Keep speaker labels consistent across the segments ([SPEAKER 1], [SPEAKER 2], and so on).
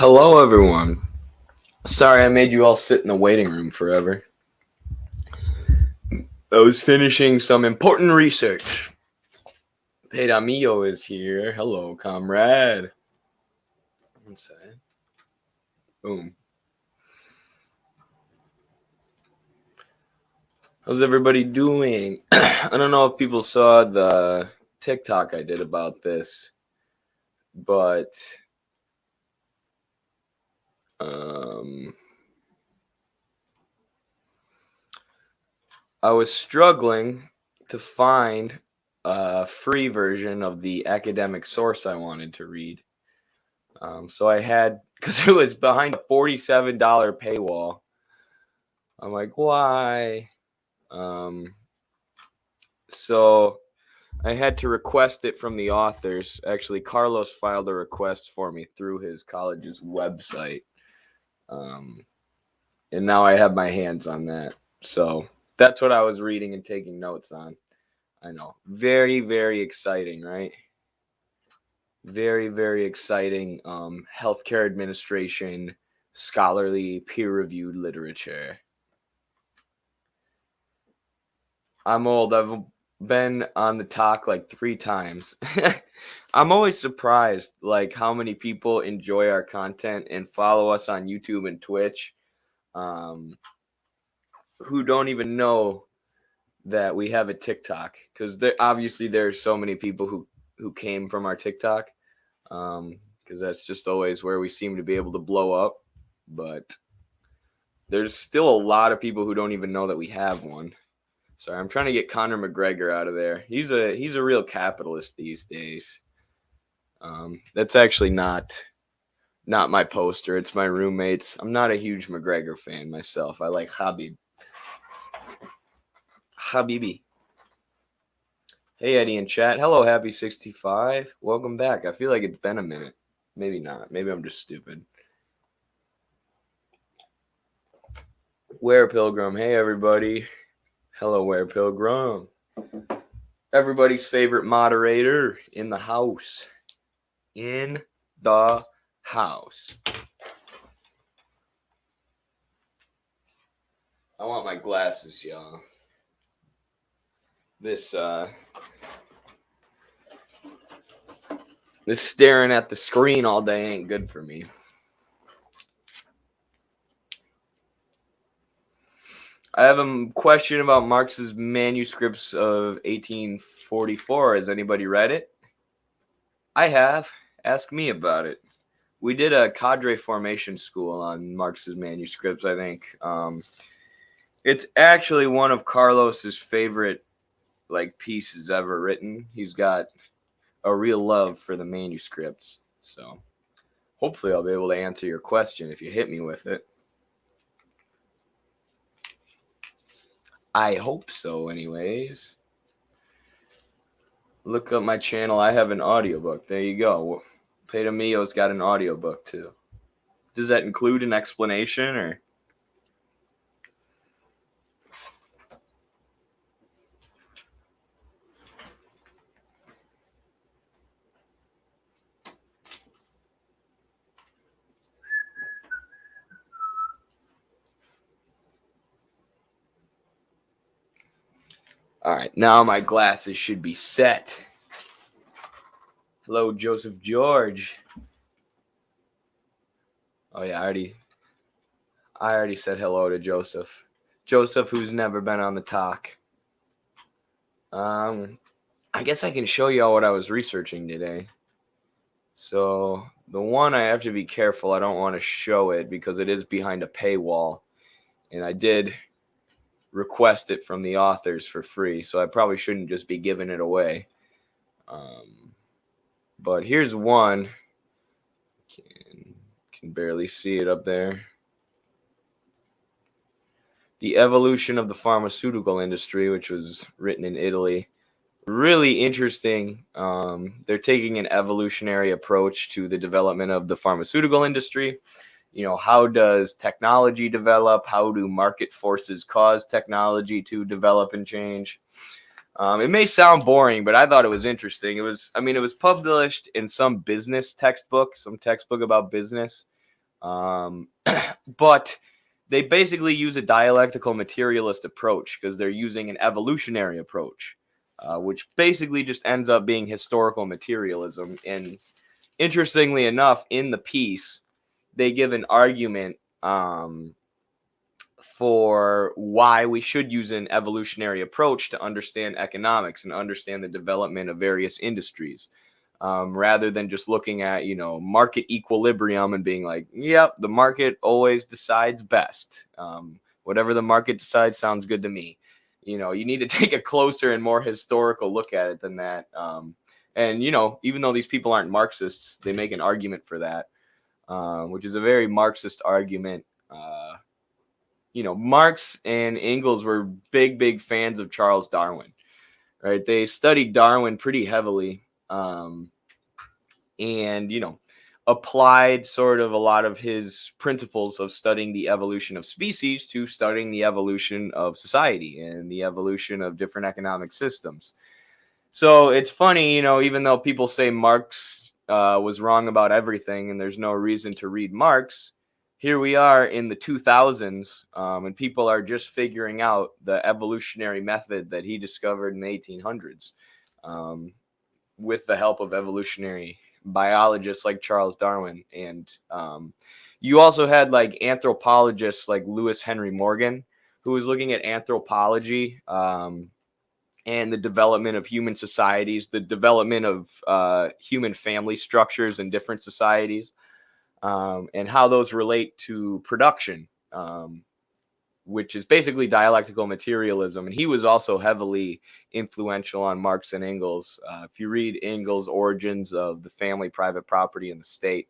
[SPEAKER 1] Hello, everyone. Sorry I made you all sit in the waiting room forever. I was finishing some important research. Pedamillo is here. Hello, comrade. One second. Boom. How's everybody doing? I don't know if people saw the TikTok I did about this, but I was struggling to find a free version of the academic source I wanted to read. So I had, because it was behind a $47 paywall. I'm like, why? So I had to request it from the authors. Actually, Carlos filed a request for me through his college's website. And now I have my hands on that. So that's what I was reading and taking notes on. I know. Very, very exciting, right? Very, very exciting healthcare administration, scholarly, peer-reviewed literature. I'm old. I've been on the talk like 3 times. I'm always surprised like how many people enjoy our content and follow us on YouTube and Twitch who don't even know that we have a TikTok, because obviously there's so many people who came from our TikTok, because that's just always where we seem to be able to blow up. But there's still a lot of people who don't even know that we have one. Sorry, I'm trying to get Conor McGregor out of there. He's a real capitalist these days. That's actually not my poster. It's my roommate's. I'm not a huge McGregor fan myself. I like Habibi. Hey, Eddie in chat. Hello, Happy65. Welcome back. I feel like it's been a minute. Maybe not. Maybe I'm just stupid. Where Pilgrim. Hey, everybody. Hello, Where Pilgrim. Everybody's favorite moderator in the house. In the house. I want my glasses, y'all. This staring at the screen all day ain't good for me. I have a question about Marx's manuscripts of 1844. Has anybody read it? I have. Ask me about it. We did a cadre formation school on Marx's manuscripts, I think. It's actually one of Carlos's favorite pieces ever written. He's got a real love for the manuscripts. So hopefully I'll be able to answer your question if you hit me with it. I hope so, anyways. Look up my channel. I have an audiobook. There you go. Pedamillo's got an audiobook too. Does that include an explanation or? All right, now my glasses should be set. Hello, Joseph George. Oh yeah, I already said hello to Joseph. Joseph, who's never been on the talk. I guess I can show you all what I was researching today. So the one I have to be careful. I don't want to show it because it is behind a paywall, and I did request it from the authors for free, so I probably shouldn't just be giving it away. But here's one. Can barely see it up there. The Evolution of the Pharmaceutical Industry, which was written in Italy. Really interesting. They're taking an evolutionary approach to the development of the pharmaceutical industry. You know, how does technology develop? How do market forces cause technology to develop and change? It may sound boring, but I thought it was interesting. It was published in some business textbook, some textbook about business. But they basically use a dialectical materialist approach because they're using an evolutionary approach, which basically just ends up being historical materialism. And interestingly enough, in the piece, they give an argument for why we should use an evolutionary approach to understand economics and understand the development of various industries, rather than just looking at, market equilibrium and being like, yep, the market always decides best. Whatever the market decides sounds good to me. You need to take a closer and more historical look at it than that. And, even though these people aren't Marxists, they make an argument for that, which is a very Marxist argument. Marx and Engels were big fans of Charles Darwin, right? They studied Darwin pretty heavily, and, applied sort of a lot of his principles of studying the evolution of species to studying the evolution of society and the evolution of different economic systems. So it's funny, even though people say Marx was wrong about everything and there's no reason to read Marx, here we are in the 2000s, and people are just figuring out the evolutionary method that he discovered in the 1800s, with the help of evolutionary biologists like Charles Darwin. And you also had like anthropologists like Lewis Henry Morgan, who was looking at anthropology and the development of human societies, the development of human family structures in different societies, and how those relate to production, which is basically dialectical materialism. And he was also heavily influential on Marx and Engels. If you read Engels' Origins of the Family, Private Property, and the State,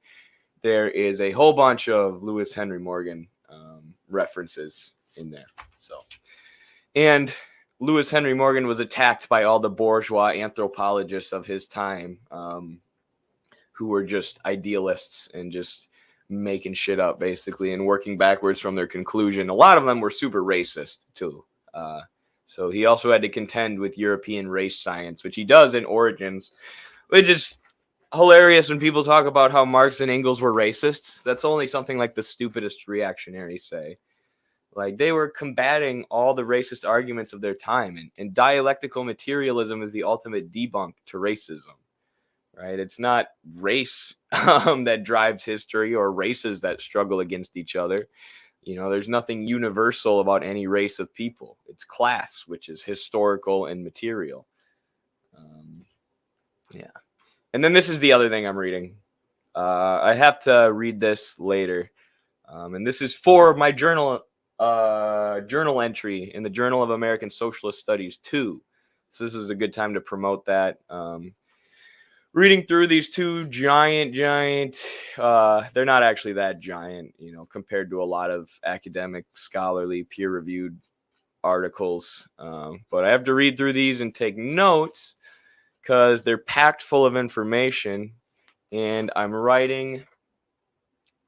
[SPEAKER 1] there is a whole bunch of Lewis Henry Morgan references in there. And Lewis Henry Morgan was attacked by all the bourgeois anthropologists of his time, who were just idealists and just making shit up basically and working backwards from their conclusion. A lot of them were super racist too. So he also had to contend with European race science, which he does in Origins, which is hilarious when people talk about how Marx and Engels were racists. That's only something like the stupidest reactionaries say. Like, they were combating all the racist arguments of their time, and dialectical materialism is the ultimate debunk to racism. Right? It's not race that drives history or races that struggle against each other. There's nothing universal about any race of people. It's class, which is historical and material. Yeah. And then this is the other thing I'm reading. I have to read this later. And this is for my journal entry in the Journal of American Socialist Studies 2. So this is a good time to promote that. Reading through these two giant, they're not actually that giant, compared to a lot of academic, scholarly, peer-reviewed articles. But I have to read through these and take notes because they're packed full of information. And I'm writing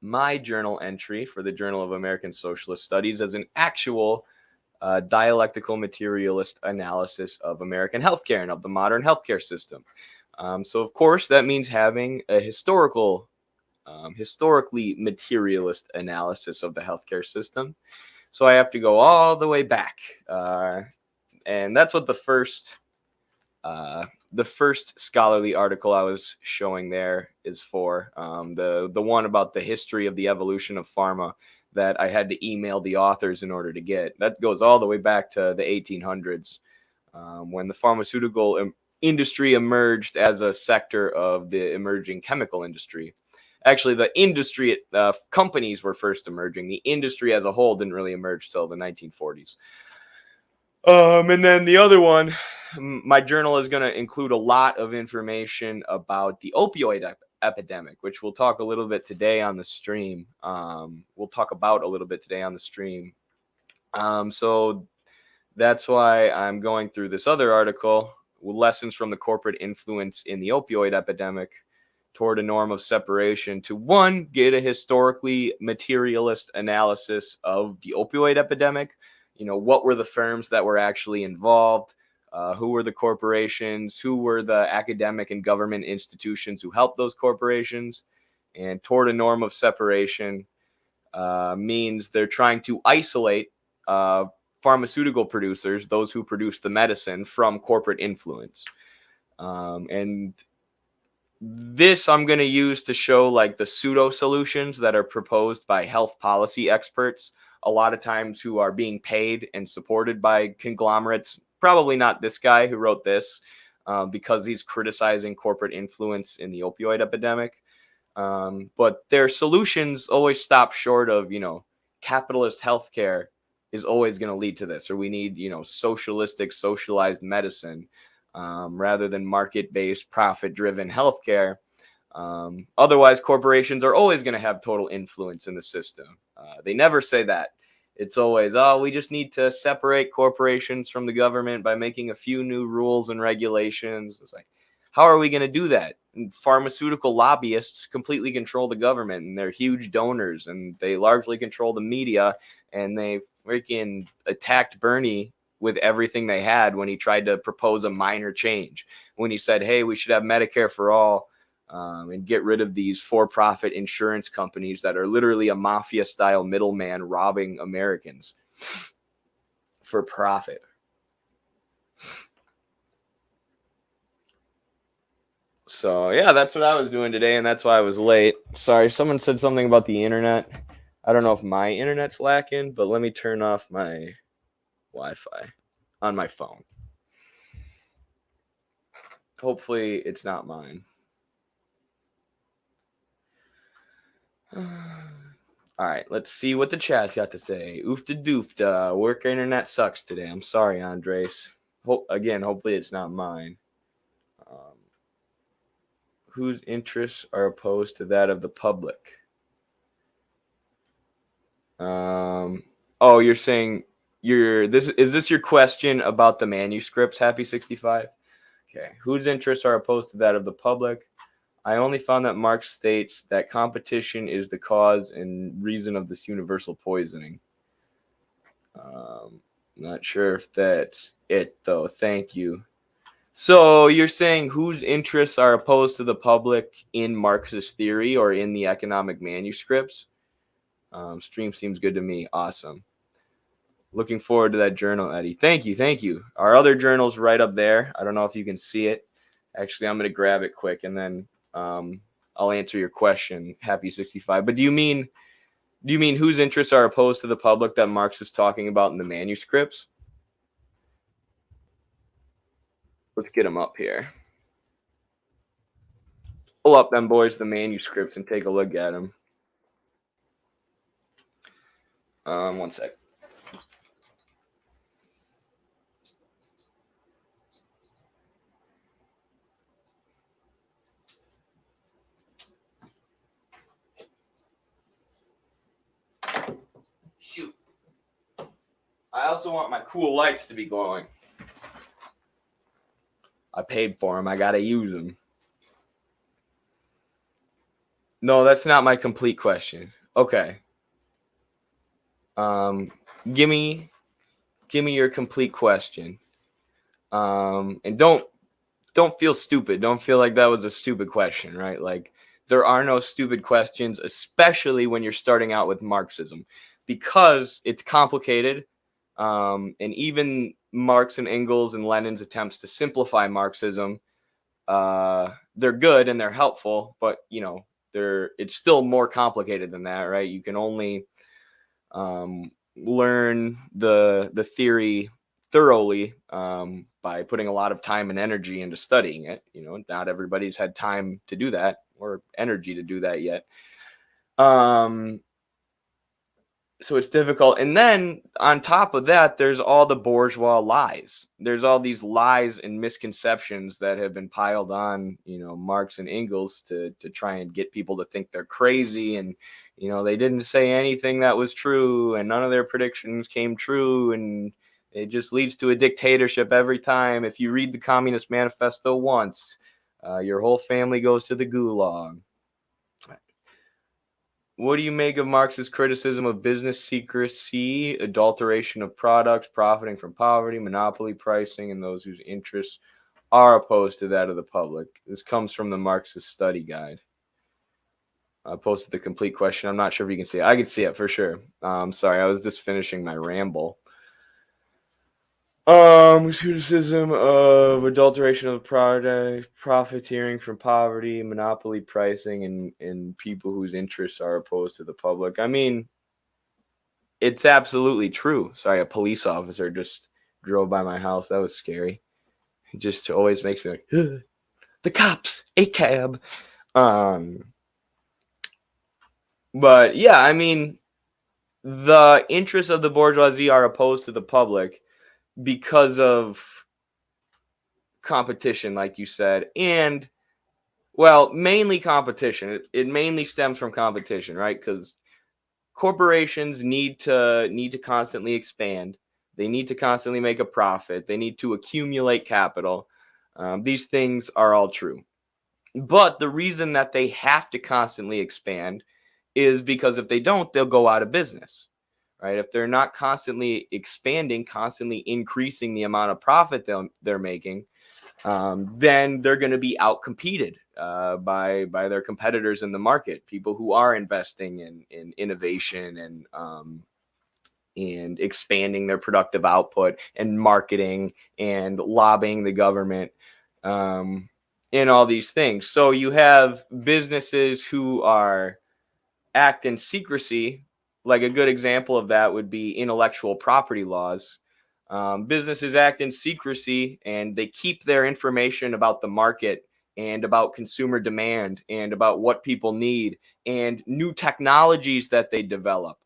[SPEAKER 1] my journal entry for the Journal of American Socialist Studies as an actual dialectical materialist analysis of American healthcare and of the modern healthcare system. So, of course, that means having a historically materialist analysis of the healthcare system. So I have to go all the way back. And that's what the first scholarly article I was showing there is for. The one about the history of the evolution of pharma that I had to email the authors in order to get. That goes all the way back to the 1800s, when the pharmaceutical industry emerged as a sector of the emerging chemical industry. Actually, the industry, companies were first emerging. The industry as a whole didn't really emerge till the 1940s. And then the other one, my journal is going to include a lot of information about the opioid epidemic, which we'll talk a little bit today on the stream. So that's why I'm going through this other article, Lessons from the Corporate Influence in the Opioid Epidemic toward a Norm of Separation, to one, get a historically materialist analysis of the opioid epidemic. What were the firms that were actually involved? Who were the corporations? Who were the academic and government institutions who helped those corporations? And toward a norm of separation means they're trying to isolate pharmaceutical producers, those who produce the medicine, from corporate influence. And this I'm going to use to show like the pseudo solutions that are proposed by health policy experts, a lot of times who are being paid and supported by conglomerates. Probably not this guy who wrote this, because he's criticizing corporate influence in the opioid epidemic. But their solutions always stop short of, capitalist healthcare is always going to lead to this, or we need, socialistic, socialized medicine, rather than market-based, profit-driven healthcare. Otherwise, corporations are always going to have total influence in the system. They never say that. It's always, we just need to separate corporations from the government by making a few new rules and regulations. It's like, how are we going to do that? And pharmaceutical lobbyists completely control the government, and they're huge donors, and they largely control the media, and they freaking attacked Bernie with everything they had when he tried to propose a minor change. When he said, hey, we should have Medicare for all, and get rid of these for-profit insurance companies that are literally a mafia-style middleman robbing Americans for profit. So, yeah, that's what I was doing today, and that's why I was late. Sorry, someone said something about the internet. I don't know if my internet's lacking, but let me turn off my Wi-Fi on my phone. Hopefully, it's not mine. All right, let's see what the chat's got to say. Oofta doofta. Work internet sucks today. I'm sorry, Andres. Hopefully it's not mine. Whose interests are opposed to that of the public? You're saying is this your question about the manuscripts, Happy 65? Okay. Whose interests are opposed to that of the public? I only found that Marx states that competition is the cause and reason of this universal poisoning. Not sure if that's it, though. Thank you. So you're saying whose interests are opposed to the public in Marxist theory or in the economic manuscripts? Stream seems good to me. Awesome. Looking forward to that journal, Eddie. Thank you. Our other journal's right up there. I don't know if you can see it. Actually, I'm going to grab it quick, and then I'll answer your question, Happy 65. But do you mean whose interests are opposed to the public that Marx is talking about in the manuscripts? Let's get them up here. Pull up them boys, the manuscripts, and take a look at them. One sec. Shoot. I also want my cool lights to be glowing. I paid for them. I gotta use them. No, that's not my complete question. Okay. Give me your complete question. And don't feel stupid. Don't feel like that was a stupid question, right? Like, there are no stupid questions, especially when you're starting out with Marxism, because it's complicated. And even Marx and Engels and Lenin's attempts to simplify Marxism, they're good and they're helpful, but it's still more complicated than that, right? You can only learn the theory thoroughly by putting a lot of time and energy into studying it. Not everybody's had time to do that or energy to do that yet. So it's difficult. And then on top of that, there's all the bourgeois lies. There's all these lies and misconceptions that have been piled on, Marx and Engels to try and get people to think they're crazy. And, they didn't say anything that was true and none of their predictions came true. And it just leads to a dictatorship every time. If you read the Communist Manifesto once, your whole family goes to the gulag. What do you make of Marx's criticism of business secrecy, adulteration of products, profiting from poverty, monopoly pricing, and those whose interests are opposed to that of the public? This comes from the Marxist Study Guide. I posted the complete question. I'm not sure if you can see it. I can see it for sure. Sorry, I was just finishing my ramble. Criticism of adulteration of the product, profiteering from poverty, monopoly pricing, and people whose interests are opposed to the public. I mean, it's absolutely true. Sorry, a police officer just drove by my house. That was scary. It just always makes me like, "Ugh, the cops, a cab." But yeah, I mean, the interests of the bourgeoisie are opposed to the public because of competition, like you said, and well, mainly competition. It mainly stems from competition, right? Because corporations need to constantly expand. They need to constantly make a profit. They need to accumulate capital. These things are all true. But the reason that they have to constantly expand is because if they don't, they'll go out of business, right? If they're not constantly expanding, constantly increasing the amount of profit they're making, then they're going to be outcompeted by their competitors in the market, people who are investing in innovation and expanding their productive output and marketing and lobbying the government in all these things. So you have businesses who act in secrecy. Like a good example of that would be intellectual property laws. Businesses act in secrecy and they keep their information about the market and about consumer demand and about what people need and new technologies that they develop,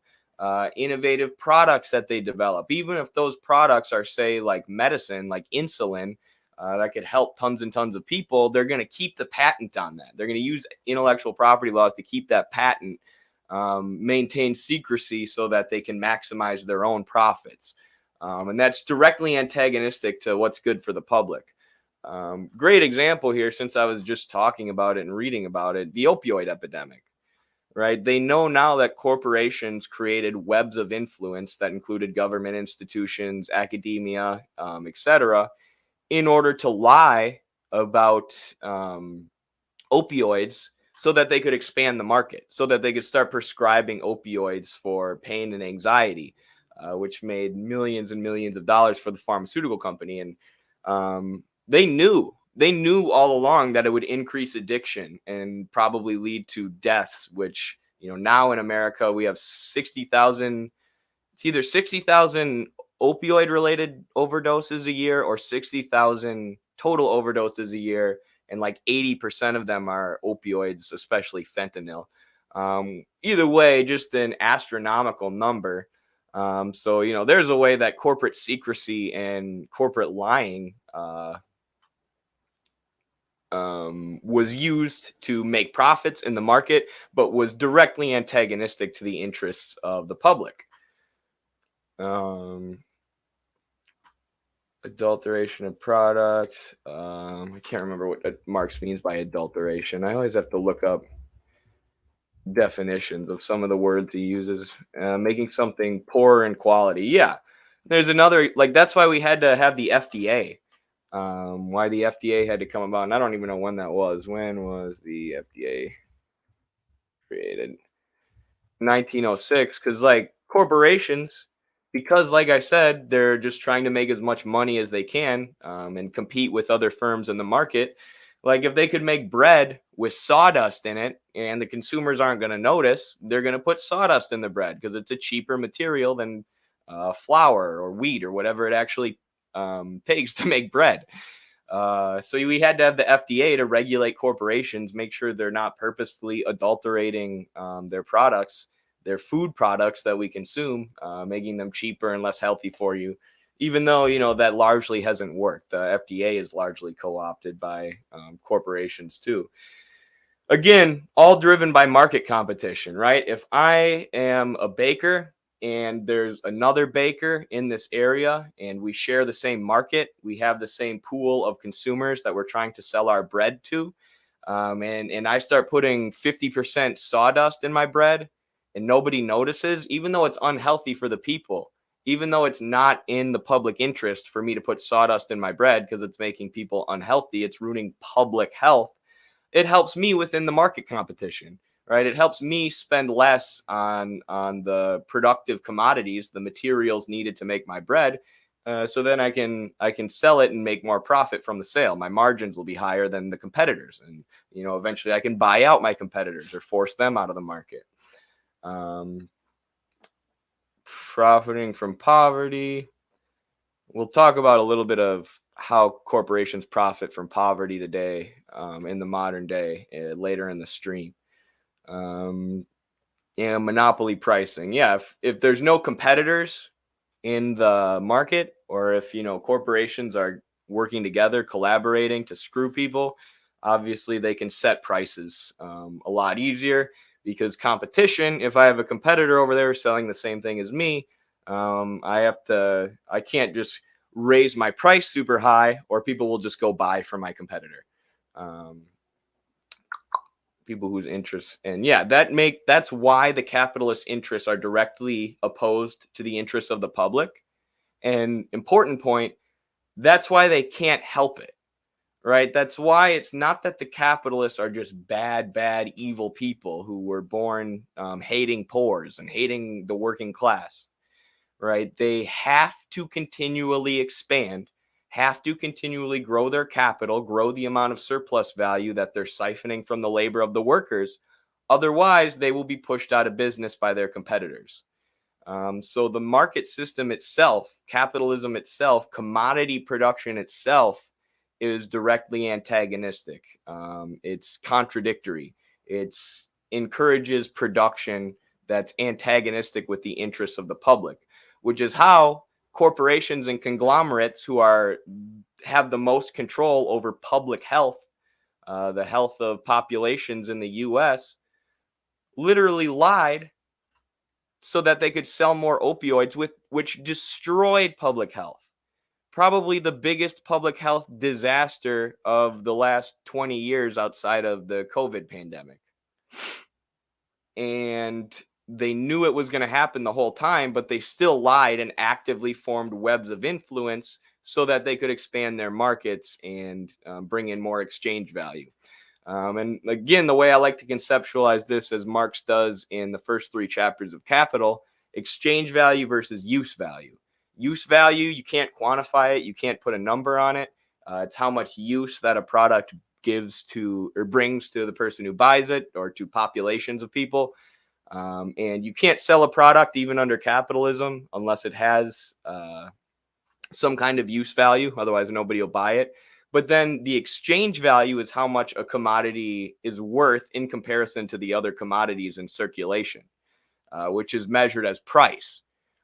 [SPEAKER 1] innovative products that they develop. Even if those products are, say, like medicine, like insulin, that could help tons and tons of people, they're going to keep the patent on that. They're going to use intellectual property laws to keep that patent, maintain secrecy so that they can maximize their own profits. And that's directly antagonistic to what's good for the public. Great example here, since I was just talking about it and reading about it, the opioid epidemic, right? They know now that corporations created webs of influence that included government institutions, academia, etc., in order to lie about opioids so that they could expand the market, so that they could start prescribing opioids for pain and anxiety, which made millions and millions of dollars for the pharmaceutical company. And they knew all along that it would increase addiction and probably lead to deaths, which, now in America, we have 60,000, it's either 60,000 opioid related overdoses a year or 60,000 total overdoses a year. And like 80% of them are opioids, especially fentanyl. Either way, just an astronomical number. So, there's a way that corporate secrecy and corporate lying was used to make profits in the market, but was directly antagonistic to the interests of the public. Adulteration of products. I can't remember what Marx means by adulteration. I always have to look up definitions of some of the words he uses. Making something poorer in quality. Yeah, there's another, like, that's why we had to have the FDA. Why the FDA had to come about, and I don't even know when that was. When was the FDA created? 1906. Because, like, corporations, because, like I said, they're just trying to make as much money as they can, and compete with other firms in the market. Like, if they could make bread with sawdust in it and the consumers aren't going to notice, they're going to put sawdust in the bread because it's a cheaper material than flour or wheat or whatever it actually takes to make bread. So we had to have the FDA to regulate corporations, make sure they're not purposefully adulterating their products, their food products that we consume, making them cheaper and less healthy for you. Even though, that largely hasn't worked. The FDA is largely co-opted by corporations too. Again, all driven by market competition, right? If I am a baker and there's another baker in this area and we share the same market, we have the same pool of consumers that we're trying to sell our bread to, and I start putting 50% sawdust in my bread and nobody notices, even though it's unhealthy for the people, even though it's not in the public interest for me to put sawdust in my bread because it's making people unhealthy, it's ruining public health, it helps me within the market competition. right? It helps me spend less on the productive commodities, the materials needed to make my bread. So then I can sell it and make more profit from the sale. My margins will be higher than the competitors, and eventually I can buy out my competitors or force them out of the market. Profiting from poverty. We'll talk about a little bit of how corporations profit from poverty today, in the modern day, later in the stream. Monopoly pricing. Yeah, if there's no competitors in the market, or if corporations are working together, collaborating to screw people, obviously they can set prices a lot easier, because competition, if I have a competitor over there selling the same thing as me, I can't just raise my price super high, or people will just go buy from my competitor. People whose interests, and yeah, that's why the capitalist interests are directly opposed to the interests of the public. And important point, that's why they can't help it, right? That's why it's not that the capitalists are just bad evil people who were born hating poors and hating the working class, right? They have to continually expand, have to continually grow their capital, grow the amount of surplus value that they're siphoning from the labor of the workers. Otherwise, they will be pushed out of business by their competitors. So the market system itself, capitalism itself, commodity production itself is directly antagonistic. It's contradictory. It encourages production that's antagonistic with the interests of the public, which is how corporations and conglomerates who have the most control over public health, the health of populations in the U.S., literally lied so that they could sell more opioids, which destroyed public health. Probably the biggest public health disaster of the last 20 years outside of the COVID pandemic. And they knew it was going to happen the whole time, but they still lied and actively formed webs of influence so that they could expand their markets and bring in more exchange value. And again, the way I like to conceptualize this, as Marx does in the first 3 chapters of Capital: exchange value versus use value. Use value, you can't quantify it, you can't put a number on it. It's how much use that a product gives to or brings to the person who buys it, or to populations of people. And you can't sell a product even under capitalism unless it has some kind of use value. Otherwise, nobody will buy it. But then the exchange value is how much a commodity is worth in comparison to the other commodities in circulation, which is measured as price,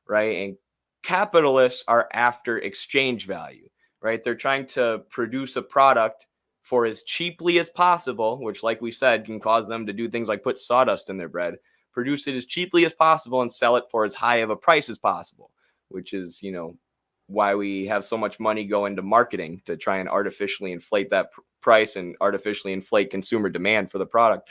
[SPEAKER 1] right? And capitalists are after exchange value, right? They're trying to produce a product for as cheaply as possible, which, like we said, can cause them to do things like put sawdust in their bread. Produce it as cheaply as possible and sell it for as high of a price as possible, which is, why we have so much money go into marketing, to try and artificially inflate that price and artificially inflate consumer demand for the product.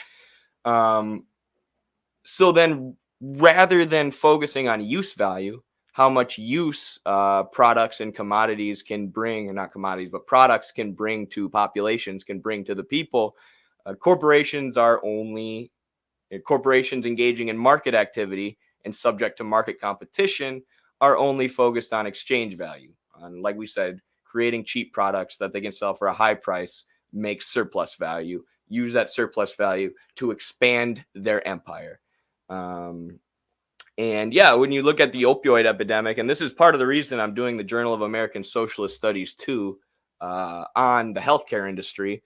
[SPEAKER 1] So then, rather than focusing on use value, how much use products and commodities can bring, or not commodities, but products can bring to populations, can bring to the people, corporations engaging in market activity and subject to market competition are only focused on exchange value. And like we said, creating cheap products that they can sell for a high price, make surplus value, use that surplus value to expand their empire. And yeah, when you look at the opioid epidemic, and this is part of the reason I'm doing the Journal of American Socialist Studies too, on the healthcare industry,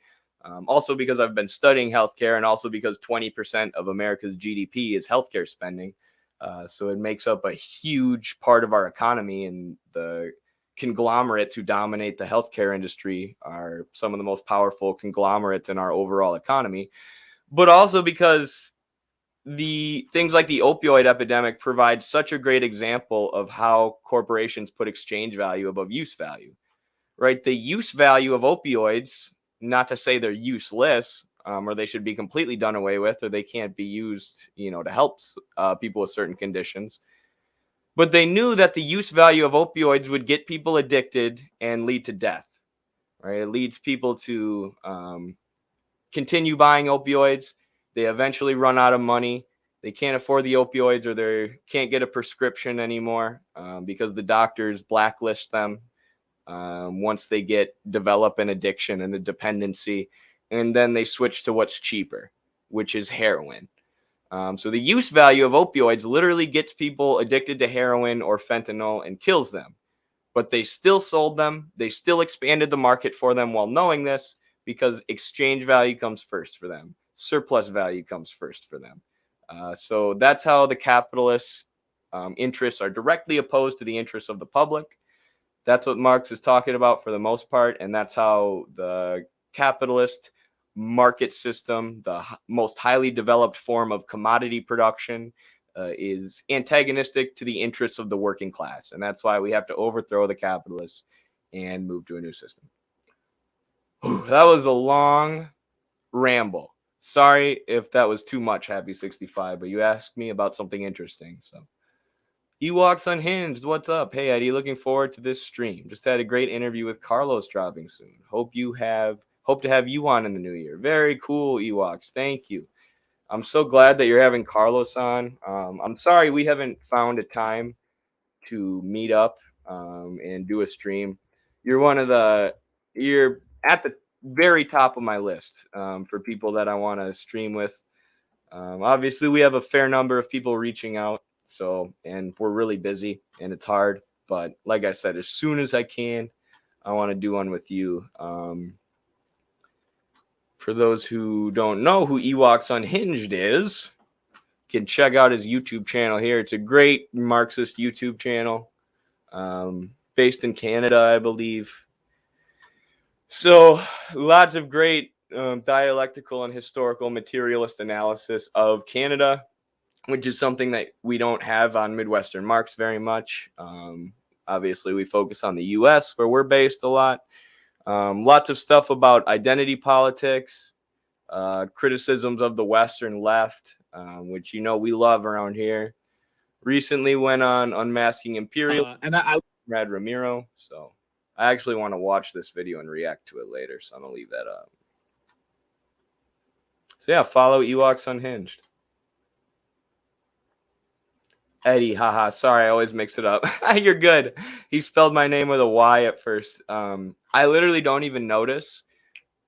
[SPEAKER 1] also because I've been studying healthcare, and also because 20% of America's GDP is healthcare spending. So it makes up a huge part of our economy, and the conglomerates who dominate the healthcare industry are some of the most powerful conglomerates in our overall economy. But also because the things like the opioid epidemic provide such a great example of how corporations put exchange value above use value, right? The use value of opioids, not to say they're useless, or they should be completely done away with, or they can't be used, to help people with certain conditions. But they knew that the use value of opioids would get people addicted and lead to death, right? It leads people to continue buying opioids, They eventually run out of money. They can't afford the opioids, or they can't get a prescription anymore because the doctors blacklist them once they develop an addiction and a dependency. And then they switch to what's cheaper, which is heroin. So the use value of opioids literally gets people addicted to heroin or fentanyl and kills them. But they still sold them. They still expanded the market for them while knowing this, because exchange value comes first for them. Surplus value comes first for them. So that's how the capitalists' interests are directly opposed to the interests of the public. That's what Marx is talking about for the most part. And that's how the capitalist market system, the most highly developed form of commodity production, is antagonistic to the interests of the working class. And that's why we have to overthrow the capitalists and move to a new system. That was a long ramble. Sorry if that was too much, Happy 65, but you asked me about something interesting. So Ewoks Unhinged, what's up? Hey, Eddie, looking forward to this stream. Just had a great interview with Carlos dropping soon. Hope to have you on in the new year. Very cool, Ewoks. Thank you. I'm so glad that you're having Carlos on. I'm sorry we haven't found a time to meet up and do a stream. You're at the very top of my list for people that I want to stream with. Obviously, we have a fair number of people reaching out, and we're really busy and it's hard. But like I said, as soon as I can, I want to do one with you. For those who don't know who Ewoks Unhinged is, you can check out his YouTube channel here. It's a great Marxist YouTube channel, based in Canada, I believe. So lots of great dialectical and historical materialist analysis of Canada, which is something that we don't have on Midwestern Marx very much. Obviously, we focus on the U.S., where we're based a lot. Lots of stuff about identity politics, criticisms of the Western left, which we love around here. Recently went on Unmasking Imperial and Brad Ramiro. So I actually want to watch this video and react to it later, so I'm going to leave that up. So yeah, follow Ewoks Unhinged. Eddie, haha, sorry, I always mix it up. You're good. He spelled my name with a Y at first. I literally don't even notice.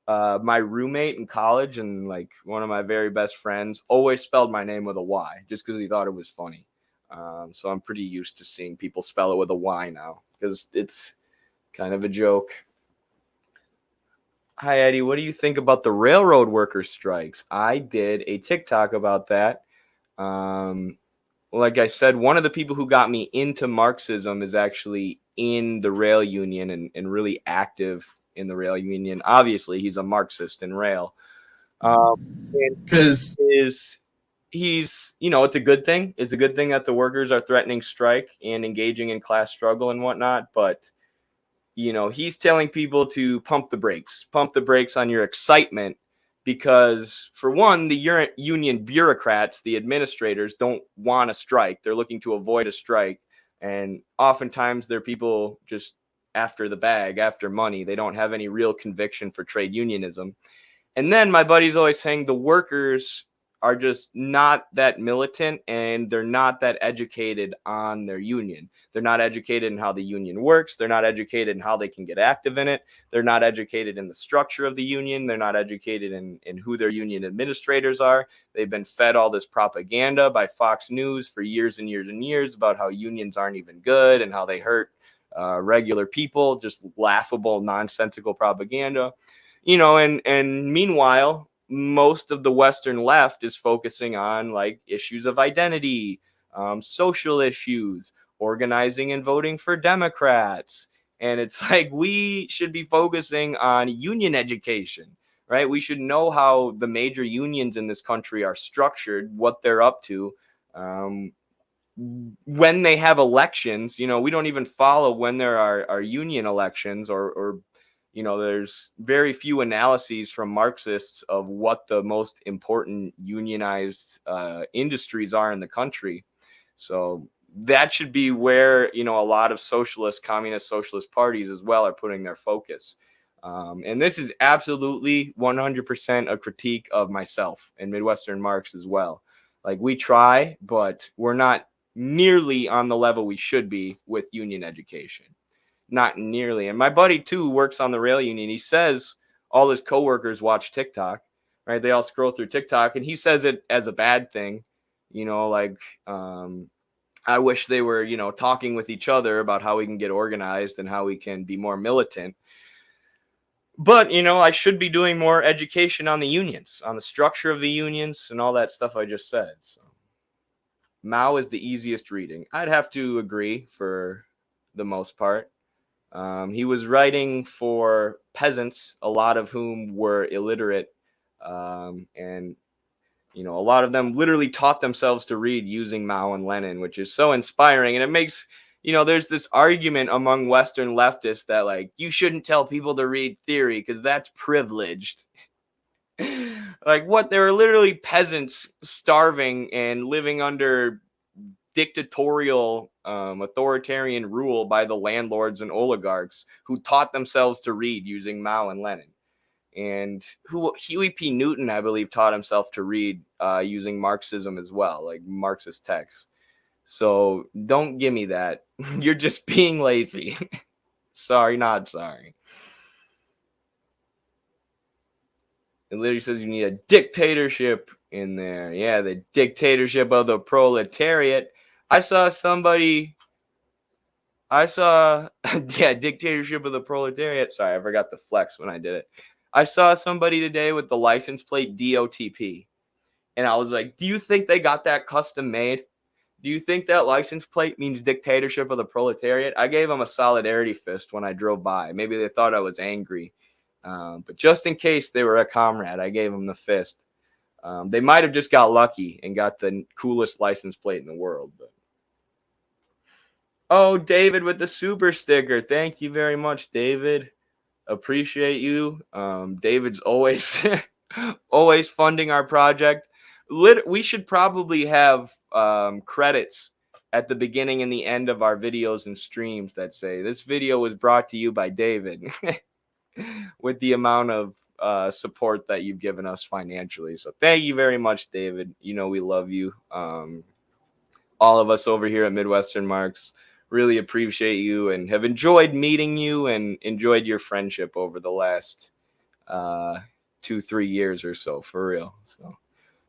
[SPEAKER 1] My roommate in college and like one of my very best friends always spelled my name with a Y just because he thought it was funny. So I'm pretty used to seeing people spell it with a Y now because it's kind of a joke. Hi, Eddie. What do you think about the railroad workers' strikes? I did a TikTok about that. Like I said, one of the people who got me into Marxism is actually in the rail union and really active in the rail union. Obviously, he's a Marxist in rail. Because he's, it's a good thing. It's a good thing that the workers are threatening strike and engaging in class struggle and whatnot. But, he's telling people to pump the brakes on your excitement. Because, for one, the union bureaucrats, the administrators, don't want a strike. They're looking to avoid a strike. And oftentimes they're people just after the bag, after money. They don't have any real conviction for trade unionism. And then my buddy's always saying the workers are just not that militant and they're not that educated on their union. They're not educated in how the union works. They're not educated in how they can get active in it. They're not educated in the structure of the union. They're not educated in who their union administrators are. They've been fed all this propaganda by Fox News for years and years and years about how unions aren't even good and how they hurt regular people, just laughable, nonsensical propaganda. And meanwhile, most of the Western left is focusing on like issues of identity, social issues, organizing and voting for Democrats. And it's like we should be focusing on union education, right? We should know how the major unions in this country are structured, what they're up to. When they have elections, we don't even follow when there are union elections or there's very few analyses from Marxists of what the most important unionized industries are in the country. So that should be where, a lot of communist socialist parties as well are putting their focus. And this is absolutely 100% a critique of myself and Midwestern Marx as well. Like, we try, but we're not nearly on the level we should be with union education. Not nearly. And my buddy, too, works on the rail union. He says all his coworkers watch TikTok, right? They all scroll through TikTok, and he says it as a bad thing. Like, I wish they were, talking with each other about how we can get organized and how we can be more militant. But, I should be doing more education on the unions, on the structure of the unions and all that stuff I just said. So Mao is the easiest reading. I'd have to agree for the most part. He was writing for peasants, a lot of whom were illiterate. And, a lot of them literally taught themselves to read using Mao and Lenin, which is so inspiring. And it makes, there's this argument among Western leftists that, like, you shouldn't tell people to read theory because that's privileged. Like, what? There are literally peasants starving and living under dictatorial, authoritarian rule by the landlords and oligarchs who taught themselves to read using Mao and Lenin. And Huey P. Newton, I believe, taught himself to read using Marxism as well, like Marxist texts. So don't give me that. You're just being lazy. Sorry, not sorry. It literally says you need a dictatorship in there. Yeah, the dictatorship of the proletariat. Dictatorship of the proletariat. Sorry, I forgot the flex when I did it. I saw somebody today with the license plate DOTP. And I was like, do you think they got that custom made? Do you think that license plate means dictatorship of the proletariat? I gave them a solidarity fist when I drove by. Maybe they thought I was angry. But just in case they were a comrade, I gave them the fist. They might have just got lucky and got the coolest license plate in the world. But oh, David with the super sticker. Thank you very much, David. Appreciate you. David's always always funding our project. We should probably have credits at the beginning and the end of our videos and streams that say this video was brought to you by David with the amount of support that you've given us financially. So thank you very much, David. We love you. All of us over here at Midwestern Marx really appreciate you and have enjoyed meeting you and enjoyed your friendship over the last 2-3 years or so, for real. So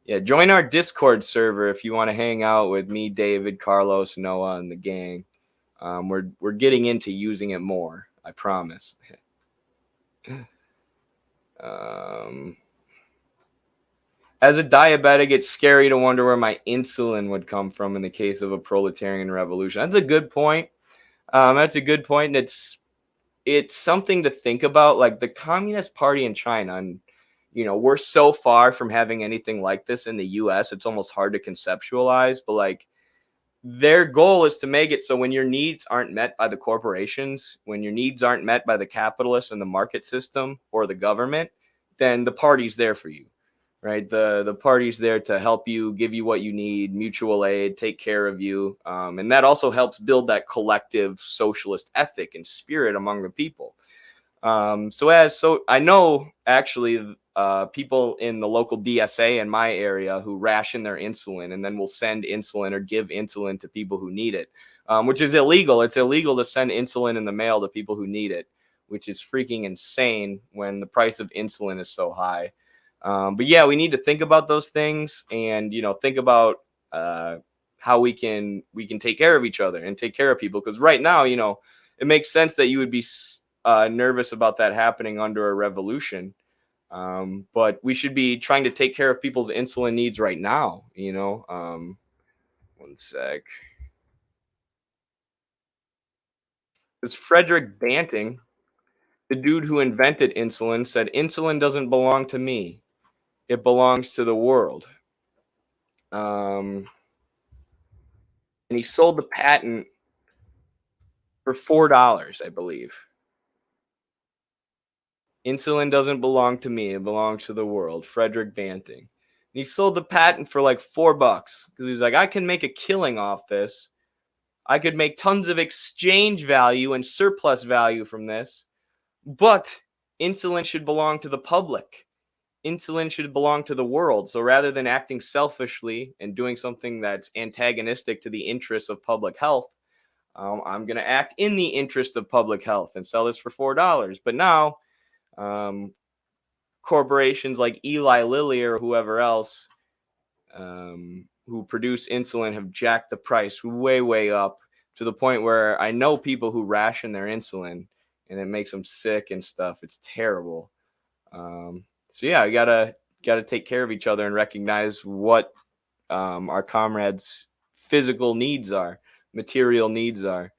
[SPEAKER 1] yeah, join our Discord server if you want to hang out with me, David, Carlos, Noah, and the gang. We're getting into using it more, I promise. As a diabetic, it's scary to wonder where my insulin would come from in the case of a proletarian revolution. That's a good point. And it's something to think about. Like the Communist Party in China, and we're so far from having anything like this in the U.S. It's almost hard to conceptualize. But like, their goal is to make it so when your needs aren't met by the corporations, when your needs aren't met by the capitalists and the market system or the government, then the party's there for you. Right, the party's there to help you, give you what you need, mutual aid, take care of you, and that also helps build that collective socialist ethic and spirit among the people. So I know actually people in the local DSA in my area who ration their insulin and then will send insulin or give insulin to people who need it, which is illegal. It's illegal to send insulin in the mail to people who need it, which is freaking insane when the price of insulin is so high. But yeah, we need to think about those things and, think about how we can take care of each other and take care of people. Because right now, it makes sense that you would be nervous about that happening under a revolution. But we should be trying to take care of people's insulin needs right now, One sec. It's Frederick Banting, the dude who invented insulin, said insulin doesn't belong to me. It belongs to the world. And he sold the patent for $4, I believe. Insulin doesn't belong to me. It belongs to the world. Frederick Banting. And he sold the patent for like $4 because he's like, I can make a killing off this. I could make tons of exchange value and surplus value from this. But Insulin should belong to the public. Insulin should belong to the world. So rather than acting selfishly and doing something that's antagonistic to the interests of public health, I'm going to act in the interest of public health and sell this for $4. But now, corporations like Eli Lilly or whoever else who produce insulin have jacked the price way, way up to the point where I know people who ration their insulin and it makes them sick and stuff. It's terrible. So yeah, I gotta take care of each other and recognize what our comrades' physical needs are, material needs are.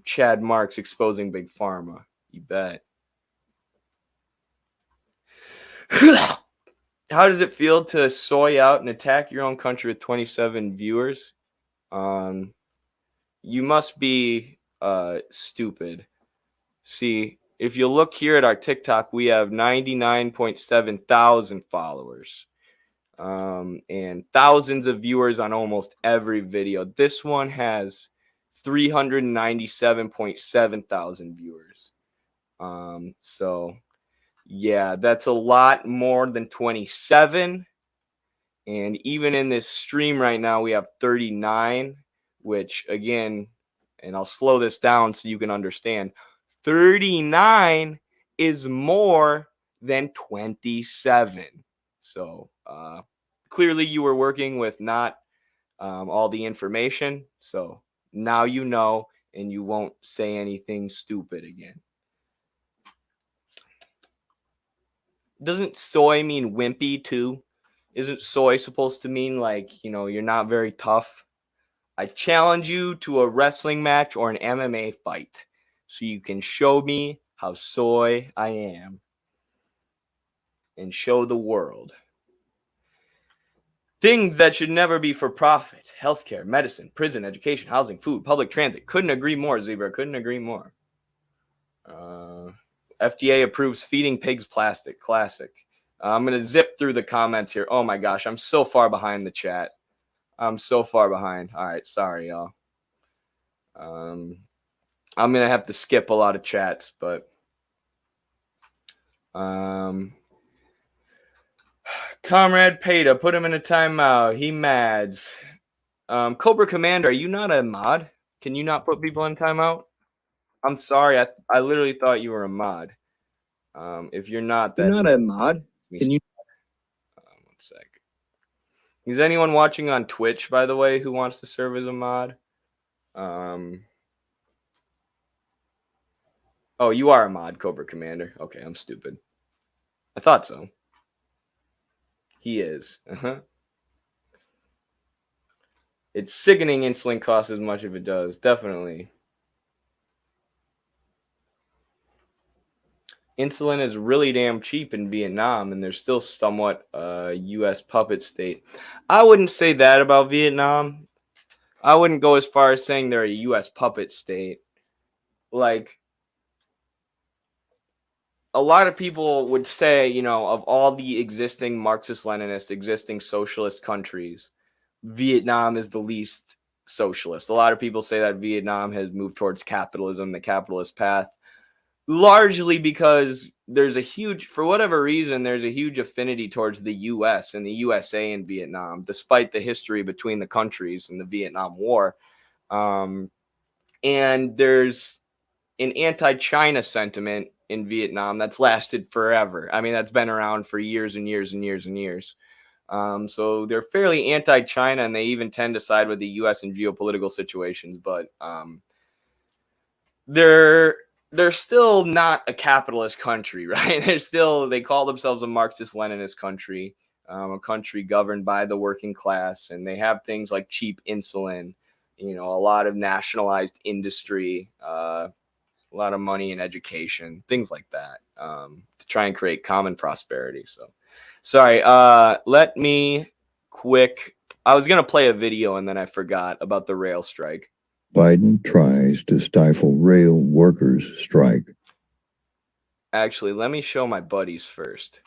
[SPEAKER 1] Chad Marx exposing Big Pharma. You bet. How does it feel to soy out and attack your own country with 27 viewers? You must be stupid. See, if you look here at our TikTok, we have 99.7 thousand followers and thousands of viewers on almost every video. This one has 397.7 thousand viewers. So yeah, that's a lot more than 27. And even in this stream right now, we have 39, which again, and I'll slow this down so you can understand, 39 is more than 27. So clearly you were working with not all the information. So now you know, and you won't say anything stupid again. Doesn't soy mean wimpy too? Isn't soy supposed to mean like, you're not very tough? I challenge you to a wrestling match or an MMA fight so you can show me how soy I am and show the world. Things that should never be for profit: healthcare, medicine, prison, education, housing, food, public transit. Couldn't agree more, Zebra. Couldn't agree more. FDA approves feeding pigs plastic. Classic. I'm going to zip through the comments here. Oh my gosh, I'm so far behind the chat. I'm so far behind. All right, sorry, y'all. I'm going to have to skip a lot of chats, but Comrade Peta, put him in a timeout. He mads. Cobra Commander, are you not a mod? Can you not put people in timeout? I'm sorry. I literally thought you were a mod. If you're not, then
[SPEAKER 2] you're not a mod. Can you?
[SPEAKER 1] One sec. Is anyone watching on Twitch, by the way, who wants to serve as a mod? Oh, you are a mod, Cobra Commander. Okay, I'm stupid. I thought so. He is. It's sickening insulin costs as much as it does. Definitely. Insulin is really damn cheap in Vietnam, and they're still somewhat a U.S. puppet state. I wouldn't say that about Vietnam. I wouldn't go as far as saying they're a U.S. puppet state. Like, a lot of people would say, of all the existing Marxist-Leninist, existing socialist countries, Vietnam is the least socialist. A lot of people say that Vietnam has moved towards capitalism, the capitalist path, largely because there's a huge, for whatever reason, there's a huge affinity towards the U.S. and the USA in Vietnam, despite the history between the countries and the Vietnam War. And there's an anti-China sentiment in Vietnam that's lasted forever. I mean, that's been around for years and years and years and years. So they're fairly anti-China, and they even tend to side with the U.S. in geopolitical situations. But they're still not a capitalist country, right? They call themselves a Marxist-Leninist country, a country governed by the working class, and they have things like cheap insulin, a lot of nationalized industry, a lot of money in education, things like that, to try and create common prosperity. So, sorry, let me I was going to play a video and then I forgot about the rail strike.
[SPEAKER 3] Biden tries to stifle rail workers' strike.
[SPEAKER 1] Actually, let me show my buddies first.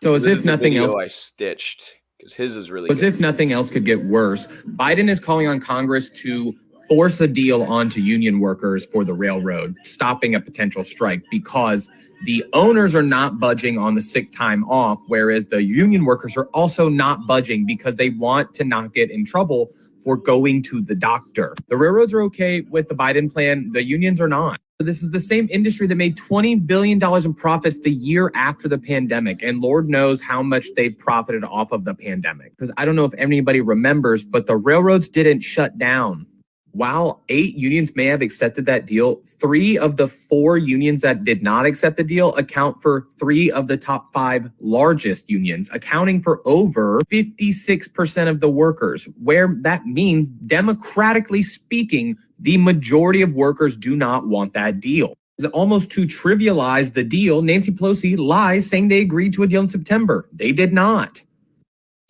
[SPEAKER 2] So as if nothing else,
[SPEAKER 1] I stitched because his is really good.
[SPEAKER 2] As if nothing else could get worse, Biden is calling on Congress to force a deal onto union workers for the railroad, stopping a potential strike, because The owners are not budging on the sick time off, whereas the union workers are also not budging because they want to not get in trouble for going to the doctor. The railroads are okay with the Biden plan. The unions are not. This is the same industry that made $20 billion in profits the year after the pandemic. And Lord knows how much they profited off of the pandemic. Because I don't know if anybody remembers, but the railroads didn't shut down. While 8 unions may have accepted that deal, 3 of the 4 unions that did not accept the deal account for 3 of the top 5 largest unions, accounting for over 56% of the workers, where that means, democratically speaking, the majority of workers do not want that deal. Almost to trivialize the deal, Nancy Pelosi lies saying they agreed to a deal in September. They did not.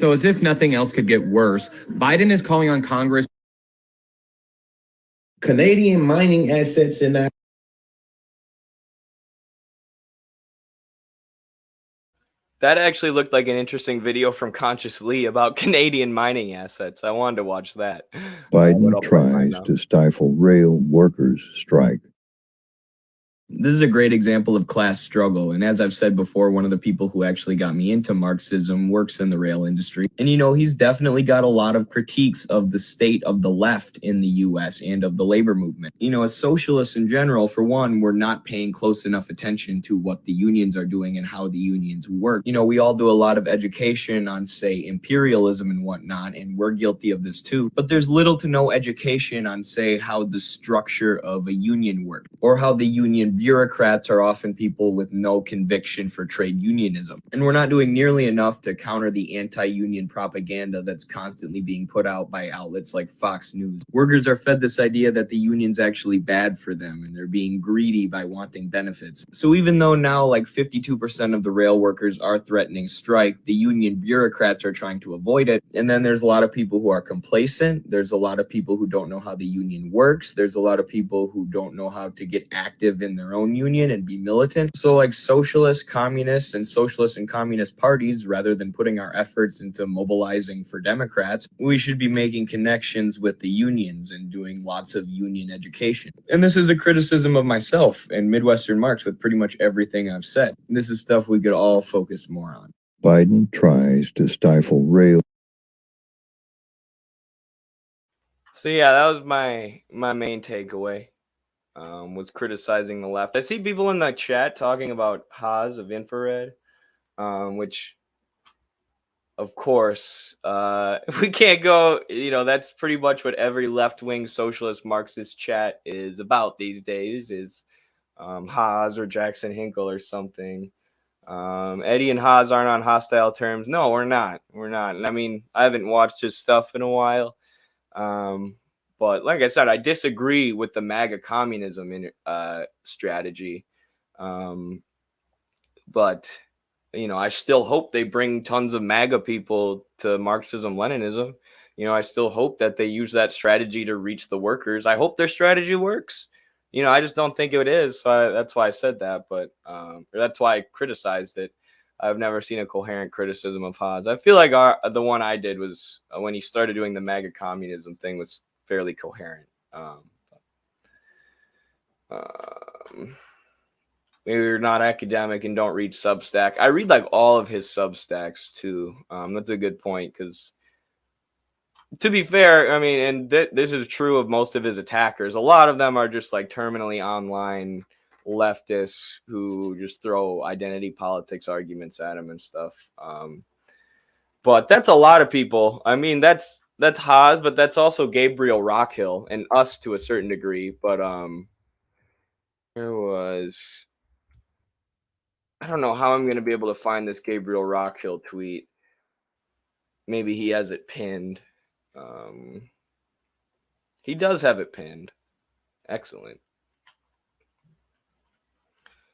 [SPEAKER 2] So as if nothing else could get worse, Biden is calling on Congress.
[SPEAKER 4] Canadian mining assets in that.
[SPEAKER 1] That actually looked like an interesting video from Conscious Lee about Canadian mining assets. I wanted to watch that.
[SPEAKER 3] Biden tries to stifle rail workers' strike.
[SPEAKER 5] This is a great example of class struggle. And as I've said before, one of the people who actually got me into Marxism works in the rail industry. And, he's definitely got a lot of critiques of the state of the left in the US and of the labor movement. As socialists in general, for one, we're not paying close enough attention to what the unions are doing and how the unions work. We all do a lot of education on, say, imperialism and whatnot, and we're guilty of this too. But there's little to no education on, say, how the structure of a union works, or how the union bureaucrats are often people with no conviction for trade unionism. And we're not doing nearly enough to counter the anti-union propaganda that's constantly being put out by outlets like Fox News. Workers are fed this idea that the union's actually bad for them and they're being greedy by wanting benefits. So even though now like 52% of the rail workers are threatening strike, the union bureaucrats are trying to avoid it. And then there's a lot of people who are complacent. There's a lot of people who don't know how the union works. There's a lot of people who don't know how to get active in their own union and be militant. So like socialist, communists, and socialist and communist parties, rather than putting our efforts into mobilizing for Democrats, we should be making connections with the unions and doing lots of union education. And this is a criticism of myself and Midwestern Marx with pretty much everything I've said. This is stuff we could all focus more on.
[SPEAKER 3] Biden tries to stifle rail.
[SPEAKER 1] So yeah, that was my main takeaway. Was criticizing the left. I see people in the chat talking about Haas of infrared, which, of course, we can't go, that's pretty much what every left-wing socialist Marxist chat is about these days, is Haas or Jackson Hinkle or something. Eddie and Haas aren't on hostile terms. No, we're not. And I mean, I haven't watched his stuff in a while. But like I said, I disagree with the MAGA communism strategy. But, I still hope they bring tons of MAGA people to Marxism-Leninism. I still hope that they use that strategy to reach the workers. I hope their strategy works. I just don't think it is. So that's why I said that. But that's why I criticized it. I've never seen a coherent criticism of Haas. I feel like the one I did was when he started doing the MAGA communism thing was fairly coherent. Maybe you're not academic and don't read Substack. I read like all of his Substacks too. That's a good point, because to be fair, I mean, and this is true of most of his attackers. A lot of them are just like terminally online leftists who just throw identity politics arguments at him and stuff. But that's a lot of people. I mean, that's Haas, but that's also Gabriel Rockhill and us to a certain degree. But there was, I don't know how I'm going to be able to find this Gabriel Rockhill tweet. Maybe he has it pinned. He does have it pinned. Excellent.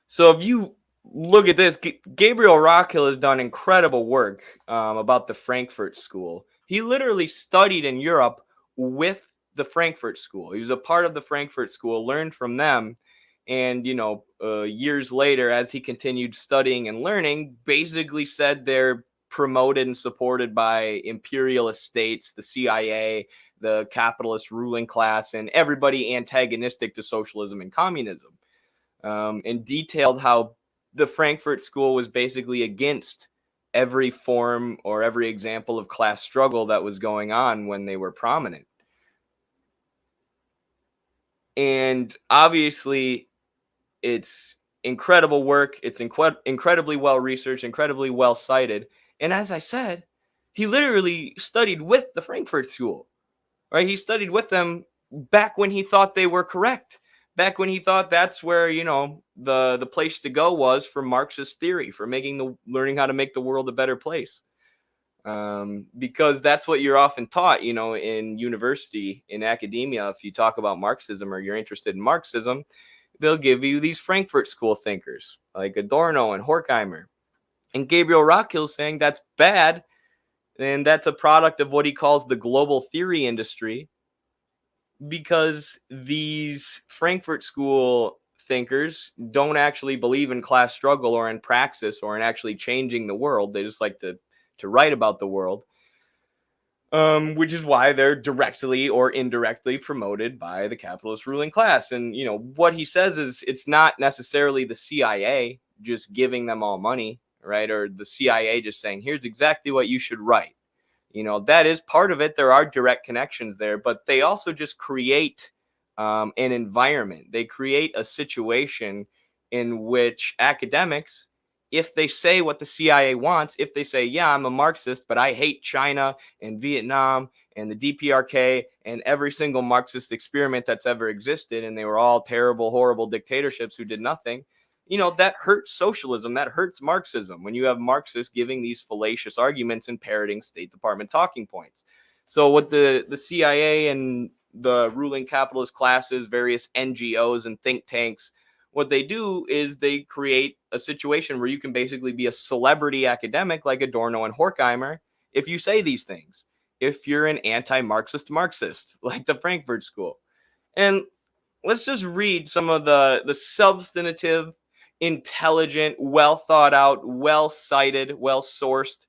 [SPEAKER 1] So if you look at this, Gabriel Rockhill has done incredible work about the Frankfurt School. He literally studied in Europe with the Frankfurt School. He was a part of the Frankfurt School, learned from them. And, years later, as he continued studying and learning, basically said they're promoted and supported by imperialist states, the CIA, the capitalist ruling class, and everybody antagonistic to socialism and communism. And detailed how the Frankfurt School was basically against every form or every example of class struggle that was going on when they were prominent. And obviously, it's incredible work. It's incredibly well researched, incredibly well cited. And as I said, he literally studied with the Frankfurt School, right? He studied with them back when he thought they were correct, back when he thought that's where, the place to go was for Marxist theory, for learning how to make the world a better place. Because that's what you're often taught, in university, in academia. If you talk about Marxism or you're interested in Marxism, they'll give you these Frankfurt School thinkers like Adorno and Horkheimer. And Gabriel Rockhill saying that's bad, and that's a product of what he calls the global theory industry, because these Frankfurt School thinkers don't actually believe in class struggle or in praxis or in actually changing the world. They just like to write about the world, which is why they're directly or indirectly promoted by the capitalist ruling class. And, what he says is it's not necessarily the CIA just giving them all money, right? Or the CIA just saying, here's exactly what you should write. That is part of it. There are direct connections there, but they also just create an environment. They create a situation in which academics, if they say what the CIA wants, if they say, yeah, I'm a Marxist, but I hate China and Vietnam and the DPRK and every single Marxist experiment that's ever existed, and they were all terrible, horrible dictatorships who did nothing, that hurts socialism, that hurts Marxism, when you have Marxists giving these fallacious arguments and parroting State Department talking points. So what the CIA and the ruling capitalist classes, various NGOs and think tanks, what they do is they create a situation where you can basically be a celebrity academic like Adorno and Horkheimer if you say these things, if you're an anti-Marxist Marxist like the Frankfurt School. And let's just read some of the substantive, intelligent, well thought out, well cited, well sourced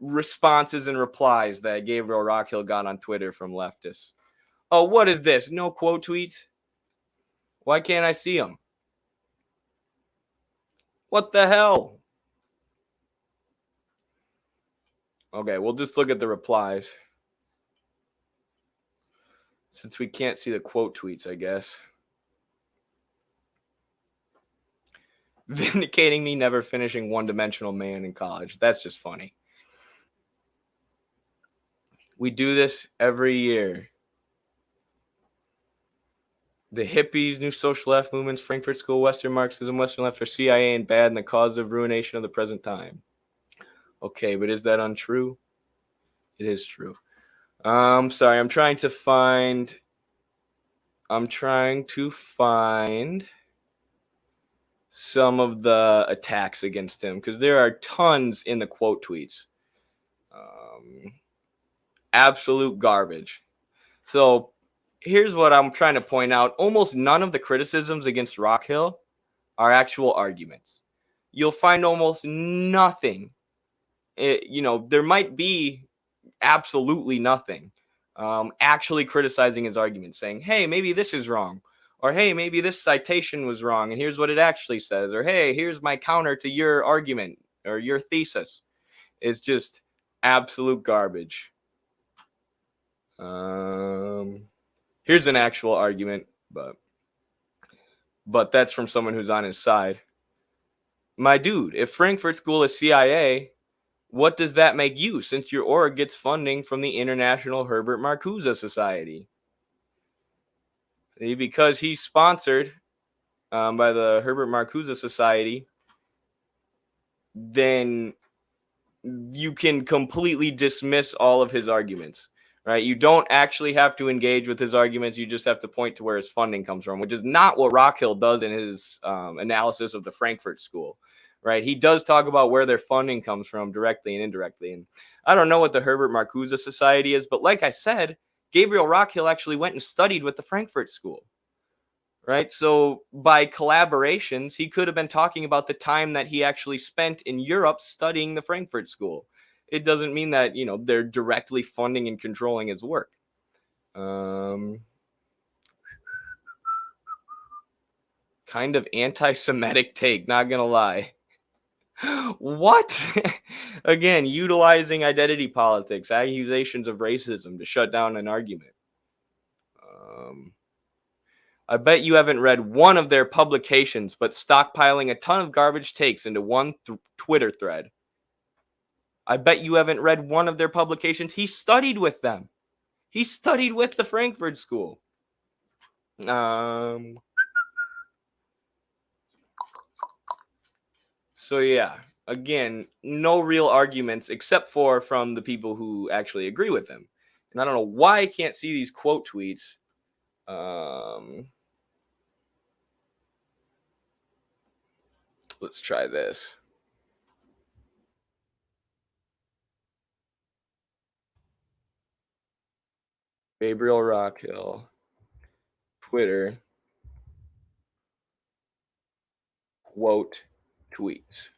[SPEAKER 1] responses and replies that Gabriel Rockhill got on Twitter from leftists. Oh, what is this? No quote tweets? Why can't I see them? What the hell? Okay, we'll just look at the replies, since we can't see the quote tweets, I guess. Vindicating me never finishing One-Dimensional Man in college. That's just funny. We do this every year. The hippies, new social left movements, Frankfurt School, Western Marxism, Western left are CIA and bad and the cause of ruination of the present time. Okay, but is that untrue? It is true. Sorry, I'm trying to find some of the attacks against him, because there are tons in the quote tweets. Absolute garbage. So here's what I'm trying to point out. Almost none of the criticisms against Rockhill are actual arguments. You'll find almost nothing. There might be absolutely nothing actually criticizing his argument, saying, hey, maybe this is wrong, or hey, maybe this citation was wrong and here's what it actually says, or hey, here's my counter to your argument or your thesis. It's just absolute garbage. Here's an actual argument, but that's from someone who's on his side. My dude, if Frankfurt School is CIA, what does that make you, since your org gets funding from the International Herbert Marcuse Society? Because he's sponsored by the Herbert Marcuse Society, then you can completely dismiss all of his arguments, right? You don't actually have to engage with his arguments. You just have to point to where his funding comes from, which is not what Rockhill does in his analysis of the Frankfurt School, right? He does talk about where their funding comes from directly and indirectly. And I don't know what the Herbert Marcuse Society is, but like I said, Gabriel Rockhill actually went and studied with the Frankfurt School, right? So by collaborations, he could have been talking about the time that he actually spent in Europe studying the Frankfurt School. It doesn't mean that, they're directly funding and controlling his work. kind of anti-Semitic take, not gonna lie. What? Again, utilizing identity politics, accusations of racism to shut down an argument. I bet you haven't read one of their publications, but stockpiling a ton of garbage takes into one Twitter thread. I bet you haven't read one of their publications. He studied with them. He studied with the Frankfurt School. So yeah, again, no real arguments except for from the people who actually agree with him. And I don't know why I can't see these quote tweets. Let's try this. Gabriel Rockhill, Twitter, quote tweets.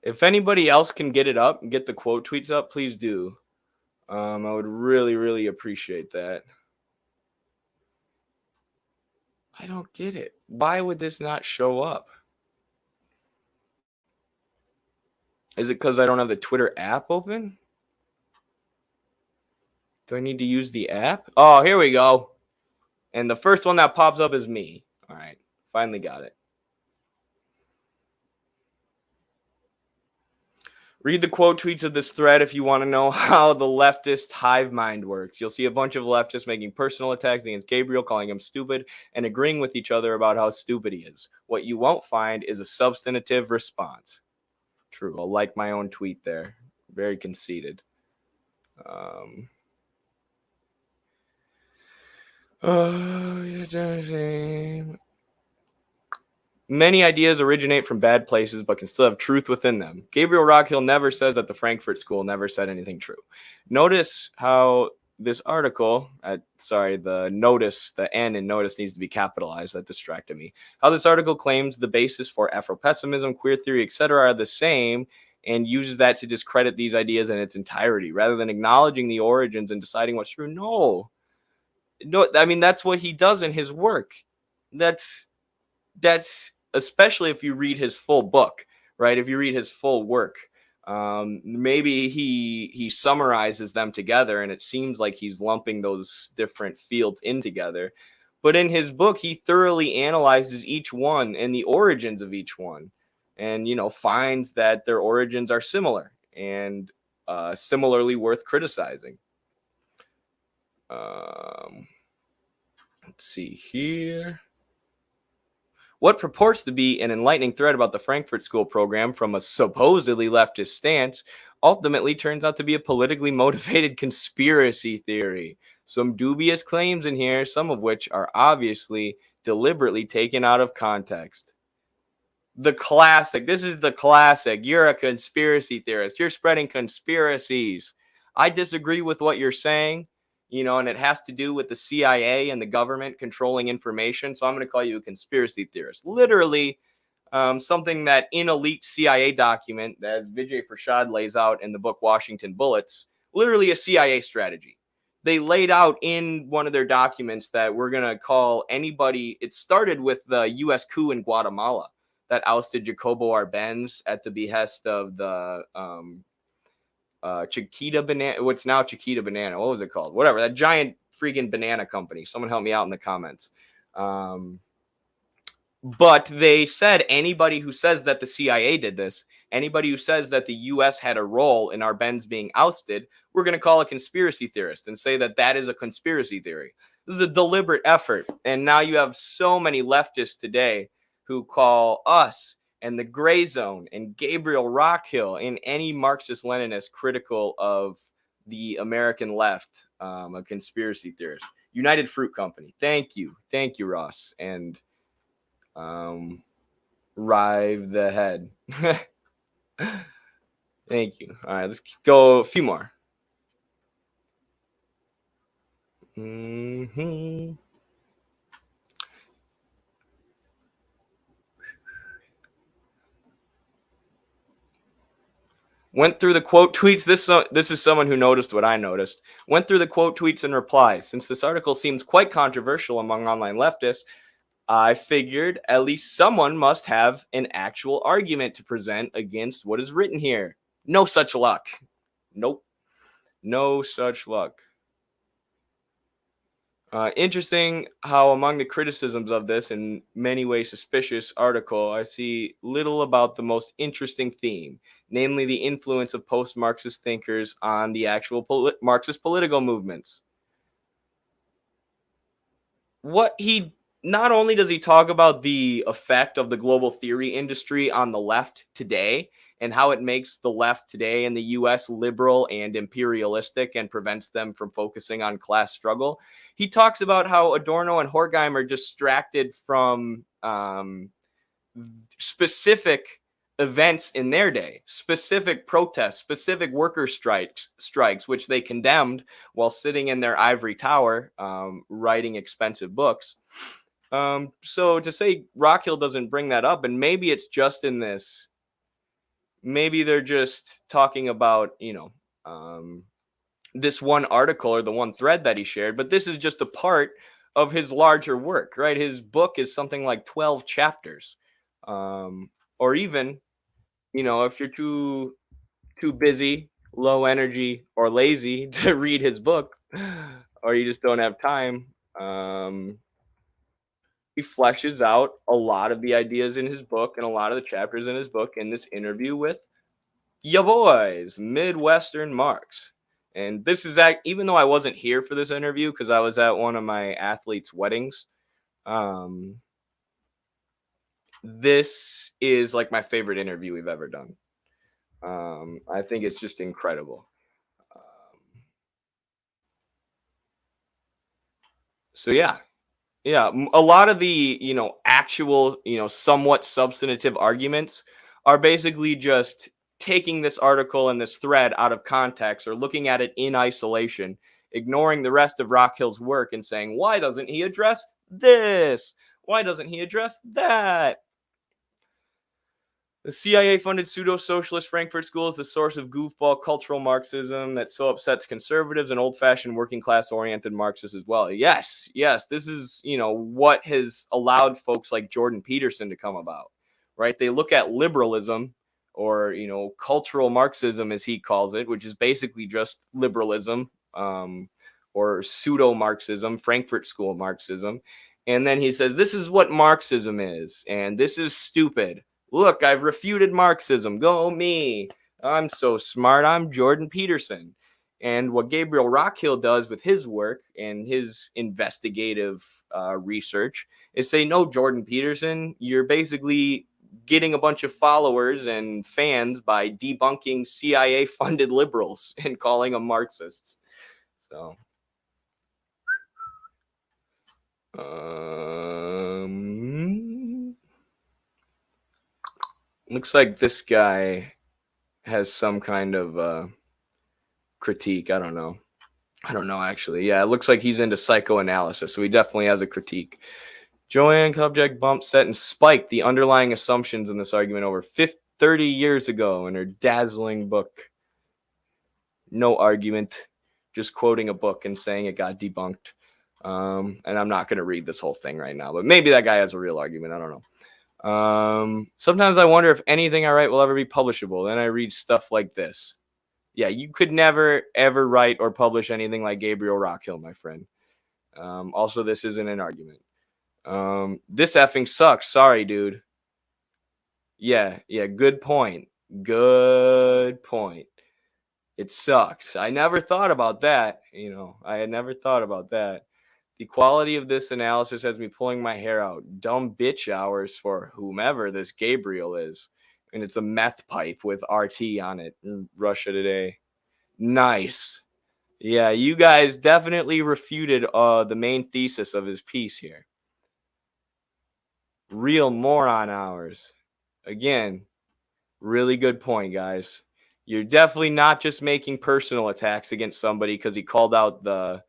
[SPEAKER 1] If anybody else can get it up and get the quote tweets up, please do. I would really, really appreciate that. I don't get it. Why would this not show up? Is it because I don't have the Twitter app open? Do I need to use the app? Oh, here we go. And the first one that pops up is me. All right. Finally got it. Read the quote tweets of this thread if you want to know how the leftist hive mind works. You'll see a bunch of leftists making personal attacks against Gabriel, calling him stupid, and agreeing with each other about how stupid he is. What you won't find is a substantive response. True. I'll like my own tweet there. Very conceited. Many ideas originate from bad places, but can still have truth within them. Gabriel Rockhill never says that the Frankfurt School never said anything true. Notice how this article, the notice, the N in notice needs to be capitalized. That distracted me. How this article claims the basis for Afro-pessimism, queer theory, etc. are the same, and uses that to discredit these ideas in its entirety, rather than acknowledging the origins and deciding what's true. No, I mean, that's what he does in his work. That's especially if you read his full book, right? If you read his full work, maybe he summarizes them together, and it seems like he's lumping those different fields in together. But in his book, he thoroughly analyzes each one and the origins of each one, and finds that their origins are similar and similarly worth criticizing. Let's see here. What purports to be an enlightening thread about the Frankfurt School program from a supposedly leftist stance ultimately turns out to be a politically motivated conspiracy theory. Some dubious claims in here, some of which are obviously deliberately taken out of context. The classic. This is the classic. You're a conspiracy theorist. You're spreading conspiracies. I disagree with what you're saying. And it has to do with the CIA and the government controlling information. So I'm going to call you a conspiracy theorist. Literally, something that in a leaked CIA document, as Vijay Prashad lays out in the book Washington Bullets, literally a CIA strategy. They laid out in one of their documents that we're going to call anybody. It started with the U.S. coup in Guatemala that ousted Jacobo Arbenz at the behest of the Chiquita Banana, what's now Chiquita Banana. What was it called? Whatever, that giant freaking banana company. Someone help me out in the comments. But they said anybody who says that the CIA did this, anybody who says that the U.S. had a role in Arbenz being ousted, we're going to call a conspiracy theorist and say that that is a conspiracy theory. This is a deliberate effort. And now you have so many leftists today who call us and the Gray Zone and Gabriel Rockhill and any Marxist-Leninist critical of the American left a conspiracy theorist. United Fruit Company. Thank you, Ross. And Rive the Head. Thank you. All right, let's go a few more. Went through the quote tweets. This is someone who noticed what I noticed. Went through the quote tweets and replies. Since this article seems quite controversial among online leftists, I figured at least someone must have an actual argument to present against what is written here. No such luck. Nope. No such luck. Interesting how among the criticisms of this, in many ways suspicious article, I see little about the most interesting theme, namely the influence of post-Marxist thinkers on the actual Marxist political movements. Not only does he talk about the effect of the global theory industry on the left today and how it makes the left today in the US liberal and imperialistic and prevents them from focusing on class struggle. He talks about how Adorno and Horkheimer are distracted from specific events in their day, specific protests, specific worker strikes, which they condemned while sitting in their ivory tower writing expensive books. So to say Rockhill doesn't bring that up, and maybe it's just in this, maybe they're just talking about, this one article or the one thread that he shared, but this is just a part of his larger work, right? His book is something like 12 chapters. Or even, if you're too busy, low energy, or lazy to read his book, or you just don't have time, he fleshes out a lot of the ideas in his book and a lot of the chapters in his book in this interview with ya boys, Midwestern Marx. And this is, even though I wasn't here for this interview because I was at one of my athletes' weddings, this is like my favorite interview we've ever done. I think it's just incredible. So yeah, a lot of the, actual, somewhat substantive arguments are basically just taking this article and this thread out of context or looking at it in isolation, ignoring the rest of Rockhill's work and saying, why doesn't he address this? Why doesn't he address that? The CIA-funded pseudo-socialist Frankfurt School is the source of goofball cultural Marxism that so upsets conservatives and old-fashioned working-class-oriented Marxists as well. Yes, this is, what has allowed folks like Jordan Peterson to come about, right? They look at liberalism or, cultural Marxism, as he calls it, which is basically just liberalism or pseudo-Marxism, Frankfurt School Marxism. And then he says, this is what Marxism is, and this is stupid. Look, I've refuted Marxism. Go me. I'm so smart. I'm Jordan Peterson. And what Gabriel Rockhill does with his work and his investigative research is say, no, Jordan Peterson, you're basically getting a bunch of followers and fans by debunking CIA-funded liberals and calling them Marxists. So, looks like this guy has some kind of critique. I don't know, actually. Yeah, it looks like he's into psychoanalysis, so he definitely has a critique. Joanne Kubjek bumped, set, and spiked the underlying assumptions in this argument over 30 years ago in her dazzling book, No Argument, just quoting a book and saying it got debunked. And I'm not going to read this whole thing right now, but maybe that guy has a real argument. I don't know. Sometimes I wonder if anything I write will ever be publishable. Then I read stuff like this. Yeah, you could never, ever write or publish anything like Gabriel Rockhill, my friend. Also, this isn't an argument. This effing sucks. Sorry, dude. Yeah, good point. Good point. It sucks. I never thought about that. I had never thought about that. The quality of this analysis has me pulling my hair out. Dumb bitch hours for whomever this Gabriel is. And it's a meth pipe with RT on it in Russia Today. Nice. Yeah, you guys definitely refuted the main thesis of his piece here. Real moron hours. Again, really good point, guys. You're definitely not just making personal attacks against somebody because he called out the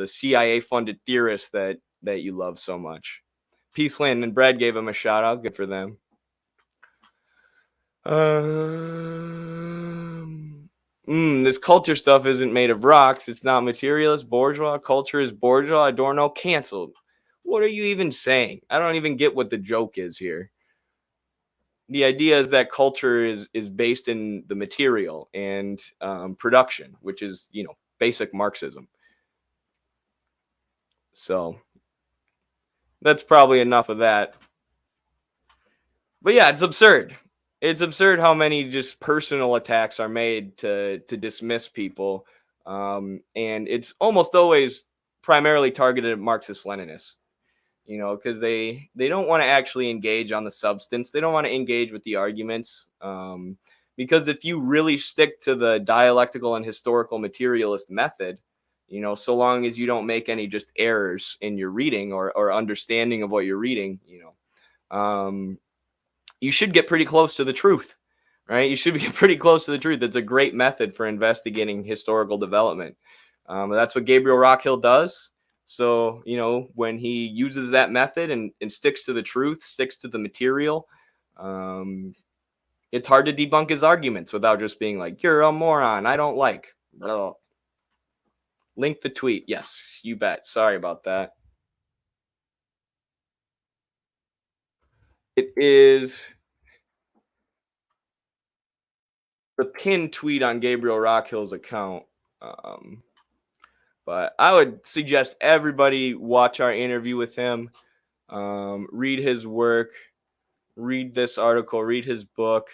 [SPEAKER 1] CIA-funded theorists that you love so much. Peaceland and Brad gave him a shout out. Good for them. This culture stuff isn't made of rocks. It's not materialist, bourgeois. Culture is bourgeois. Adorno canceled. What are you even saying? I don't even get what the joke is here. The idea is that culture is based in the material and production, which is, basic Marxism. So that's probably enough of that. But yeah, it's absurd. It's absurd how many just personal attacks are made to dismiss people. And it's almost always primarily targeted at Marxist-Leninists, because they don't want to actually engage on the substance. They don't want to engage with the arguments. Because if you really stick to the dialectical and historical materialist method, so long as you don't make any just errors in your reading or understanding of what you're reading, you should get pretty close to the truth, right? You should be pretty close to the truth. It's a great method for investigating historical development. That's what Gabriel Rockhill does. So, when he uses that method and sticks to the truth, sticks to the material, it's hard to debunk his arguments without just being like, you're a moron, I don't like. Link the tweet. Yes, you bet. Sorry about that. It is the pinned tweet on Gabriel Rockhill's account. But I would suggest everybody watch our interview with him, read his work, read this article, read his book.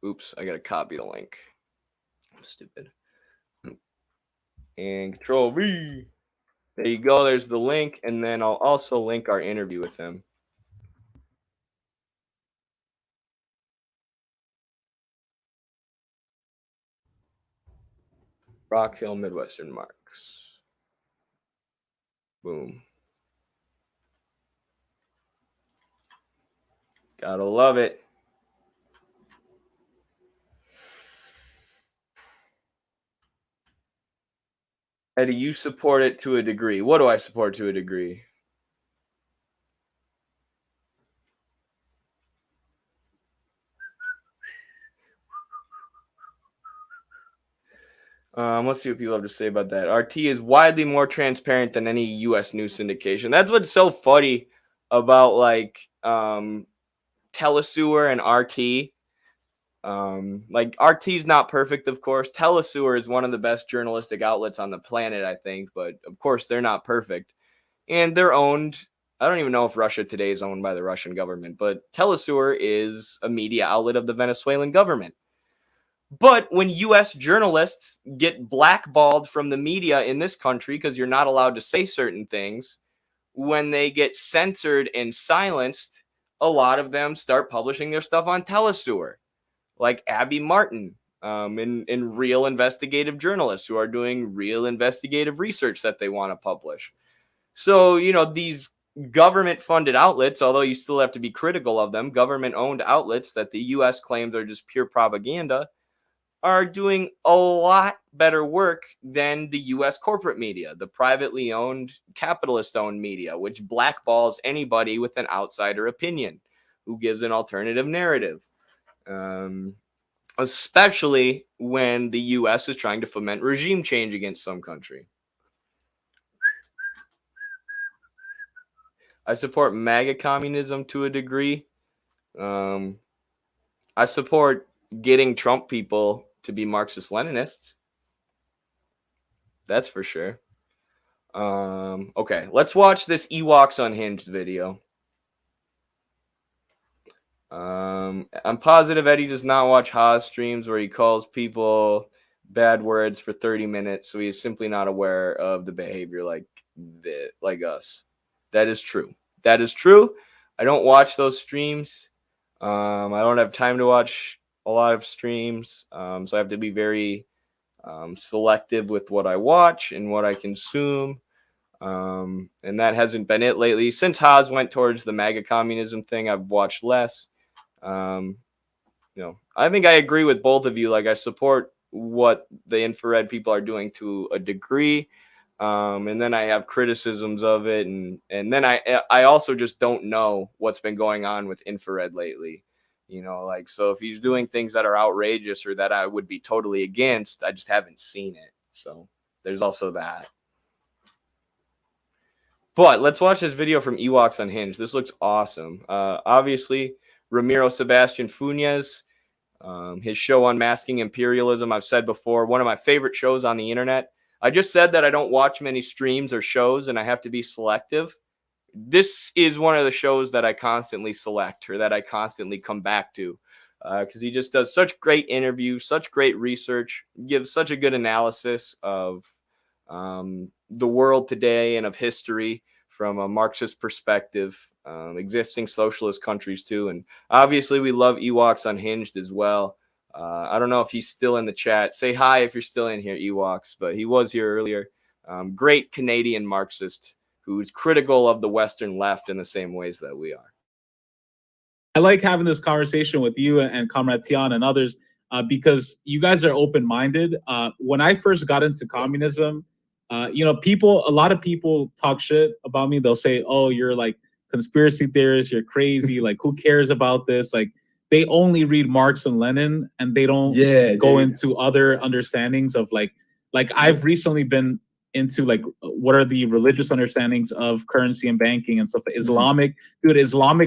[SPEAKER 1] Oops, I got to copy the link. I'm stupid. And Control V. There you go. There's the link. And then I'll also link our interview with him. Rockhill, Midwestern Marx. Boom. Gotta love it. Eddie, you support it to a degree. What do I support to a degree? Let's see what people have to say about that. RT is widely more transparent than any U.S. news syndication. That's what's so funny about Telesewer and RT. RT is not perfect, of course. Telesewer is one of the best journalistic outlets on the planet, I think, but of course they're not perfect. And they're owned. I don't even know if Russia today is owned by the Russian government, but Telesewer is a media outlet of the Venezuelan government. But when U.S. journalists get blackballed from the media in this country because you're not allowed to say certain things, when they get censored and silenced, a lot of them start publishing their stuff on Telesewer, like Abby Martin, and real investigative journalists who are doing real investigative research that they want to publish. So, these government-funded outlets, although you still have to be critical of them, government-owned outlets that the U.S. claims are just pure propaganda, are doing a lot better work than the U.S. corporate media, the privately owned, capitalist-owned media, which blackballs anybody with an outsider opinion who gives an alternative narrative, especially when the U.S. is trying to foment regime change against some country. I support MAGA communism to a degree. I support getting Trump people to be Marxist-Leninists. That's for sure. Okay, let's watch this Ewoks Unhinged video. I'm positive Eddie does not watch Haas streams where he calls people bad words for 30 minutes, so he is simply not aware of the behavior like us. That is true. That is true. I don't watch those streams. I don't have time to watch a lot of streams, so I have to be very selective with what I watch and what I consume, and that hasn't been it lately. Since Haas went towards the MAGA communism thing, I've watched less. I think I agree with both of you. I support what the infrared people are doing to a degree, and then I have criticisms of it, and then I also just don't know what's been going on with infrared lately. You know, like, so if he's doing things that are outrageous or that I would be totally against, I just haven't seen it. So there's also that. But let's watch this video from Ewoks Unhinged. This looks awesome. Obviously, Ramiro Sebastian Funes, his show Unmasking Imperialism, I've said before, one of my favorite shows on the internet. I just said that I don't watch many streams or shows and I have to be selective. This is one of the shows that I constantly select or that I constantly come back to because he just does such great interviews, such great research, gives such a good analysis of the world today and of history from a Marxist perspective, existing socialist countries too. And obviously we love Ewoks Unhinged as well. I don't know if he's still in the chat. Say hi if you're still in here, Ewoks, but he was here earlier. Great Canadian Marxist who's critical of the Western left in the same ways that we are.
[SPEAKER 6] I like having this conversation with you and Comrade Tian and others because you guys are open-minded. When I first got into communism, you know, a lot of people talk shit about me. They'll say, oh, you're like conspiracy theorist, you're crazy, like who cares about this? Like they only read Marx and Lenin and they don't go into other understandings of like I've recently been into like what are the religious understandings of currency and banking and stuff. Islamic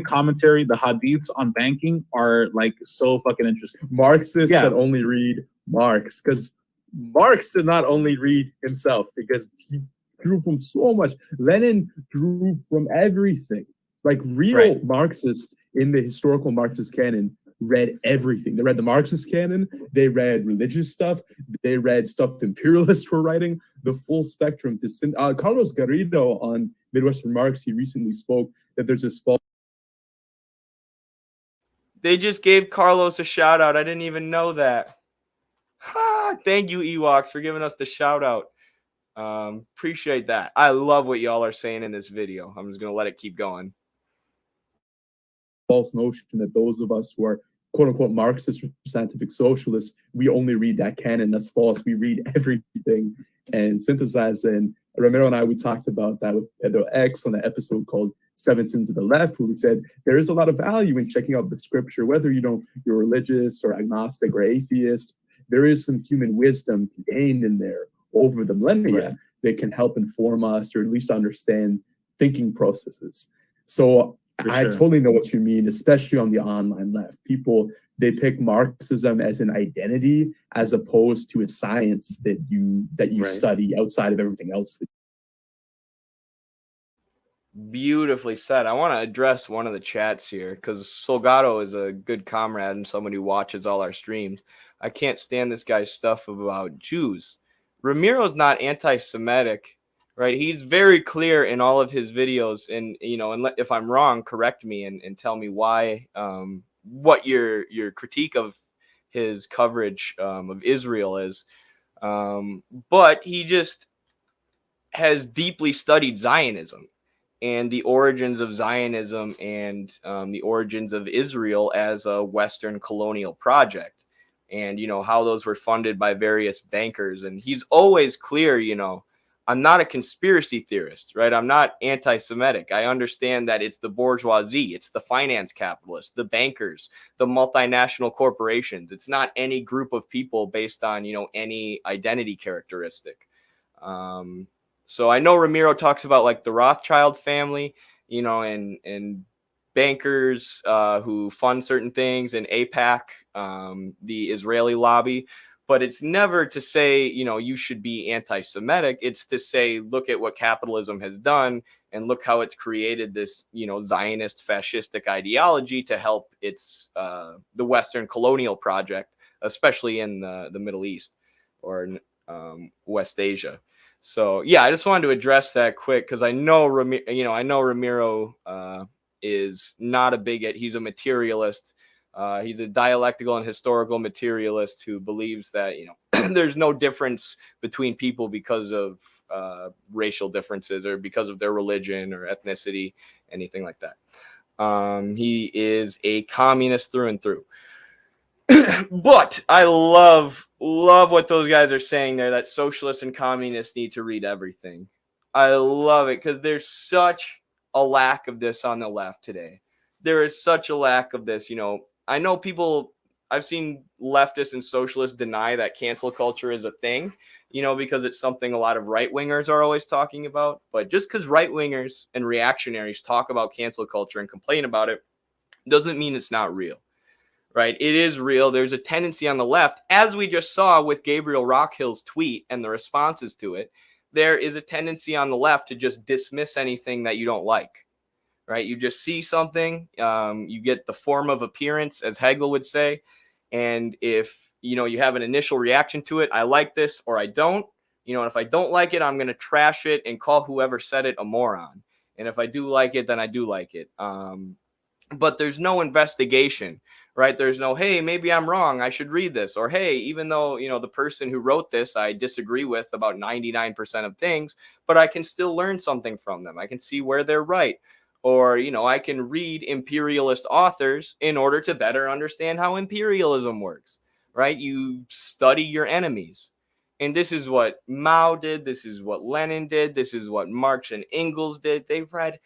[SPEAKER 6] commentary, the hadiths on banking are like so fucking interesting.
[SPEAKER 7] Marxists that only read Marx, because Marx did not only read himself, because he drew from so much. Lenin drew from everything. Like real Marxists in the historical Marxist canon read everything. They read the Marxist canon, they read religious stuff, they read stuff the imperialists were writing, the full spectrum. Carlos Garrido on Midwestern Marx, he recently spoke that there's this false.
[SPEAKER 1] They just gave Carlos a shout out. I didn't even know that. Thank you, Ewoks, for giving us the shout out. Appreciate that. I love what y'all are saying in this video. I'm just going to let it keep going.
[SPEAKER 7] False notion that those of us who are quote unquote Marxist or scientific socialists, we only read that canon. That's false. We read everything and synthesize. And Ramiro and I, we talked about that with Pedro X on an episode called Seven Sins of the Left, where we said there is a lot of value in checking out the scripture, whether you're religious or agnostic or atheist. There is some human wisdom contained in there over the millennia that can help inform us or at least understand thinking processes. So I totally know what you mean, especially on the online left. People, they pick Marxism as an identity as opposed to a science that you study outside of everything else.
[SPEAKER 1] Beautifully said. I want to address one of the chats here because Solgado is a good comrade and someone who watches all our streams. I can't stand this guy's stuff about Jews. Ramiro's not anti-Semitic. Right, he's very clear in all of his videos, and you know, and if I'm wrong, correct me and tell me why, what your critique of his coverage of Israel is. But he just has deeply studied Zionism and the origins of Zionism and the origins of Israel as a Western colonial project, and you know how those were funded by various bankers. And he's always clear, you know. I'm not a conspiracy theorist, right? I'm not anti-Semitic. I understand that it's the bourgeoisie, it's the finance capitalists, the bankers, the multinational corporations. It's not any group of people based on, you know, any identity characteristic. So I know Ramiro talks about like the Rothschild family, you know, and bankers who fund certain things, and AIPAC, the Israeli lobby. But it's never to say, you know, you should be anti-Semitic. It's to say, look at what capitalism has done and look how it's created this, you know, Zionist fascistic ideology to help its the Western colonial project, especially in the Middle East or West Asia. So, yeah, I just wanted to address that quick because I know, Ramiro is not a bigot. He's a materialist. He's a dialectical and historical materialist who believes that, you know, there's no difference between people because of racial differences or because of their religion or ethnicity, anything like that. He is a communist through and through. But I love what those guys are saying there, that socialists and communists need to read everything. I love it because there's such a lack of this on the left today. There is such a lack of this, you know. I know people, I've seen leftists and socialists deny that cancel culture is a thing, because it's something a lot of right wingers are always talking about. But just because right wingers and reactionaries talk about cancel culture and complain about it doesn't mean it's not real, right? It is real. There's a tendency on the left, as we just saw with Gabriel Rockhill's tweet and the responses to it. There is a tendency on the left to just dismiss anything that you don't like, right? You just see something, you get the form of appearance, as Hegel would say. And if, you have an initial reaction to it, I like this or I don't, and if I don't like it, I'm going to trash it and call whoever said it a moron. And if I do like it, then I do like it. But there's no investigation, right? There's no, hey, maybe I'm wrong, I should read this. Or, hey, even though, the person who wrote this, I disagree with about 99% of things, but I can still learn something from them. I can see where they're right. Or, I can read imperialist authors in order to better understand how imperialism works, right? You study your enemies. And this is what Mao did. This is what Lenin did. This is what Marx and Engels did. They read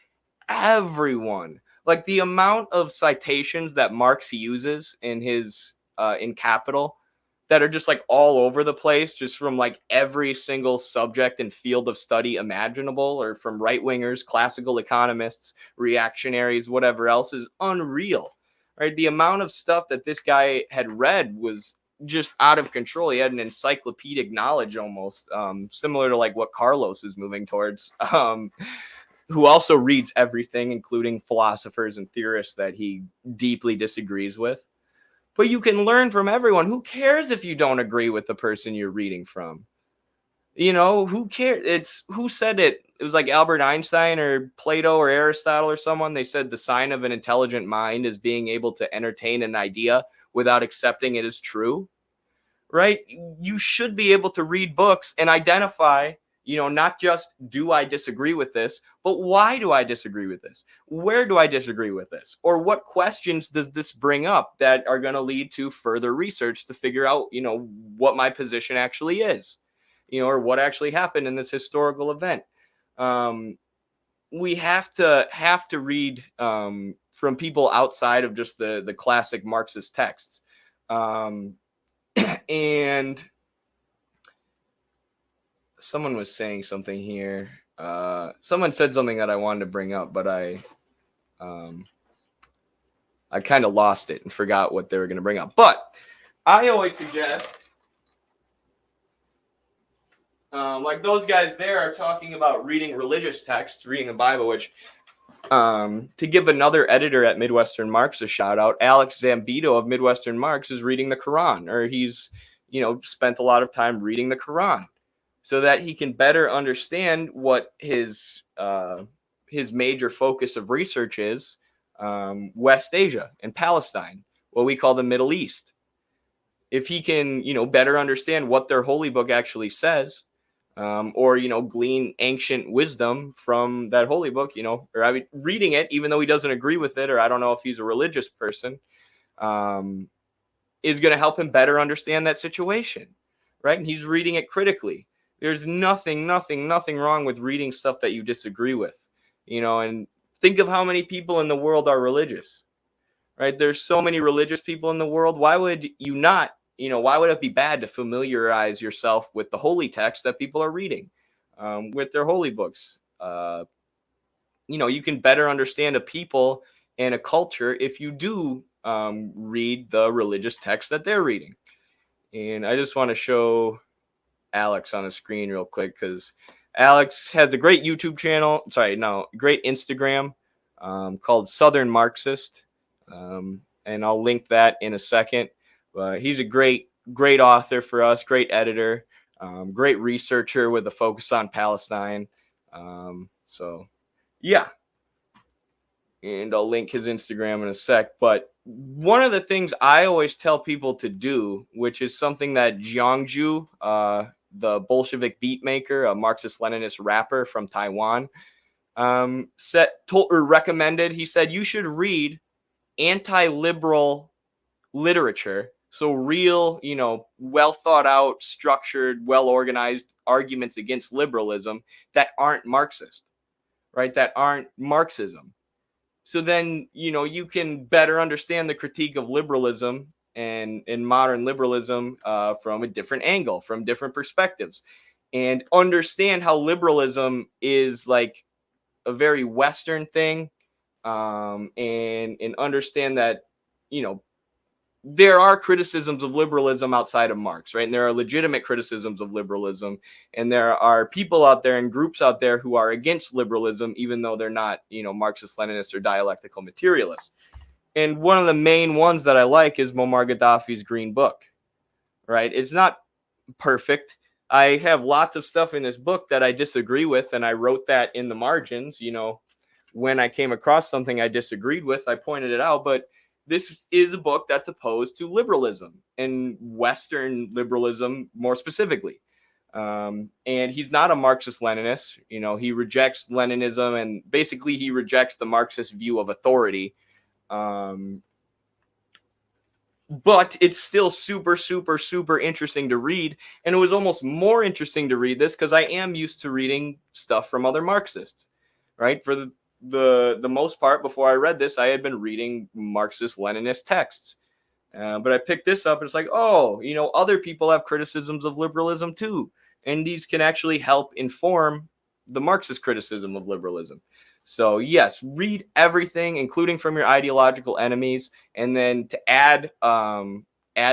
[SPEAKER 1] everyone. Like the amount of citations that Marx uses in his in Capital that are just like all over the place, just from like every single subject and field of study imaginable, or from right wingers, classical economists, reactionaries, whatever else, is unreal, right? The amount of stuff that this guy had read was just out of control. He had an encyclopedic knowledge almost, similar to like what Carlos is moving towards. Who also reads everything, including philosophers and theorists that he deeply disagrees with. But you can learn from everyone. Who cares if you don't agree with the person you're reading from? Who cares? Who said it? It was like Albert Einstein or Plato or Aristotle or someone. They said the sign of an intelligent mind is being able to entertain an idea without accepting it as true, right? You should be able to read books and identify, not just do I disagree with this, but why do I disagree with this? Where do I disagree with this? Or what questions does this bring up that are going to lead to further research to figure out, what my position actually is, or what actually happened in this historical event. We have to read from people outside of just the classic Marxist texts. And someone was saying something here. Someone said something that I wanted to bring up, but I kind of lost it and forgot what they were going to bring up. But I always suggest, like those guys there are talking about reading religious texts, reading the Bible, which, to give another editor at Midwestern Marx a shout out, Alex Zambito of Midwestern Marx is reading the Quran, or he's, spent a lot of time reading the Quran, so that he can better understand what his major focus of research is, West Asia and Palestine, what we call the Middle East. If he can, better understand what their holy book actually says, or, glean ancient wisdom from that holy book, or reading it, even though he doesn't agree with it, or I don't know if he's a religious person, is going to help him better understand that situation, right? And he's reading it critically. There's nothing wrong with reading stuff that you disagree with, and think of how many people in the world are religious, right? There's so many religious people in the world. Why would you not, why would it be bad to familiarize yourself with the holy text that people are reading, with their holy books? You can better understand a people and a culture if you do read the religious text that they're reading. And I just want to show Alex on the screen real quick, because Alex has a great YouTube channel. Great Instagram called Southern Marxist. And I'll link that in a second. But he's a great author for us, great editor, great researcher with a focus on Palestine. So, yeah. And I'll link his Instagram in a sec. But one of the things I always tell people to do, which is something that Jiangju, the Bolshevik beat maker, a Marxist-Leninist rapper from Taiwan, recommended. He said, you should read anti-liberal literature. So real, well thought out, structured, well organized arguments against liberalism that aren't Marxist, right? That aren't Marxism. So then, you can better understand the critique of liberalism and modern liberalism from a different angle, from different perspectives, and understand how liberalism is like a very Western thing, and understand that, there are criticisms of liberalism outside of Marx, right? And there are legitimate criticisms of liberalism. And there are people out there and groups out there who are against liberalism, even though they're not, Marxist, Leninists, or dialectical materialists. And one of the main ones that I like is Muammar Gaddafi's Green Book, right? It's not perfect. I have lots of stuff in this book that I disagree with, and I wrote that in the margins. When I came across something I disagreed with, I pointed it out. But this is a book that's opposed to liberalism and Western liberalism more specifically. And he's not a Marxist-Leninist. He rejects Leninism, and basically he rejects the Marxist view of authority. But it's still super, super, super interesting to read. And it was almost more interesting to read this because I am used to reading stuff from other Marxists, right? For the most part, before I read this, I had been reading Marxist-Leninist texts. But I picked this up and it's like, oh, other people have criticisms of liberalism too. And these can actually help inform the Marxist criticism of liberalism. So yes, read everything, including from your ideological enemies. And then to add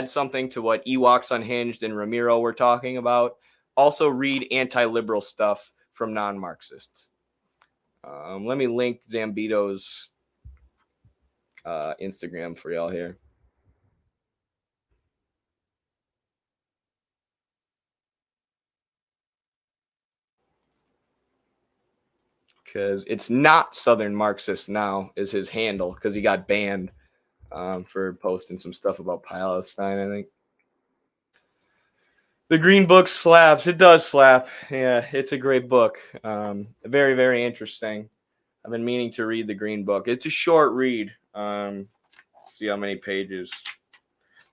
[SPEAKER 1] something to what Ewoks Unhinged and Ramiro were talking about, also read anti-liberal stuff from non-Marxists. Let me link Zambito's Instagram for y'all here. Because it's not Southern Marxist now is his handle, because he got banned for posting some stuff about Palestine, I think. The Green Book slaps. It does slap. Yeah, it's a great book. Very, very interesting. I've been meaning to read the Green Book. It's a short read. Let's see how many pages.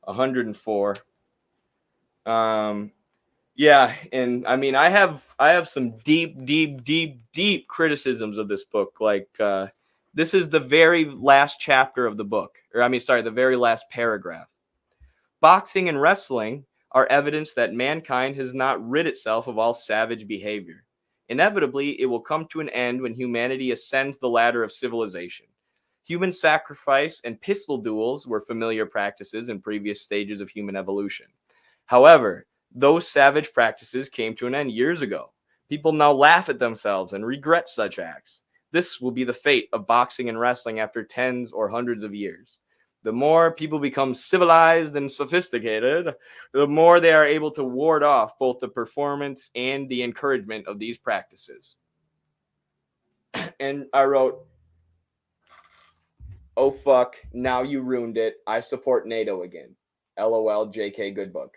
[SPEAKER 1] 104. Yeah, and I mean, I have some deep criticisms of this book. Like, this is the very last chapter of the book, the very last paragraph. Boxing and wrestling are evidence that mankind has not rid itself of all savage behavior. Inevitably, it will come to an end when humanity ascends the ladder of civilization. Human sacrifice and pistol duels were familiar practices in previous stages of human evolution. However, those savage practices came to an end years ago. People now laugh at themselves and regret such acts. This will be the fate of boxing and wrestling after tens or hundreds of years. The more people become civilized and sophisticated, the more they are able to ward off both the performance and the encouragement of these practices. And I wrote, oh fuck, now you ruined it. I support NATO again. LOL, JK, good book.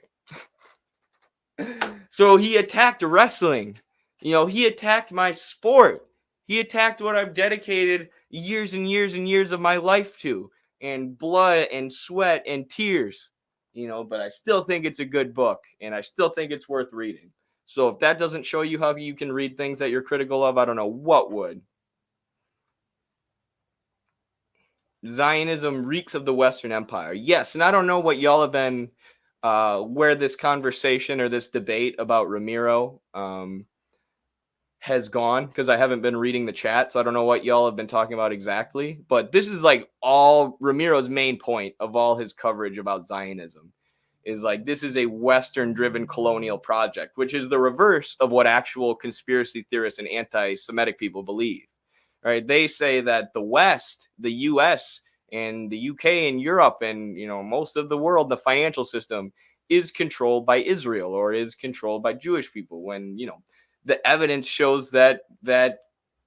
[SPEAKER 1] So he attacked wrestling. He attacked my sport. He attacked what I've dedicated years and years and years of my life to, and blood and sweat and tears. But I still think it's a good book, and I still think it's worth reading. So if that doesn't show you how you can read things that you're critical of, I don't know what would. Zionism reeks of the Western Empire. Yes, and I don't know what y'all have been, where this conversation or this debate about Ramiro has gone, because I haven't been reading the chat, so I don't know what y'all have been talking about exactly. But this is like all Ramiro's main point of all his coverage about Zionism is like, this is a Western-driven colonial project, which is the reverse of what actual conspiracy theorists and anti-Semitic people believe. Right? They say that the West, the U.S., and the UK and Europe and most of the world, the financial system is controlled by Israel or is controlled by Jewish people, when the evidence shows that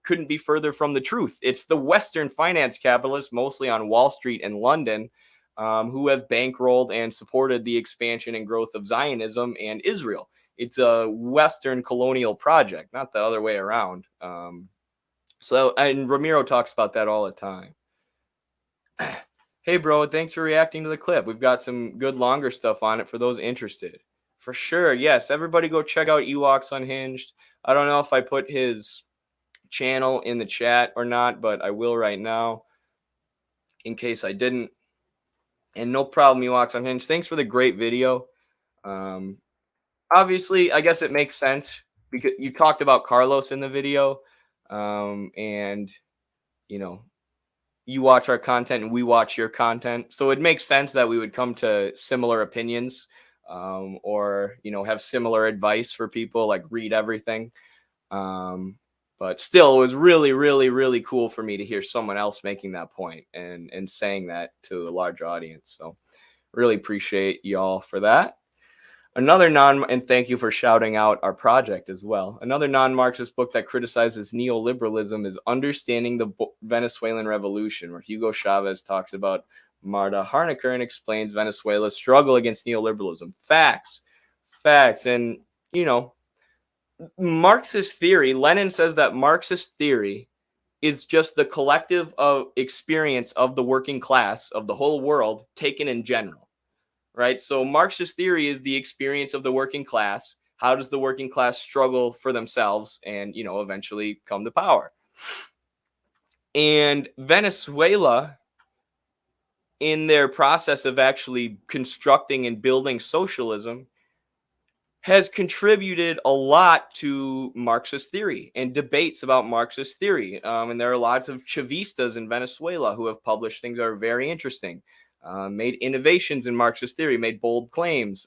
[SPEAKER 1] couldn't be further from the truth. It's the Western finance capitalists, mostly on Wall Street and London, who have bankrolled and supported the expansion and growth of Zionism and Israel. It's a Western colonial project, not the other way around. And Ramiro talks about that all the time. Hey, bro, thanks for reacting to the clip. We've got some good longer stuff on it for those interested. For sure, yes. Everybody go check out Ewoks Unhinged. I don't know if I put his channel in the chat or not, but I will right now. in case I didn't. And no problem, Ewoks Unhinged. Thanks for the great video. Obviously, I guess it makes sense because you talked about Carlos in the video, and you know, you watch our content and we watch your content, so it makes sense that we would come to similar opinions, or have similar advice for people, like read everything. But still, it was really, really, really cool for me to hear someone else making that point and saying that to a large audience. So really appreciate y'all for that. And thank you for shouting out our project as well. Another non-Marxist book that criticizes neoliberalism is Understanding the Venezuelan Revolution, where Hugo Chavez talks about Marta Harnecker and explains Venezuela's struggle against neoliberalism. Facts. And, Marxist theory, Lenin says that Marxist theory is just the collective of experience of the working class of the whole world taken in general, right? So Marxist theory is the experience of the working class. How does the working class struggle for themselves and, eventually come to power? And Venezuela, in their process of actually constructing and building socialism, has contributed a lot to Marxist theory and debates about Marxist theory. And there are lots of Chavistas in Venezuela who have published things that are very interesting, made innovations in Marxist theory, made bold claims.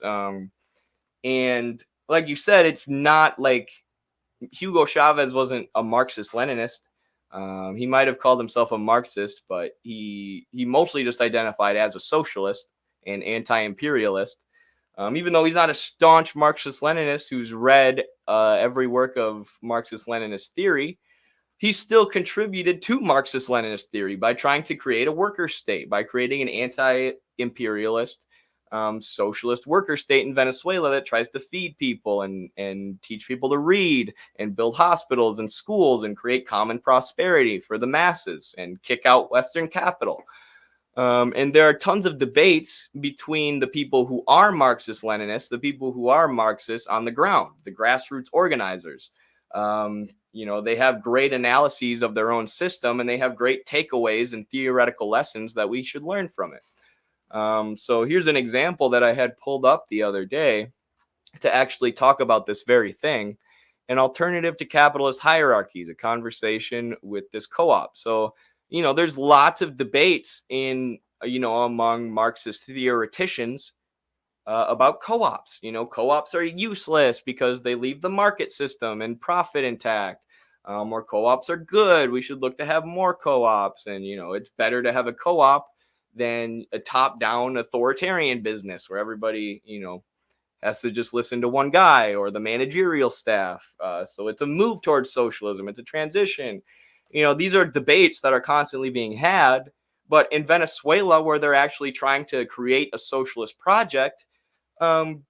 [SPEAKER 1] And like you said, it's not like Hugo Chavez wasn't a Marxist-Leninist. He might have called himself a Marxist, but he mostly just identified as a socialist and anti-imperialist. Even though he's not a staunch Marxist-Leninist who's read every work of Marxist-Leninist theory, he still contributed to Marxist-Leninist theory by trying to create a worker state, by creating an anti-imperialist socialist worker state in Venezuela that tries to feed people and teach people to read and build hospitals and schools and create common prosperity for the masses and kick out Western capital. And there are tons of debates between the people who are Marxist-Leninists, the people who are Marxists on the ground, the grassroots organizers. They have great analyses of their own system, and they have great takeaways and theoretical lessons that we should learn from it. So here's an example that I had pulled up the other day to actually talk about this very thing: an alternative to capitalist hierarchies, a conversation with this co-op. So there's lots of debates among Marxist theoreticians about co-ops. Co-ops are useless because they leave the market system and profit intact. Or co-ops are good. We should look to have more co-ops. And, it's better to have a co-op than a top-down authoritarian business where everybody, has to just listen to one guy or the managerial staff. So it's a move towards socialism. It's a transition. These are debates that are constantly being had, but in Venezuela, where they're actually trying to create a socialist project,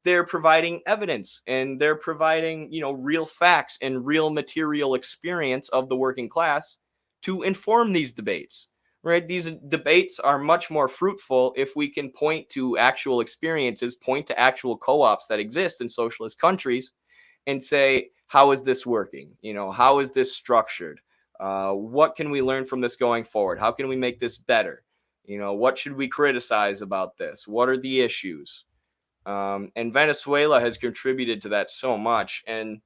[SPEAKER 1] they're providing evidence and they're providing, real facts and real material experience of the working class to inform these debates, right? These debates are much more fruitful if we can point to actual experiences, point to actual co-ops that exist in socialist countries and say, how is this working? How is this structured? What can we learn from this going forward? How can we make this better? What should we criticize about this? What are the issues? And Venezuela has contributed to that so much. And,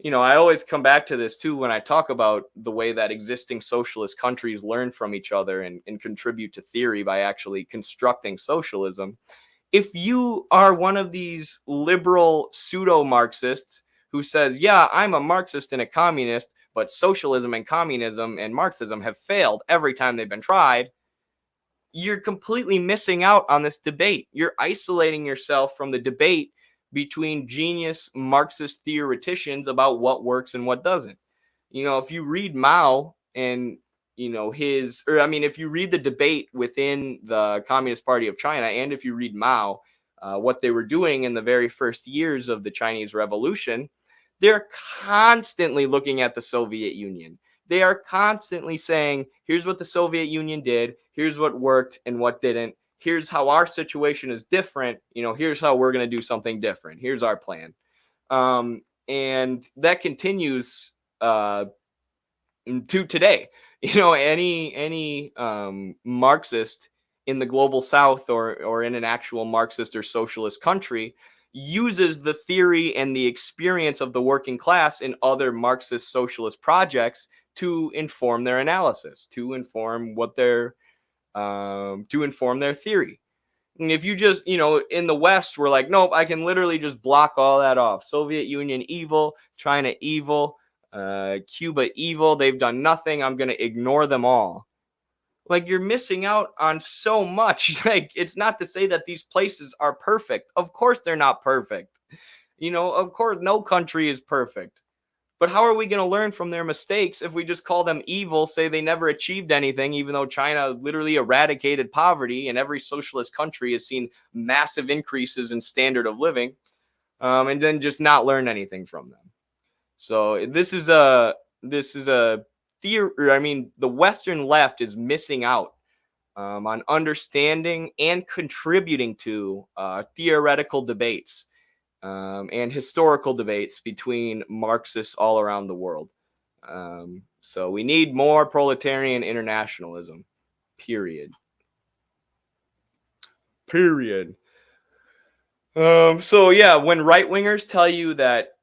[SPEAKER 1] I always come back to this too when I talk about the way that existing socialist countries learn from each other and contribute to theory by actually constructing socialism. If you are one of these liberal pseudo-Marxists who says, yeah, I'm a Marxist and a communist, but socialism and communism and Marxism have failed every time they've been tried, you're completely missing out on this debate. You're isolating yourself from the debate between genius Marxist theoreticians about what works and what doesn't. If you read Mao and, if you read the debate within the Communist Party of China, and if you read Mao, what they were doing in the very first years of the Chinese Revolution, they're constantly looking at the Soviet Union. They are constantly saying, here's what the Soviet Union did. Here's what worked and what didn't. Here's how our situation is different. Here's how we're going to do something different. Here's our plan. And that continues to today. You know, any Marxist in the global South or in an actual Marxist or socialist country uses the theory and the experience of the working class in other Marxist socialist projects to inform their analysis, to inform what their to inform their theory. And if you just, you know, in the West, we're like, nope, I can literally just block all that off. Soviet Union evil, China evil, Cuba evil. They've done nothing. I'm going to ignore them all. Like, you're missing out on so much. Like, it's not to say that these places are perfect. Of course, they're not perfect. You know, of course, no country is perfect. But how are we going to learn from their mistakes if we just call them evil, say they never achieved anything, even though China literally eradicated poverty and every socialist country has seen massive increases in standard of living, and then just not learn anything from them? So this is a theory. I mean, the Western left is missing out on understanding and contributing to theoretical debates and historical debates between Marxists all around the world. So we need more proletarian internationalism, period. So yeah, when right-wingers tell you that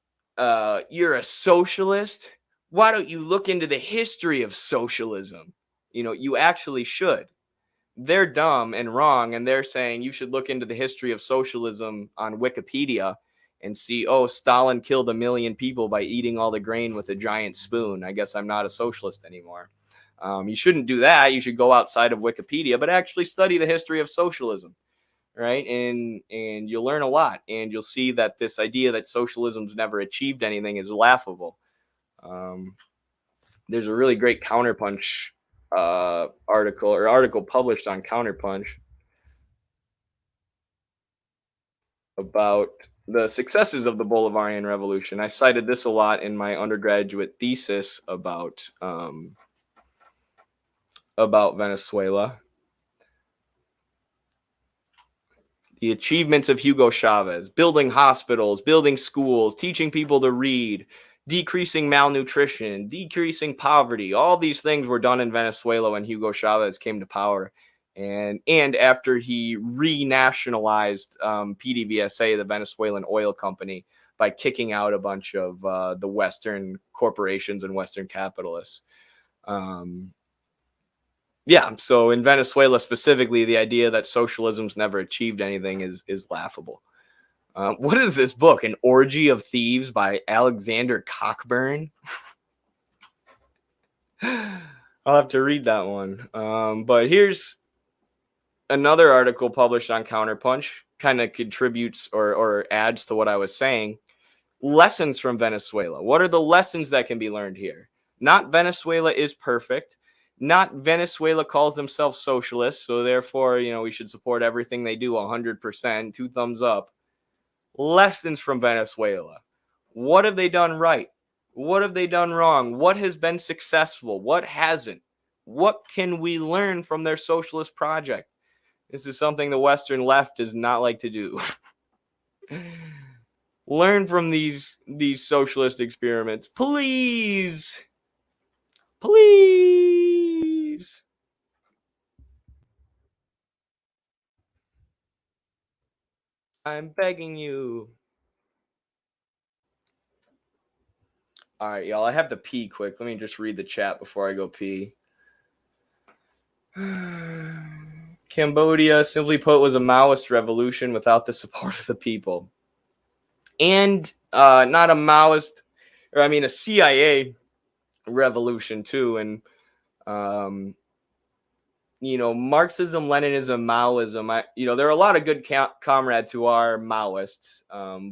[SPEAKER 1] you're a socialist, why don't you look into the history of socialism? You know, you actually should. They're dumb and wrong, and they're saying you should look into the history of socialism on Wikipedia and see, oh, Stalin killed 1 million people by eating all the grain with a giant spoon. I guess I'm not a socialist anymore. You shouldn't do that. You should go outside of Wikipedia, but actually study the history of socialism, right? And you'll learn a lot, and you'll see that this idea that socialism's never achieved anything is laughable. There's a really great Counterpunch article published on Counterpunch about the successes of the Bolivarian Revolution. I cited this a lot in my undergraduate thesis about Venezuela. The achievements of Hugo Chavez: building hospitals, building schools, teaching people to read, decreasing malnutrition, decreasing poverty. All these things were done in Venezuela when Hugo Chavez came to power. And after he renationalized PDVSA, the Venezuelan oil company, by kicking out a bunch of the Western corporations and Western capitalists. Yeah, so in Venezuela specifically, the idea that socialism's never achieved anything is laughable. What is this book? An Orgy of Thieves by Alexander Cockburn? I'll have to read that one. But here's another article published on Counterpunch, kind of contributes or adds to what I was saying. Lessons from Venezuela. What are the lessons that can be learned here? Not Venezuela is perfect. Not Venezuela calls themselves socialists, so therefore, you know, we should support everything they do 100%, 2 thumbs up. Lessons from Venezuela. What have they done right? What have they done wrong? What has been successful? What hasn't? What can we learn from their socialist project? This is something the Western left does not like to do. Learn from these socialist experiments. Please. Please. I'm begging you. All right, y'all. I have to pee quick. Let me just read the chat before I go pee. Cambodia, simply put, was a Maoist revolution without the support of the people. And not a Maoist, or I mean a CIA revolution too. And, you know, Marxism, Leninism, Maoism, there are a lot of good comrades who are Maoists.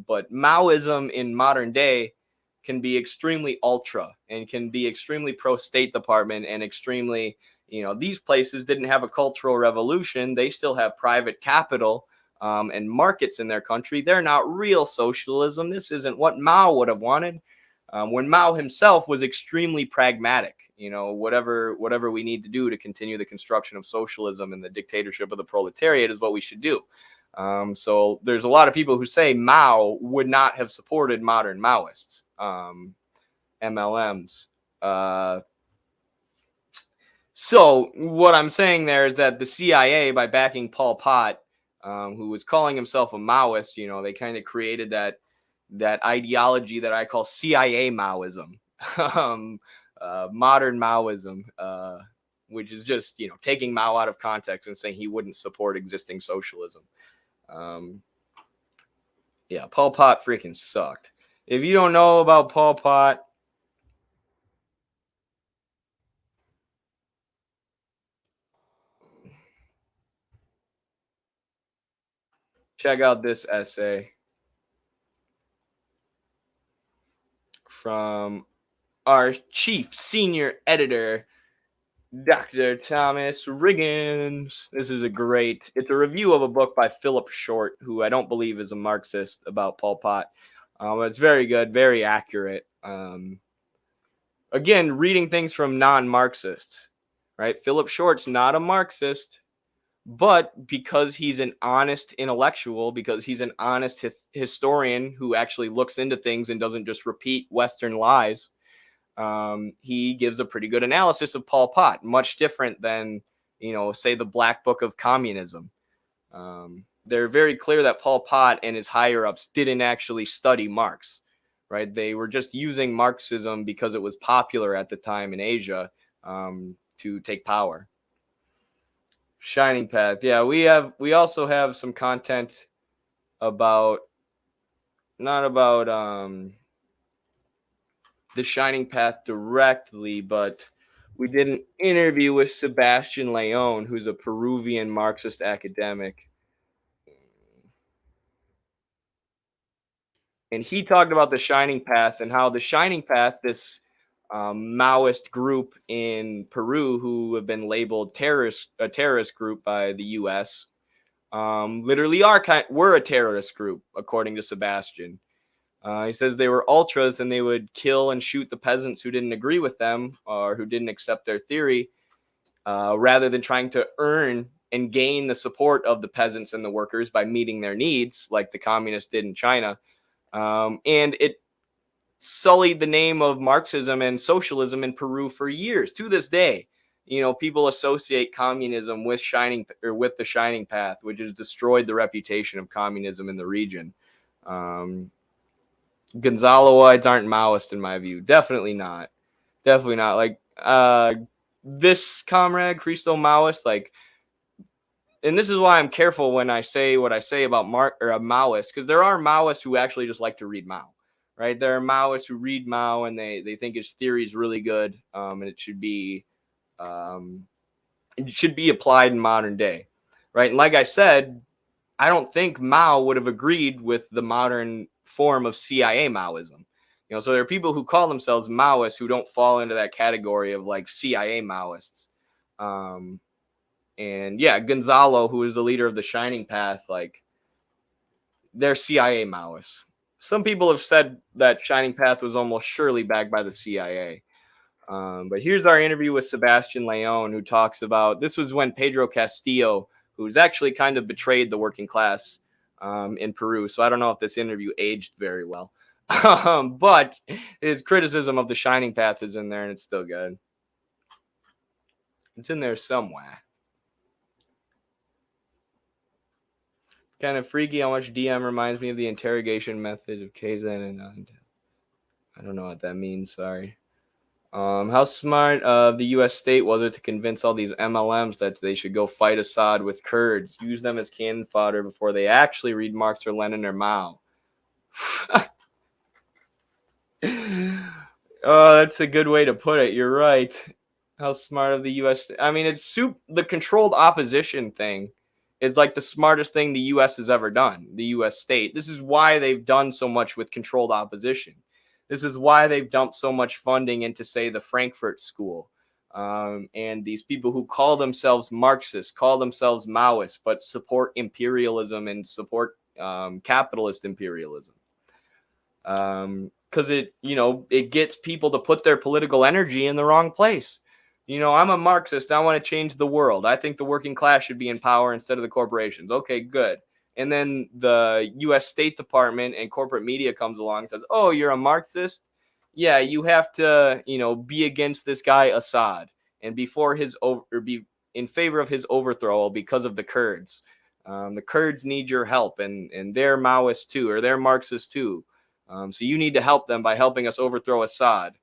[SPEAKER 1] But Maoism in modern day can be extremely ultra and can be extremely pro-State Department and extremely, these places didn't have a cultural revolution. They still have private capital and markets in their country. They're not real socialism. This isn't what Mao would have wanted. When Mao himself was extremely pragmatic, whatever we need to do to continue the construction of socialism and the dictatorship of the proletariat is what we should do. So there's a lot of people who say Mao would not have supported modern Maoists, MLMs. So what I'm saying there is that the CIA, by backing Pol Pot, who was calling himself a Maoist, they kind of created that ideology that I call CIA Maoism, modern Maoism, which is just taking Mao out of context and saying he wouldn't support existing socialism. Yeah, Pol Pot freaking sucked. If you don't know about Pol Pot, check out this essay from our chief senior editor, Dr. Thomas Riggins. This is it's a review of a book by Philip Short, who I don't believe is a Marxist, about Pol Pot. It's very good, very accurate. Again, reading things from non-Marxists, right? Philip Short's not a Marxist, but because he's an honest intellectual, because he's an honest historian who actually looks into things and doesn't just repeat Western lies, he gives a pretty good analysis of Pol Pot, much different than, say the Black Book of Communism. They're very clear that Pol Pot and his higher-ups didn't actually study Marx, right? They were just using Marxism because it was popular at the time in Asia to take power. Shining Path. Yeah, we also have some content about, not about the Shining Path directly, but we did an interview with Sebastian Leon, who's a Peruvian Marxist academic. And he talked about the Shining Path and how the Shining Path, this Maoist group in Peru who have been labeled a terrorist group by the U.S., literally were a terrorist group, according to Sebastian. He says they were ultras and they would kill and shoot the peasants who didn't agree with them or who didn't accept their theory, rather than trying to earn and gain the support of the peasants and the workers by meeting their needs like the communists did in China. And it sullied the name of Marxism and socialism in Peru for years. To this day, people associate communism with the Shining Path, which has destroyed the reputation of communism in the region. Gonzaloids aren't Maoist in my view. Definitely not. Definitely not. Like this comrade, Cristo Maoist, and this is why I'm careful when I say what I say about a Maoist, because there are Maoists who actually just like to read Mao, right? There are Maoists who read Mao and they think his theory is really good, and it should be applied in modern day, right? And like I said, I don't think Mao would have agreed with the modern form of CIA Maoism. So there are people who call themselves Maoists who don't fall into that category of CIA Maoists. And yeah, Gonzalo, who is the leader of the Shining Path, they're CIA Maoists. Some people have said that Shining Path was almost surely backed by the CIA. But here's our interview with Sebastian Leon, who talks about, this was when Pedro Castillo, who's actually kind of betrayed the working class in Peru. So I don't know if this interview aged very well. But his criticism of the Shining Path is in there, and it's still good. It's in there somewhere. Kind of freaky how much DM reminds me of the interrogation method of Kazan, and I don't know what that means. Sorry. How smart of the U.S. state was it to convince all these MLMs that they should go fight Assad with Kurds, use them as cannon fodder before they actually read Marx or Lenin or Mao? Oh, that's a good way to put it. You're right. How smart of the U.S. I mean, the controlled opposition thing. It's the smartest thing the U.S. has ever done, the U.S. state. This is why they've done so much with controlled opposition. This is why they've dumped so much funding into, say, the Frankfurt School. And these people who call themselves Marxists, call themselves Maoists, but support imperialism and support capitalist imperialism. Because it gets people to put their political energy in the wrong place. I'm a Marxist. I want to change the world. I think the working class should be in power instead of the corporations. Okay, good. And then the U.S. State Department and corporate media comes along and says, oh, you're a Marxist? Yeah, you have to, be against this guy Assad. and be in favor of his overthrow because of the Kurds. The Kurds need your help, and they're Maoists too, or they're Marxists too. So you need to help them by helping us overthrow Assad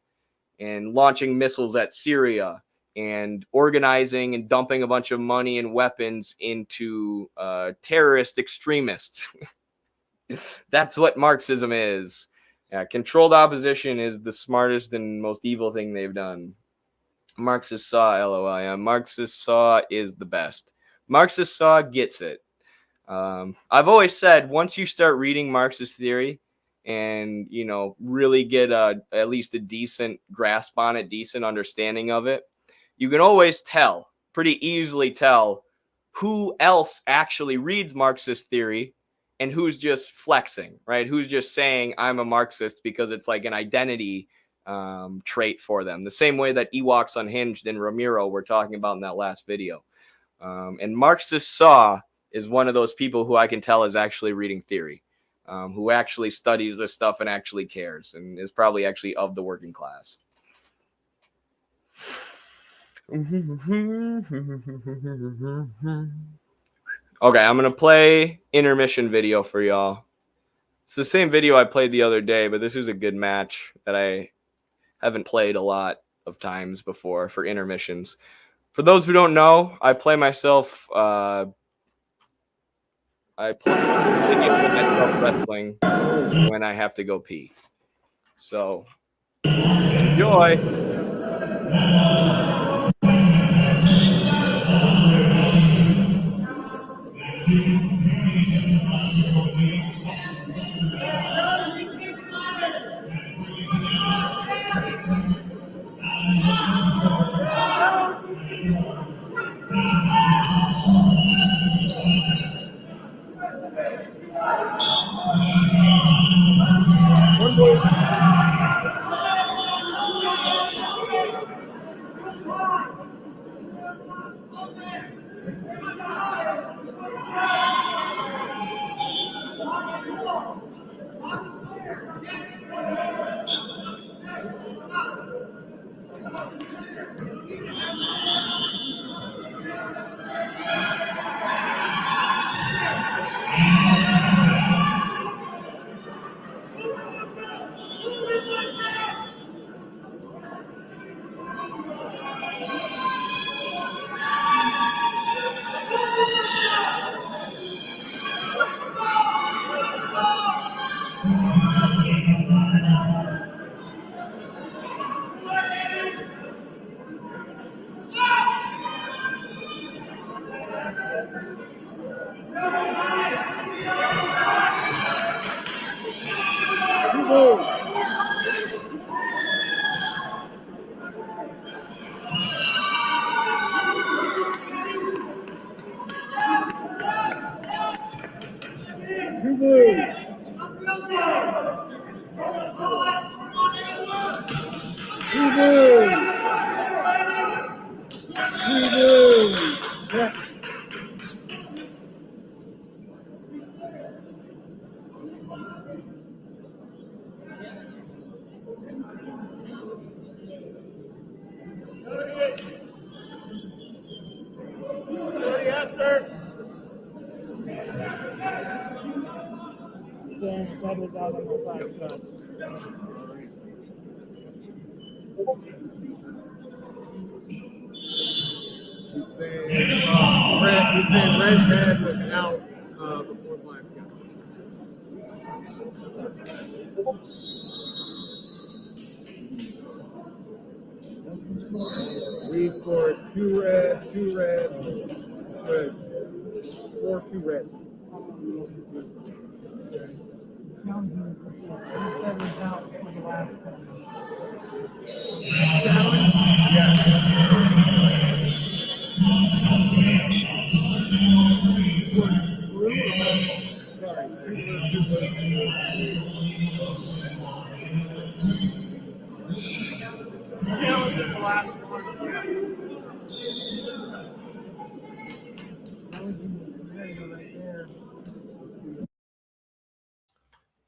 [SPEAKER 1] and launching missiles at Syria and organizing and dumping a bunch of money and weapons into terrorist extremists. That's what Marxism is. Yeah, controlled opposition is the smartest and most evil thing they've done. Marxist Saw, LOL. Yeah, Marxist Saw is the best. Marxist Saw gets it. I've always said once you start reading Marxist theory and, you know, really get at least a decent grasp on it, decent understanding of it, you can always tell, pretty easily tell, who else actually reads Marxist theory and who's just flexing, right? Who's just saying I'm a Marxist because it's like an identity trait for them. The same way that Ewoks Unhinged and Ramiro were talking about in that last video. And Marxist Saw is one of those people who I can tell is actually reading theory, who actually studies this stuff and actually cares, and is probably actually of the working class. Okay, I'm going to play intermission video for y'all. It's the same video I played the other day, but this is a good match that I haven't played a lot of times before for intermissions. For those who don't know, I play myself wrestling when I have to go pee. So enjoy.
[SPEAKER 8] Red was out before Black got. We scored 2 red, 2 red, red, 4-2 red. Challenge in the last one.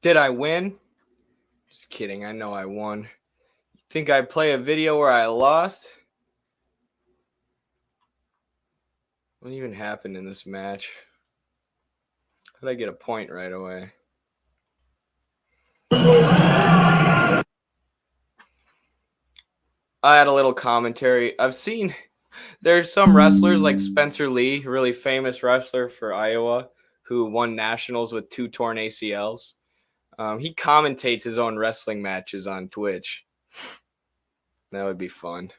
[SPEAKER 1] Did I win? Just kidding. I know I won. Think I'd play a video where I lost? What even happened in this match? How did I get a point right away? I had a little commentary. I've seen there's some wrestlers like Spencer Lee, really famous wrestler for Iowa, who won nationals with 2 torn ACLs. He commentates his own wrestling matches on Twitch. That would be fun.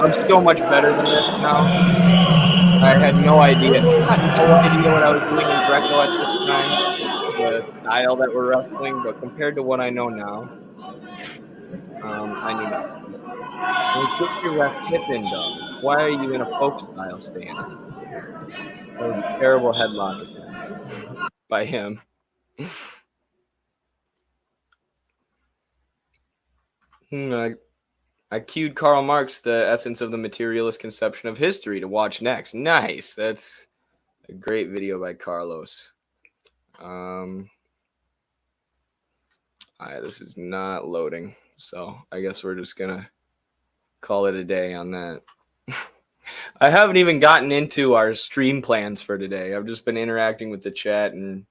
[SPEAKER 1] I'm so much better than this now. I had no idea. Not no idea what I was doing in Greco at this time, the style that we're wrestling, but compared to what I know now, I knew nothing. Like, get your left hip in, dog. Why are you in a folk style stance? That was a terrible headlock attempt by him. I cued Karl Marx, The Essence of the Materialist Conception of History, to watch next. Nice. That's a great video by Carlos. All right, this is not loading, so I guess we're just gonna call it a day on that. I haven't even gotten into our stream plans for today. I've just been interacting with the chat and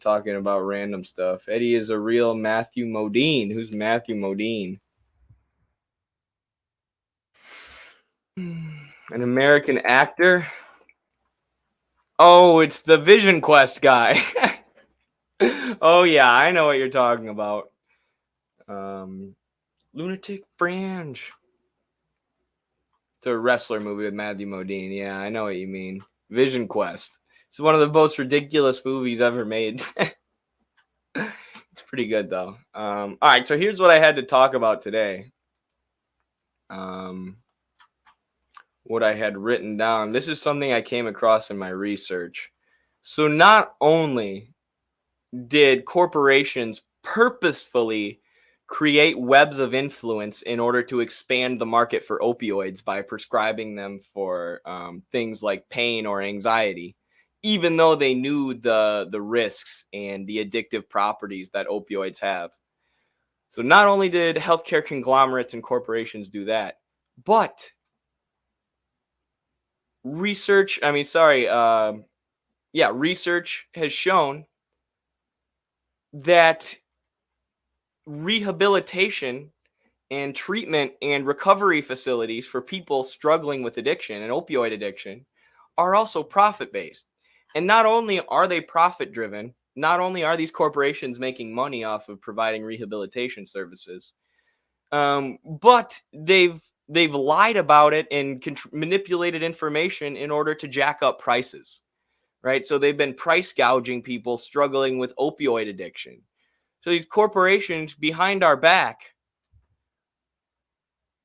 [SPEAKER 1] talking about random stuff. Eddie is a real Matthew Modine. Who's Matthew Modine? An American actor? Oh, it's the Vision Quest guy. Oh, yeah, I know what you're talking about. Lunatic Fringe. It's a wrestler movie with Matthew Modine. Yeah, I know what you mean. Vision Quest. It's one of the most ridiculous movies ever made. It's pretty good, though. All right, so here's what I had to talk about today. What I had written down. This is something I came across in my research. So not only did corporations purposefully create webs of influence in order to expand the market for opioids by prescribing them for things like pain or anxiety, even though they knew the risks and the addictive properties that opioids have. So not only did healthcare conglomerates and corporations do that, but research has shown that rehabilitation and treatment and recovery facilities for people struggling with addiction and opioid addiction are also profit-based. And not only are they profit-driven, not only are these corporations making money off of providing rehabilitation services, but they've lied about it and manipulated information in order to jack up prices, right? So they've been price gouging people struggling with opioid addiction. So these corporations behind our back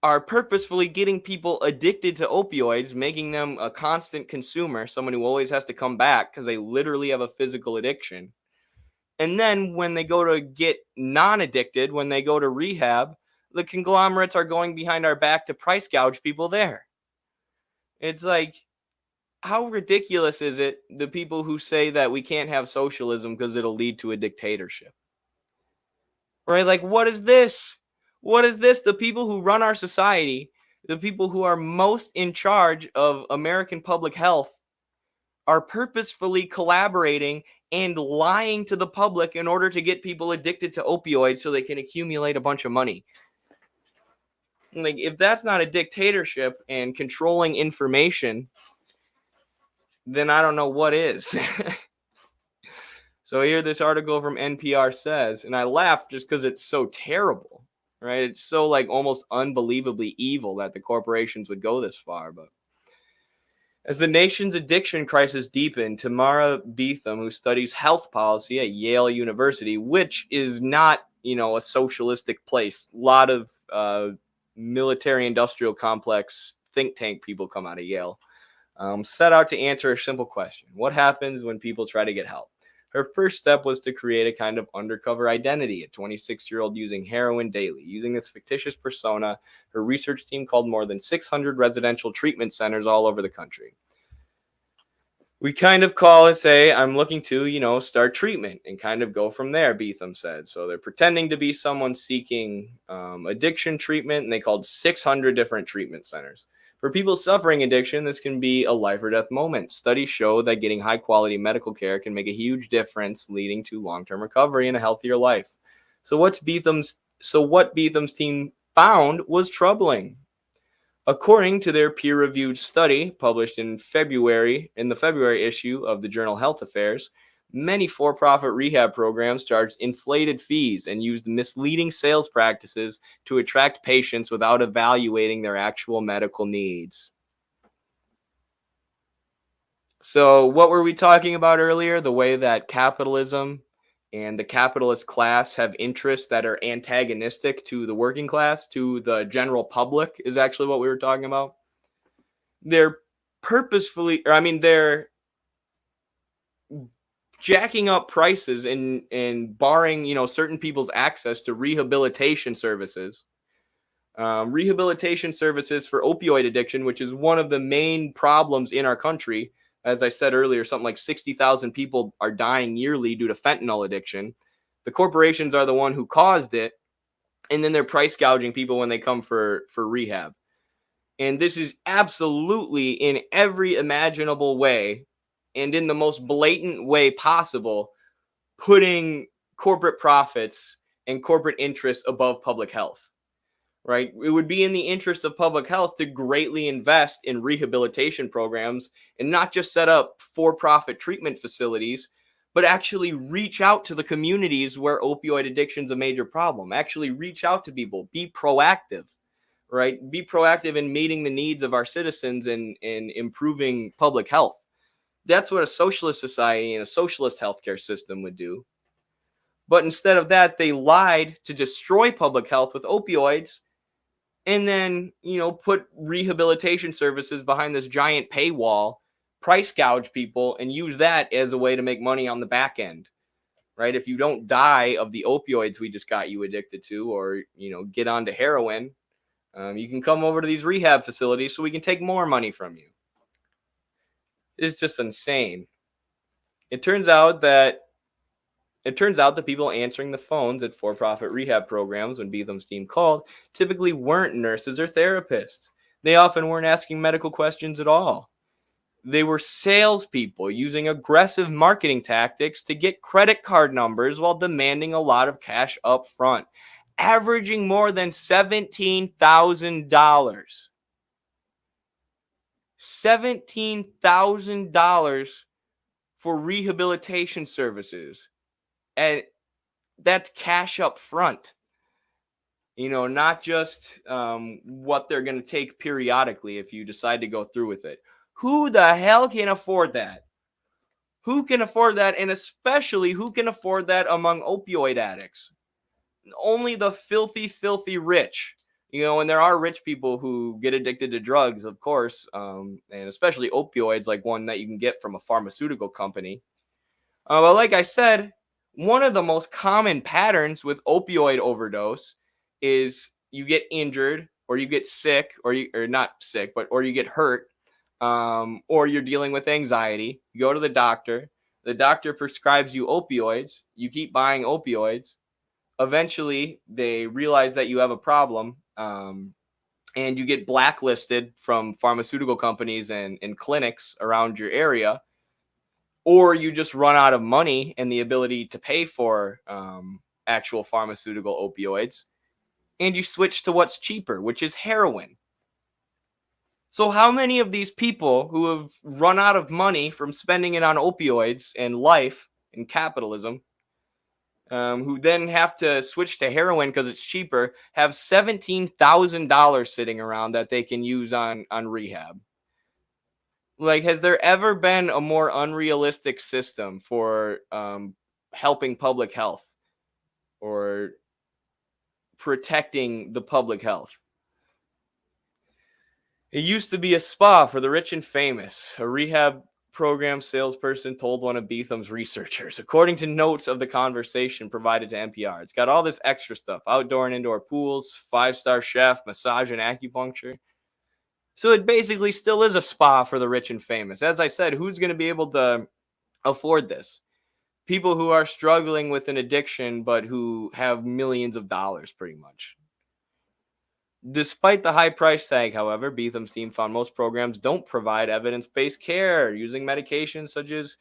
[SPEAKER 1] are purposefully getting people addicted to opioids, making them a constant consumer, someone who always has to come back because they literally have a physical addiction. And then when they go to get non-addicted, when they go to rehab, the conglomerates are going behind our back to price gouge people there. It's like, how ridiculous is it, the people who say that we can't have socialism because it'll lead to a dictatorship? Right? Like, what is this? What is this? The people who run our society, the people who are most in charge of American public health, are purposefully collaborating and lying to the public in order to get people addicted to opioids so they can accumulate a bunch of money. Like, if that's not a dictatorship and controlling information, then I don't know what is. So here this article from NPR says, and I laugh just because it's so terrible, right? It's so like almost unbelievably evil that the corporations would go this far. But as the nation's addiction crisis deepened, Tamara Beetham, who studies health policy at Yale University, which is not, a socialistic place. A lot of military industrial complex think tank people come out of Yale, set out to answer a simple question. What happens when people try to get help? Her first step was to create a kind of undercover identity, a 26-year-old using heroin daily. Using this fictitious persona, her research team called more than 600 residential treatment centers all over the country. We kind of call and say, I'm looking to, start treatment and kind of go from there, Beetham said. So they're pretending to be someone seeking addiction treatment, and they called 600 different treatment centers. For people suffering addiction, this can be a life or death moment. Studies show that getting high quality medical care can make a huge difference, leading to long-term recovery and a healthier life. So what Beetham's team found was troubling. According to their peer-reviewed study published in the February issue of the journal Health Affairs, many for-profit rehab programs charged inflated fees and used misleading sales practices to attract patients without evaluating their actual medical needs. So what were we talking about earlier? The way that capitalism and the capitalist class have interests that are antagonistic to the working class, to the general public, is actually what we were talking about. They're they're jacking up prices and barring, certain people's access to rehabilitation services. Rehabilitation services for opioid addiction, which is one of the main problems in our country. As I said earlier, something like 60,000 people are dying yearly due to fentanyl addiction. The corporations are the one who caused it, and then they're price gouging people when they come for rehab. And this is absolutely, in every imaginable way and in the most blatant way possible, putting corporate profits and corporate interests above public health. Right? It would be in the interest of public health to greatly invest in rehabilitation programs and not just set up for-profit treatment facilities, but actually reach out to the communities where opioid addiction is a major problem. Actually reach out to people, be proactive, right? Be proactive in meeting the needs of our citizens and improving public health. That's what a socialist society and a socialist healthcare system would do. But instead of that, they lied to destroy public health with opioids, and then, put rehabilitation services behind this giant paywall, price gouge people, and use that as a way to make money on the back end, right? If you don't die of the opioids we just got you addicted to, or, get onto heroin, you can come over to these rehab facilities so we can take more money from you. It's just insane. It turns out that people answering the phones at for-profit rehab programs when Beetham's team called typically weren't nurses or therapists. They often weren't asking medical questions at all. They were salespeople using aggressive marketing tactics to get credit card numbers while demanding a lot of cash up front, averaging more than $17,000. $17,000 for rehabilitation services. And that's cash up front, not just what they're going to take periodically if you decide to go through with it. Who the hell can afford that? Who can afford that? And especially, who can afford that among opioid addicts? Only the filthy, filthy rich. And there are rich people who get addicted to drugs, of course, and especially opioids, like one that you can get from a pharmaceutical company. But like I said, one of the most common patterns with opioid overdose is you get injured, or you get sick, or you get hurt, or you're dealing with anxiety. You go to the doctor prescribes you opioids, you keep buying opioids. Eventually, they realize that you have a problem, and you get blacklisted from pharmaceutical companies and clinics around your area. Or you just run out of money and the ability to pay for actual pharmaceutical opioids, and you switch to what's cheaper, which is heroin. So how many of these people who have run out of money from spending it on opioids and life and capitalism, who then have to switch to heroin because it's cheaper, have $17,000 sitting around that they can use on rehab? Like, has there ever been a more unrealistic system for helping public health or protecting the public health? It used to be a spa for the rich and famous, a rehab program salesperson told one of Beetham's researchers, according to notes of the conversation provided to NPR. It's got all this extra stuff: outdoor and indoor pools, 5-star chef, massage and acupuncture. So it basically still is a spa for the rich and famous. As I said, who's going to be able to afford this? People who are struggling with an addiction, but who have millions of dollars pretty much. Despite the high price tag, however, Beetham's team found most programs don't provide evidence-based care using medications such as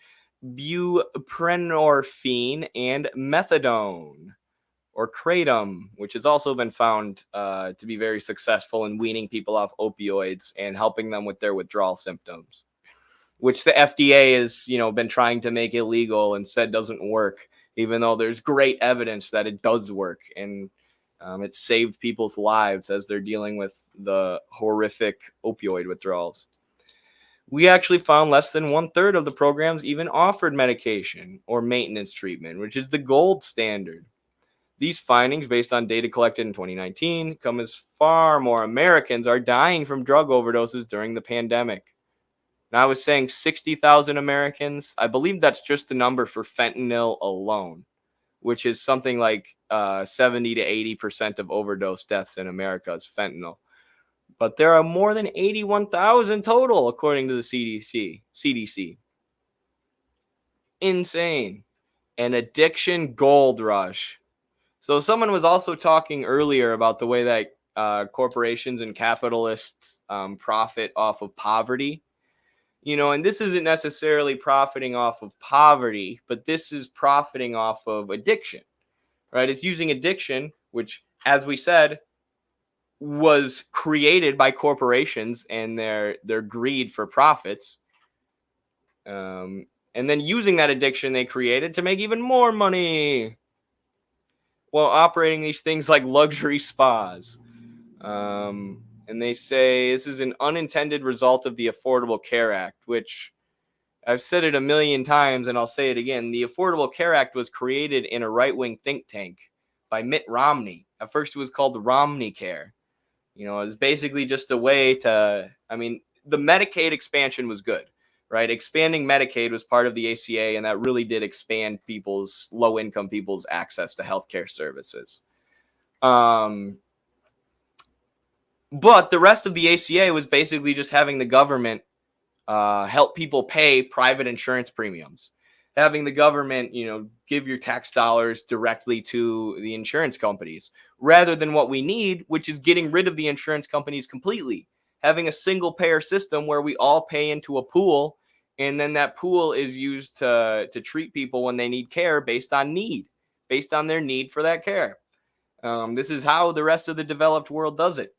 [SPEAKER 1] buprenorphine and methadone, or kratom, which has also been found to be very successful in weaning people off opioids and helping them with their withdrawal symptoms, which the FDA has, been trying to make illegal and said doesn't work, even though there's great evidence that it does work. And it saved people's lives as they're dealing with the horrific opioid withdrawals. We actually found less than 1/3 of the programs even offered medication or maintenance treatment, which is the gold standard. These findings, based on data collected in 2019, come as far more Americans are dying from drug overdoses during the pandemic. Now, I was saying 60,000 Americans. I believe that's just the number for fentanyl alone, which is something like 70 to 80% of overdose deaths in America is fentanyl. But there are more than 81,000 total, according to the CDC. Insane. An addiction gold rush. So someone was also talking earlier about the way that corporations and capitalists profit off of poverty. And this isn't necessarily profiting off of poverty, but this is profiting off of addiction, right? It's using addiction, which, as we said, was created by corporations and their greed for profits. And then using that addiction they created to make even more money while operating these things like luxury spas. And they say this is an unintended result of the Affordable Care Act, which I've said it a million times and I'll say it again. The Affordable Care Act was created in a right-wing think tank by Mitt Romney. At first it was called Romney Care. It was basically just a way to, the Medicaid expansion was good, right? Expanding Medicaid was part of the ACA, and that really did expand low-income people's access to healthcare services. But the rest of the ACA was basically just having the government help people pay private insurance premiums. Having the government, give your tax dollars directly to the insurance companies, rather than what we need, which is getting rid of the insurance companies completely. Having a single payer system where we all pay into a pool, and then that pool is used to treat people when they need care based on their need for that care. This is how the rest of the developed world does it.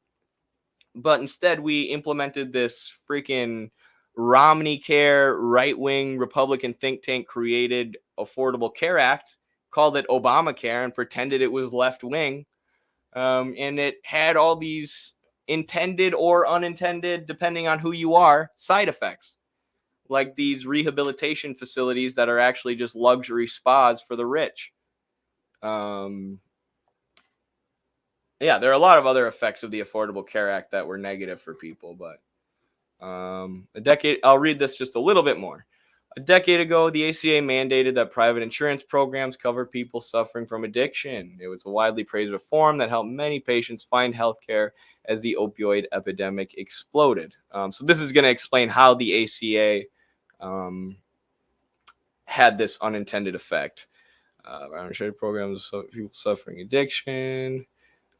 [SPEAKER 1] But instead, we implemented this freaking Romney Care, right-wing Republican think tank created Affordable Care Act, called it Obamacare, and pretended it was left-wing. And it had all these intended or unintended, depending on who you are, side effects, like these rehabilitation facilities that are actually just luxury spas for the rich. Yeah, there are a lot of other effects of the Affordable Care Act that were negative for people, but I'll read this just a little bit more. A decade ago, the ACA mandated that private insurance programs cover people suffering from addiction. It was a widely praised reform that helped many patients find health care as the opioid epidemic exploded. So this is going to explain how the ACA had this unintended effect. Insurance programs, people suffering addiction.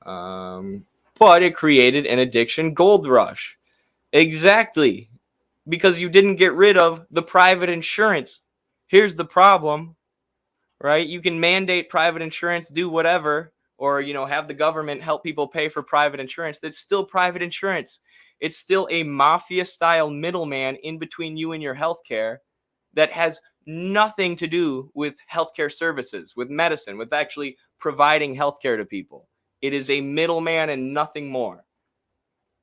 [SPEAKER 1] But it created an addiction gold rush. Exactly. Because you didn't get rid of the private insurance. Here's the problem, right? You can mandate private insurance, do whatever, or, have the government help people pay for private insurance. That's still private insurance. It's still a mafia-style middleman in between you and your healthcare that has nothing to do with healthcare services, with medicine, with actually providing healthcare to people. It is a middleman and nothing more.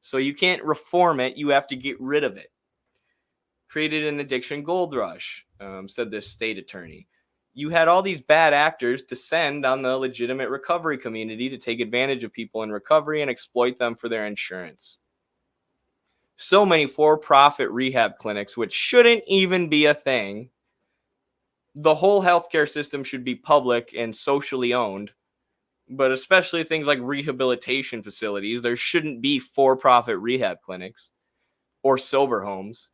[SPEAKER 1] So you can't reform it. You have to get rid of it. Created an addiction gold rush, said this state attorney. You had all these bad actors descend on the legitimate recovery community to take advantage of people in recovery and exploit them for their insurance. So many for-profit rehab clinics, which shouldn't even be a thing. The whole healthcare system should be public and socially owned. But especially things like rehabilitation facilities, there shouldn't be for-profit rehab clinics. or sober homes.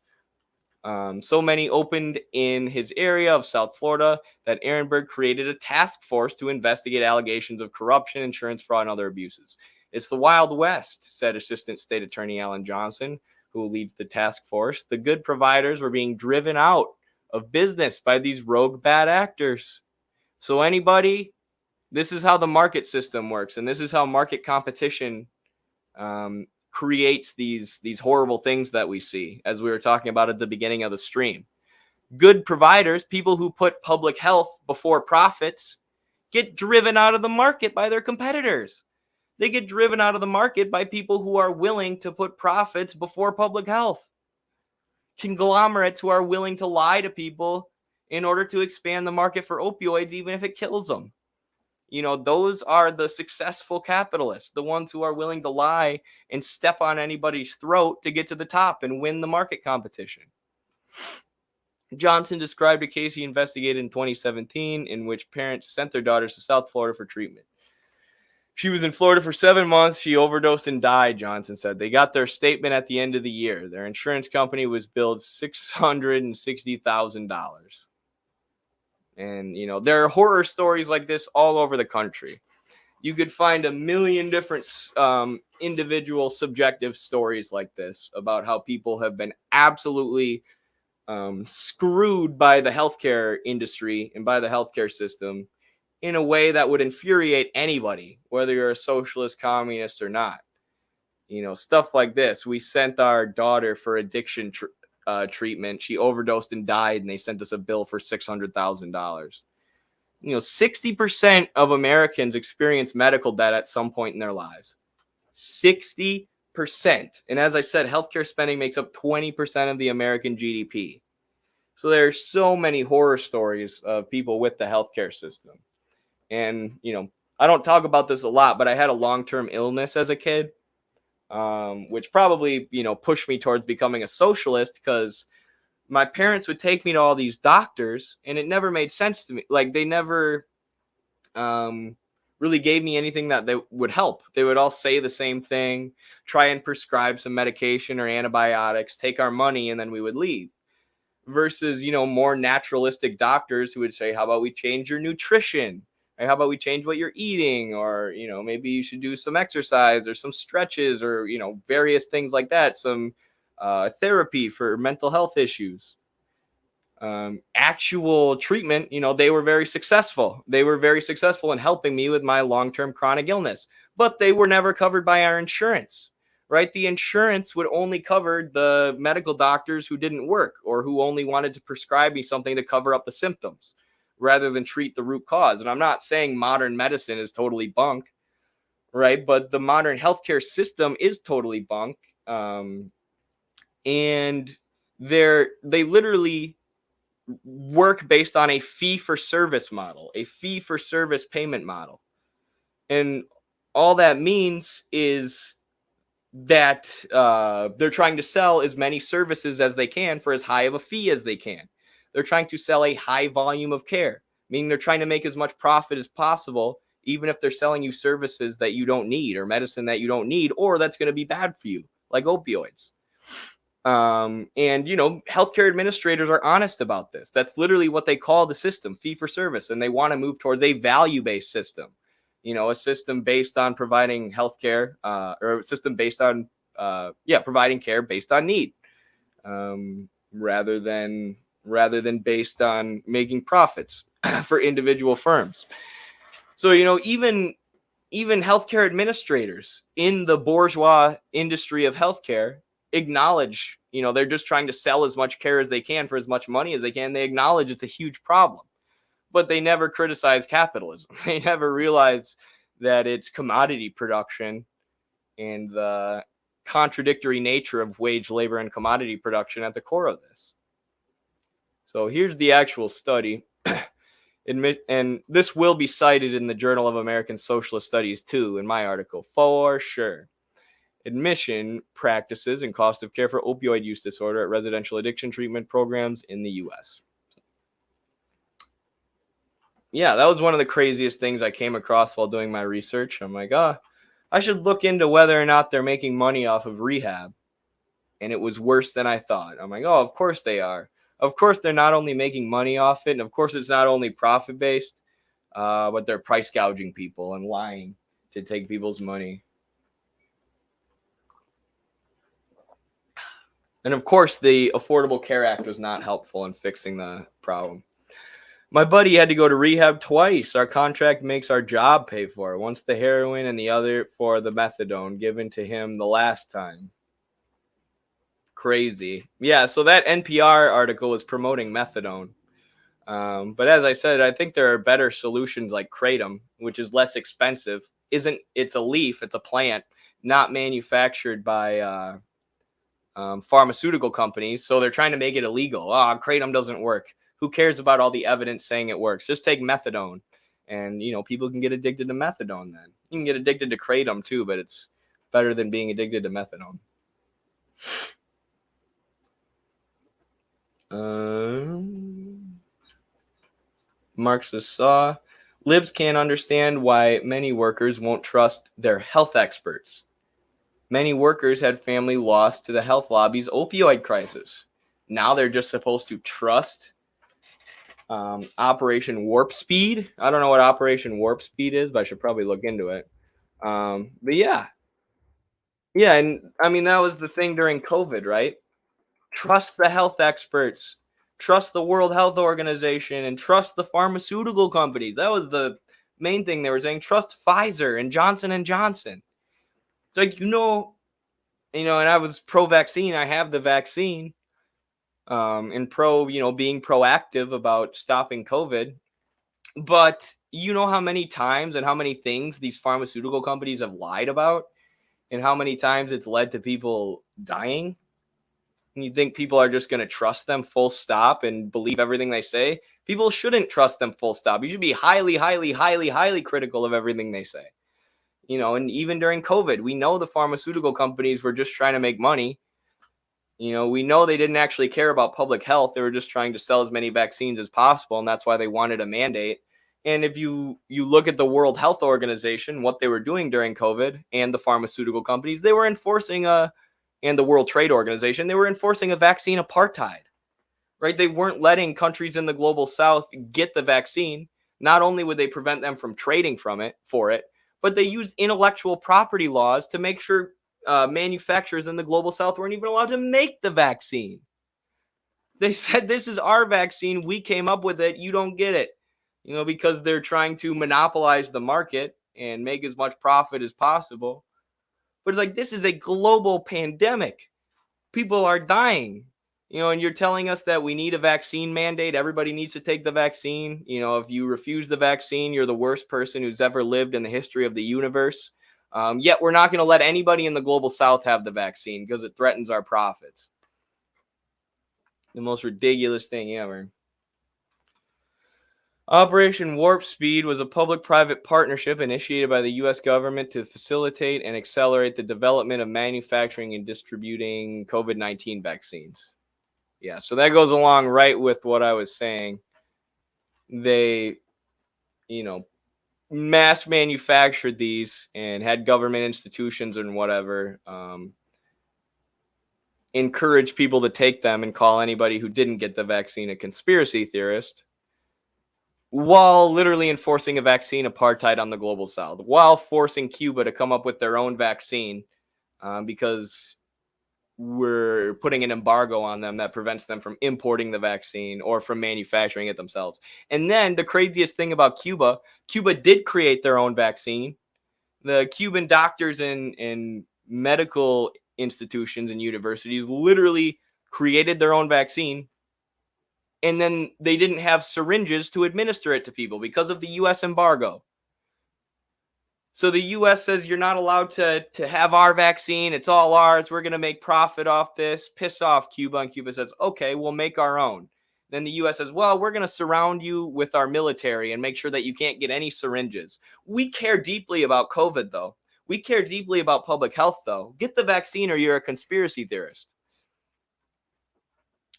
[SPEAKER 1] So many opened in his area of South Florida that Ehrenberg created a task force to investigate allegations of corruption, insurance fraud, and other abuses. It's the Wild West, said Assistant State Attorney Alan Johnson, who leads the task force. The good providers were being driven out of business by these rogue bad actors. So anybody, this is how the market system works, and this is how market competition creates these horrible things that we see, as we were talking about at the beginning of the stream. Good providers, people who put public health before profits, get driven out of the market by their competitors. They get driven out of the market by people who are willing to put profits before public health. Conglomerates who are willing to lie to people in order to expand the market for opioids, even if it kills them. You know, those are the successful capitalists, the ones who are willing to lie and step on anybody's throat to get to the top and win the market competition. Johnson described a case he investigated in 2017 in which parents sent their daughters to South Florida for treatment. She was in Florida for 7 months. She overdosed and died, Johnson said. They got their statement at the end of the year. Their insurance company was billed $660,000. And, you know, there are horror stories like this all over the country. You could find a million different individual subjective stories like this about how people have been absolutely screwed by the healthcare industry and by the healthcare system in a way that would infuriate anybody, whether you're a socialist, communist, or not. You know, stuff like this. We sent our daughter for addiction treatment. She overdosed and died, and they sent us a bill for $600,000. You know, 60% of Americans experience medical debt at some point in their lives. 60%. And as I said, healthcare spending makes up 20% of the American GDP. So there are so many horror stories of people with the healthcare system. And, you know, I don't talk about this a lot, but I had a long-term illness as a kid, which probably, you know, pushed me towards becoming a socialist, because my parents would take me to all these doctors and it never made sense to me. Like, they never really gave me anything that they would help. They would all say the same thing, try and prescribe some medication or antibiotics, take our money, and then we would leave. Versus, you know, more naturalistic doctors who would say, how about we change your nutrition? Or how about we change what you're eating? Or, you know, maybe you should do some exercise or some stretches or, you know, various things like that. Some therapy for mental health issues. Actual treatment, you know, they were very successful. They were very successful in helping me with my long-term chronic illness, but they were never covered by our insurance, right? The insurance would only cover the medical doctors who didn't work or who only wanted to prescribe me something to cover up the symptoms rather than treat the root cause. And I'm not saying modern medicine is totally bunk, right? But the modern healthcare system is totally bunk. And they literally work based on a fee-for-service model, a fee-for-service payment model. And all that means is that they're trying to sell as many services as they can for as high of a fee as they can. They're trying to sell a high volume of care, meaning they're trying to make as much profit as possible, even if they're selling you services that you don't need or medicine that you don't need, or that's going to be bad for you, like opioids. And, you know, healthcare administrators are honest about this. That's literally what they call the system, fee for service. And they want to move towards a value-based system, you know, a system based on providing healthcare, or a system based on, providing care based on need, rather than based on making profits for individual firms. So, you know, even healthcare administrators in the bourgeois industry of healthcare acknowledge, you know, they're just trying to sell as much care as they can for as much money as they can. They acknowledge it's a huge problem, but they never criticize capitalism. They never realize that it's commodity production and the contradictory nature of wage labor and commodity production at the core of this. So here's the actual study. And this will be cited in the Journal of American Socialist Studies too, in my article, for sure. Admission practices and cost of care for opioid use disorder at residential addiction treatment programs in the U.S. Yeah, that was one of the craziest things I came across while doing my research. I'm like, I should look into whether or not they're making money off of rehab. and it was worse than I thought. I'm like, oh, of course they are. Of course they're not only making money off it, and of course it's not only profit-based, but they're price gouging people and lying to take people's money. And of course, the Affordable Care Act was not helpful in fixing the problem. My buddy had to go to rehab twice. Our contract makes our job pay for it. Once the heroin and the other for the methadone given to him the last time. Crazy. Yeah, so that NPR article was promoting methadone. But as I said, I think there are better solutions like kratom, which is less expensive. It's a leaf, it's a plant, not manufactured by pharmaceutical companies. So they're trying to make it illegal. Kratom doesn't work. Who cares about all the evidence saying it works? Just take methadone. And, people can get addicted to methadone then. You can get addicted to kratom too, but it's better than being addicted to methadone. Marxist saw. Libs can't understand why many workers won't trust their health experts. Many workers had family lost to the health lobby's opioid crisis. Now they're just supposed to trust Operation Warp Speed. I don't know what Operation Warp Speed is, but I should probably look into it. But yeah, and I mean, that was the thing during COVID, right? Trust the health experts, trust the World Health Organization, and trust the pharmaceutical companies. That was the main thing they were saying. Trust Pfizer and Johnson & Johnson. It's like, and I was pro-vaccine. I have the vaccine. And pro, being proactive about stopping COVID. But you know how many times and how many things these pharmaceutical companies have lied about, and how many times it's led to people dying? And you think people are just going to trust them full stop and believe everything they say? People shouldn't trust them full stop. You should be highly, highly, highly, highly critical of everything they say. And even during COVID, we know the pharmaceutical companies were just trying to make money. We know they didn't actually care about public health. They were just trying to sell as many vaccines as possible, and that's why they wanted a mandate. And if you look at the World Health Organization, what they were doing during COVID, and the pharmaceutical companies, they were enforcing and the World Trade Organization, they were enforcing a vaccine apartheid, right? They weren't letting countries in the global south get the vaccine. Not only would they prevent them from trading for it, but they used intellectual property laws to make sure manufacturers in the global south weren't even allowed to make the vaccine. They said, this is our vaccine. We came up with it. You don't get it. Because they're trying to monopolize the market and make as much profit as possible. But it's like, this is a global pandemic. People are dying. And you're telling us that we need a vaccine mandate. Everybody needs to take the vaccine. If you refuse the vaccine, you're the worst person who's ever lived in the history of the universe. Yet we're not going to let anybody in the global south have the vaccine because it threatens our profits. The most ridiculous thing ever. Operation Warp Speed was a public-private partnership initiated by the U.S. government to facilitate and accelerate the development of manufacturing and distributing COVID-19 vaccines. Yeah, so that goes along right with what I was saying. They, mass manufactured these and had government institutions and whatever encourage people to take them and call anybody who didn't get the vaccine a conspiracy theorist, while literally enforcing a vaccine apartheid on the global south, while forcing Cuba to come up with their own vaccine because we're putting an embargo on them that prevents them from importing the vaccine or from manufacturing it themselves. And then the craziest thing about Cuba did create their own vaccine. The Cuban doctors and medical institutions and universities literally created their own vaccine. And then they didn't have syringes to administer it to people because of the U.S. embargo. So the U.S. says you're not allowed to have our vaccine. It's all ours. We're going to make profit off this. Piss off, Cuba. And Cuba says, okay, we'll make our own. Then the U.S. says, well, we're going to surround you with our military and make sure that you can't get any syringes. We care deeply about COVID, though. We care deeply about public health, though. Get the vaccine or you're a conspiracy theorist.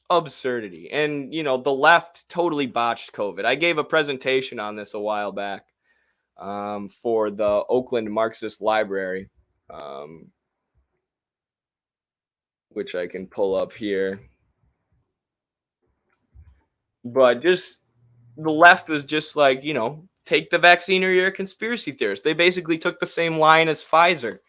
[SPEAKER 1] Absurdity. And, the left totally botched COVID. I gave a presentation on this a while back for the Oakland Marxist Library. which I can pull up here. But just the left was just like, take the vaccine or you're a conspiracy theorist. They basically took the same line as Pfizer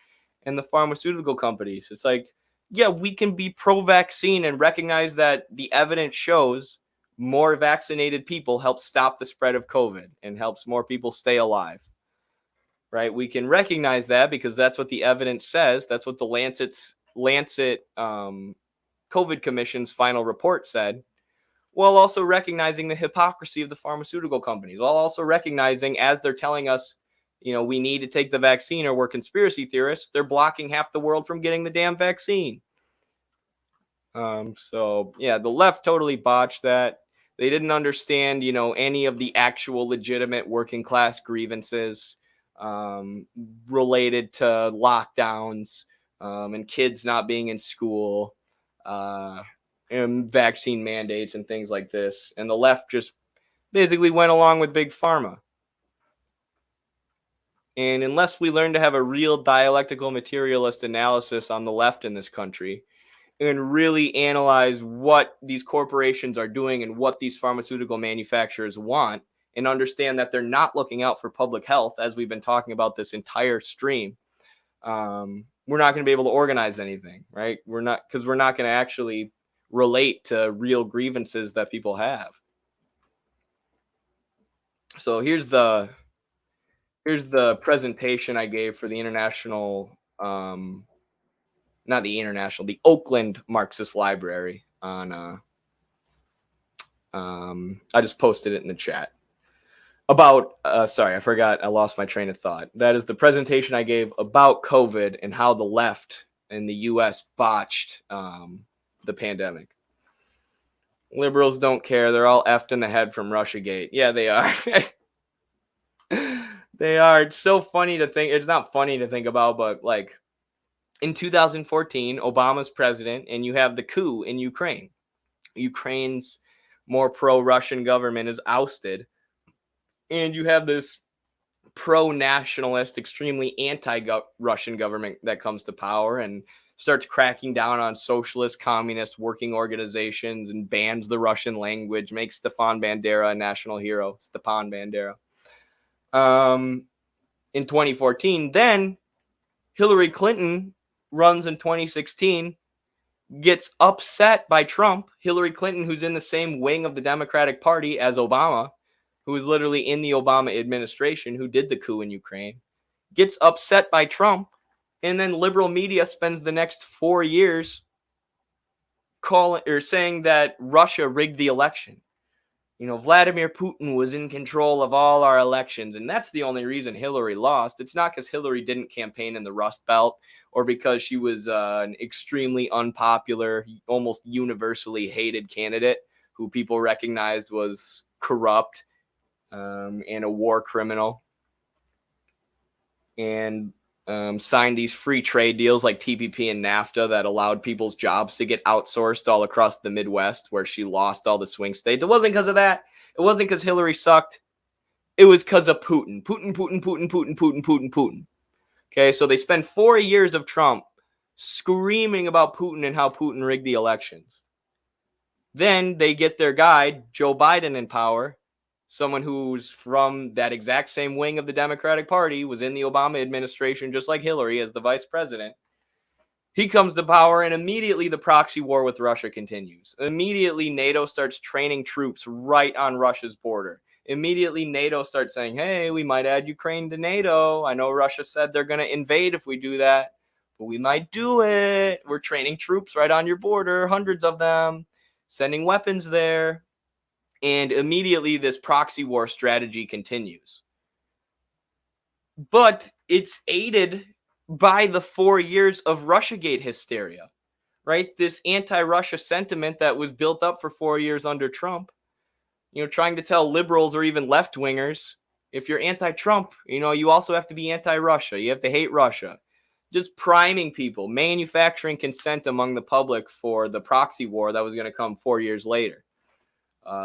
[SPEAKER 1] and the pharmaceutical companies. It's like, yeah, we can be pro-vaccine and recognize that the evidence shows more vaccinated people help stop the spread of COVID and helps more people stay alive. Right? We can recognize that because that's what the evidence says. That's what the Lancet COVID Commission's final report said, while also recognizing the hypocrisy of the pharmaceutical companies, while also recognizing, as they're telling us, we need to take the vaccine or we're conspiracy theorists, they're blocking half the world from getting the damn vaccine. So yeah, the left totally botched that. They didn't understand, any of the actual legitimate working class grievances related to lockdowns and kids not being in school and vaccine mandates and things like this. And the left just basically went along with Big Pharma. And unless we learn to have a real dialectical materialist analysis on the left in this country and really analyze what these corporations are doing and what these pharmaceutical manufacturers want, and understand that they're not looking out for public health, as we've been talking about this entire stream, we're not going to be able to organize anything, right? We're not going to actually relate to real grievances that people have. So here's the presentation I gave for the the Oakland Marxist Library on I just posted it in the chat about sorry, I forgot, I lost my train of thought. That is the presentation I gave about COVID and how the left in the US botched the pandemic. Liberals don't care. They're all effed in the head from Russiagate. Yeah, they are. They are. It's so funny to think. It's not funny to think about, but like in 2014, Obama's president, and you have the coup in Ukraine. Ukraine's more pro-Russian government is ousted, and you have this pro-nationalist, extremely anti-Russian government that comes to power and starts cracking down on socialist, communist working organizations and bans the Russian language, makes Stepan Bandera a national hero. Stepan Bandera. In 2014, then Hillary Clinton runs in 2016, gets upset by Trump. Hillary Clinton, who's in the same wing of the Democratic Party as Obama, who is literally in the Obama administration, who did the coup in Ukraine, gets upset by Trump, and then liberal media spends the next 4 years saying that Russia rigged the election. Vladimir Putin was in control of all our elections, and that's the only reason Hillary lost. It's not because Hillary didn't campaign in the Rust Belt or because she was an extremely unpopular, almost universally hated candidate who people recognized was corrupt and a war criminal, and signed these free trade deals like TPP and NAFTA that allowed people's jobs to get outsourced all across the Midwest, where she lost all the swing states. It wasn't because of that. It wasn't because Hillary sucked. It was because of Putin. Putin. Okay, so they spend 4 years of Trump screaming about Putin and how Putin rigged the elections. Then they get their guy, Joe Biden, in power, someone who's from that exact same wing of the Democratic Party, was in the Obama administration just like Hillary as the vice president. He comes to power, and immediately the proxy war with Russia continues. Immediately NATO starts training troops right on Russia's border. Immediately NATO starts saying, hey, we might add Ukraine to NATO. I know Russia said they're going to invade if we do that, but we might do it. We're training troops right on your border, hundreds of them, sending weapons there. And immediately this proxy war strategy continues. But it's aided by the 4 years of Russiagate hysteria, right? This anti-Russia sentiment that was built up for 4 years under Trump, trying to tell liberals or even left-wingers, if you're anti-Trump, you also have to be anti-Russia. You have to hate Russia. Just priming people, manufacturing consent among the public for the proxy war that was going to come 4 years later.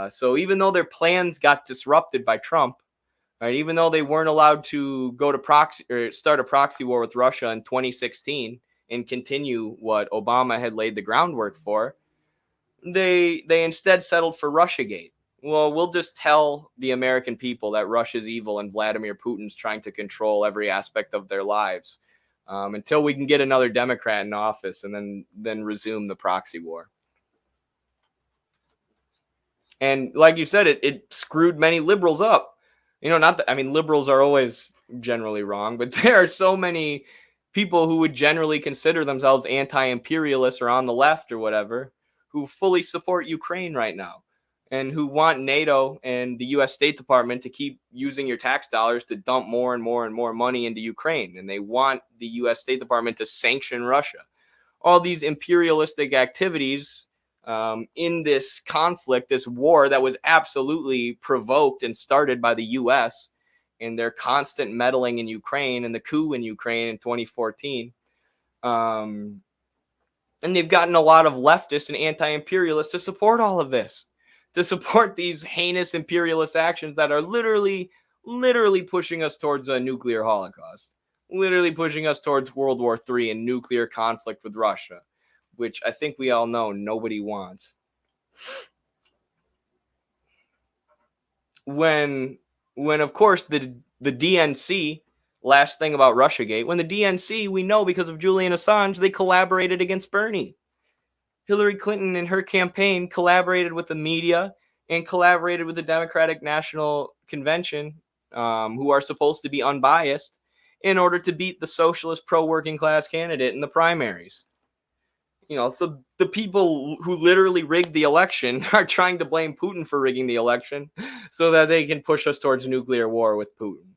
[SPEAKER 1] So even though their plans got disrupted by Trump, right, even though they weren't allowed to go to proxy or start a proxy war with Russia in 2016, and continue what Obama had laid the groundwork for, they instead settled for Russiagate. Well, we'll just tell the American people that Russia's evil and Vladimir Putin's trying to control every aspect of their lives until we can get another Democrat in office, and then resume the proxy war. And like you said, it screwed many liberals up. Not that, I mean, liberals are always generally wrong, but there are so many people who would generally consider themselves anti-imperialists or on the left or whatever, who fully support Ukraine right now and who want NATO and the US State Department to keep using your tax dollars to dump more and more and more money into Ukraine. And they want the US State Department to sanction Russia. All these imperialistic activities in this conflict, this war that was absolutely provoked and started by the US and their constant meddling in Ukraine and the coup in Ukraine in 2014. And they've gotten a lot of leftists and anti-imperialists to support all of this, to support these heinous imperialist actions that are literally pushing us towards a nuclear holocaust, literally pushing us towards World War III and nuclear conflict with Russia, which I think we all know nobody wants. When of course, the DNC, last thing about Russiagate, when the DNC, we know because of Julian Assange, they collaborated against Bernie. Hillary Clinton and her campaign collaborated with the media and collaborated with the Democratic National Convention, who are supposed to be unbiased, in order to beat the socialist pro-working class candidate in the primaries. So the people who literally rigged the election are trying to blame Putin for rigging the election so that they can push us towards nuclear war with Putin.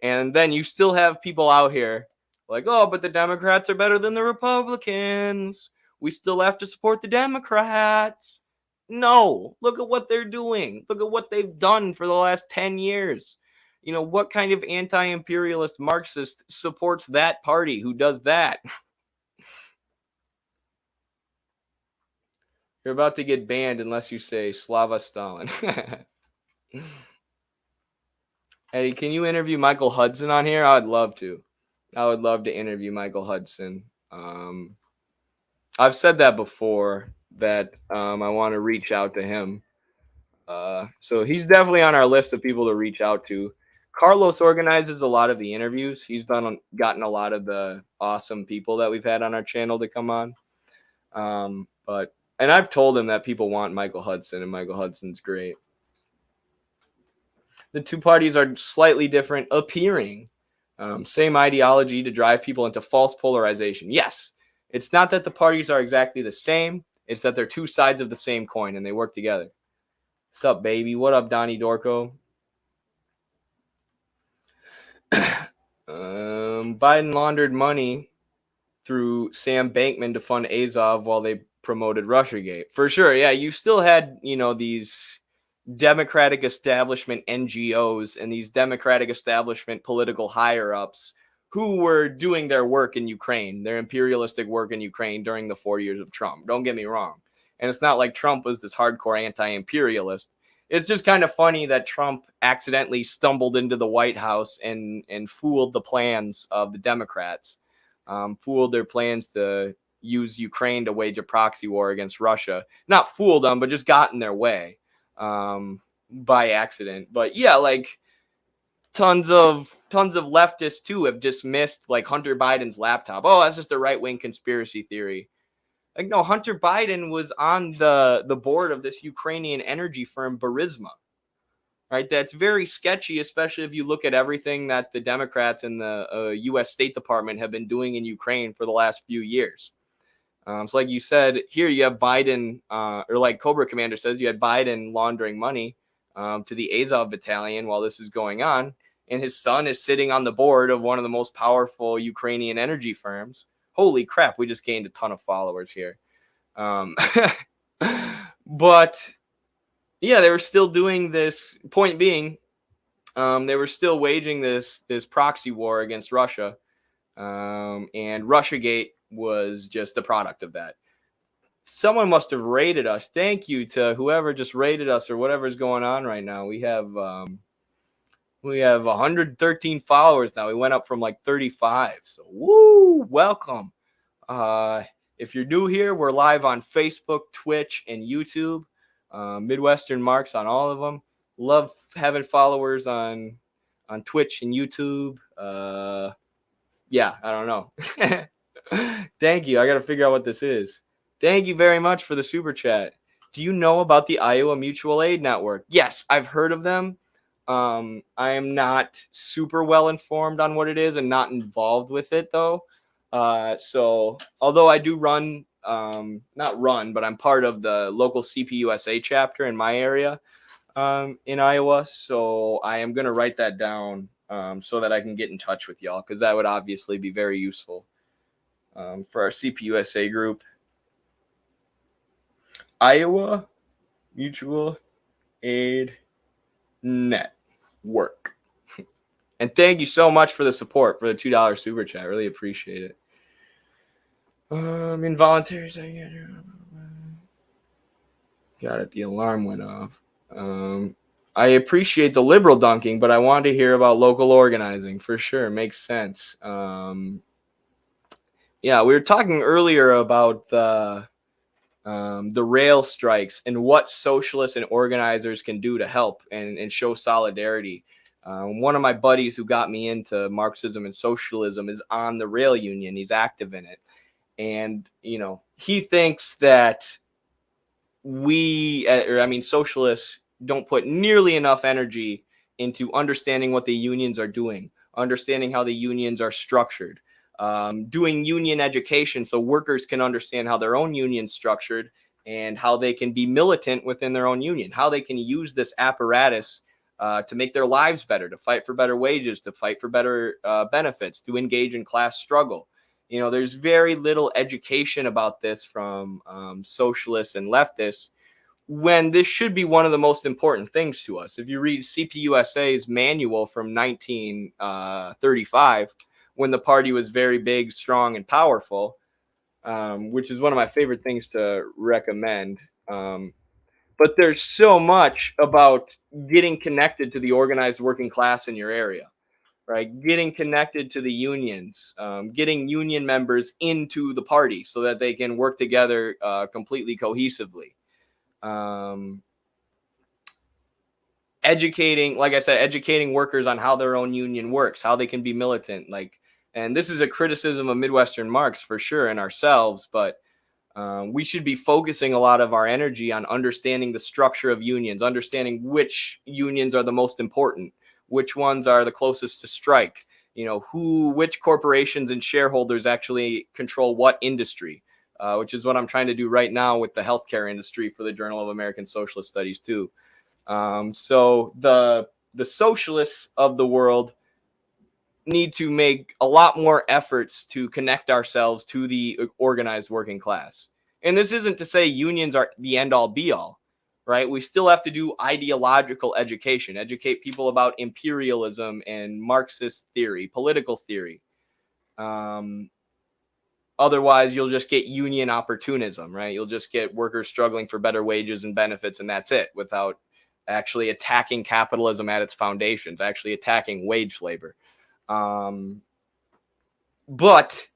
[SPEAKER 1] And then you still have people out here like, oh, but the Democrats are better than the Republicans. We still have to support the Democrats. No, look at what they're doing. Look at what they've done for the last 10 years. What kind of anti-imperialist Marxist supports that party who does that? You're about to get banned unless you say Slava Stalin. Eddie, can you interview Michael Hudson on here? I would love to. I would love to interview Michael Hudson. I've said that before, that I want to reach out to him. So he's definitely on our list of people to reach out to. Carlos organizes a lot of the interviews. He's gotten a lot of the awesome people that we've had on our channel to come on. And I've told him that people want Michael Hudson, and Michael Hudson's great. The two parties are slightly different appearing. Same ideology to drive people into false polarization. Yes, it's not that the parties are exactly the same. It's that they're two sides of the same coin, and they work together. What's up, baby? What up, Donnie Dorco? Biden laundered money through Sam Bankman to fund Azov while they promoted Russiagate. For sure, yeah. You still had, these Democratic establishment NGOs and these Democratic establishment political higher-ups who were doing their work in Ukraine, their imperialistic work in Ukraine during the 4 years of Trump. Don't get me wrong. And it's not like Trump was this hardcore anti-imperialist. It's just kind of funny that Trump accidentally stumbled into the White House and fooled the plans of the Democrats, fooled their plans to use Ukraine to wage a proxy war against Russia. Not fooled them, but just got in their way by accident. But yeah, like tons of leftists too have dismissed like Hunter Biden's laptop. Oh, that's just a right-wing conspiracy theory. Like, no, Hunter Biden was on the board of this Ukrainian energy firm, Burisma, right? That's very sketchy, especially if you look at everything that the Democrats and the U.S. State Department have been doing in Ukraine for the last few years. So like you said, here you have Biden, or like Cobra Commander says, you had Biden laundering money to the Azov battalion while this is going on. And his son is sitting on the board of one of the most powerful Ukrainian energy firms. Holy crap, we just gained a ton of followers here. But yeah, they were still doing this. Point being, they were still waging this proxy war against Russia. And Russiagate was just a product of that. Someone must have raided us. Thank you to whoever just raided us or whatever's going on right now. We have 113 followers now. We went up from like 35. So woo, welcome. If you're new here, we're live on Facebook, Twitch, and YouTube. Midwestern Marx on all of them. Love having followers on Twitch and YouTube. Yeah, I don't know. Thank you. I got to figure out what this is. Thank you very much for the super chat. Do you know about the Iowa Mutual Aid Network? Yes, I've heard of them. I am not super well informed on what it is and not involved with it, though. So although I do run, not run, but I'm part of the local CPUSA chapter in my area in Iowa. So I am going to write that down so that I can get in touch with y'all, because that would obviously be very useful for our CPUSA group. Iowa Mutual Aid Network. And thank you so much for the support, for the $2 super chat. Really appreciate it. Involuntary. Got it. The alarm went off. I appreciate the liberal dunking, but I wanted to hear about local organizing for sure. Makes sense. Yeah, we were talking earlier about the rail strikes and what socialists and organizers can do to help and show solidarity. One of my buddies who got me into Marxism and socialism is on the rail union. He's active in it. And, you know, he thinks that socialists don't put nearly enough energy into understanding what the unions are doing, understanding how the unions are structured, doing union education so workers can understand how their own union's structured and how they can be militant within their own union, how they can use this apparatus to make their lives better, to fight for better wages, to fight for better benefits, to engage in class struggle. You know, there's very little education about this from socialists and leftists, when this should be one of the most important things to us. If you read CPUSA's manual from 1935, when the party was very big, strong, and powerful, which is one of my favorite things to recommend. But there's so much about getting connected to the organized working class in your area, right? Getting connected to the unions, getting union members into the party so that they can work together completely cohesively. Educating, like I said, educating workers on how their own union works, how they can be militant. And this is a criticism of Midwestern Marx for sure and ourselves, but we should be focusing a lot of our energy on understanding the structure of unions, understanding which unions are the most important, which ones are the closest to strike, you know, which corporations and shareholders actually control what industry, which is what I'm trying to do right now with the healthcare industry for the Journal of American Socialist Studies too. So the socialists of the world need to make a lot more efforts to connect ourselves to the organized working class. And this isn't to say unions are the end all be all, right? We still have to do ideological education, educate people about imperialism and Marxist theory, political theory. Otherwise, you'll just get union opportunism, right? You'll just get workers struggling for better wages and benefits, and that's it, without actually attacking capitalism at its foundations, actually attacking wage labor. But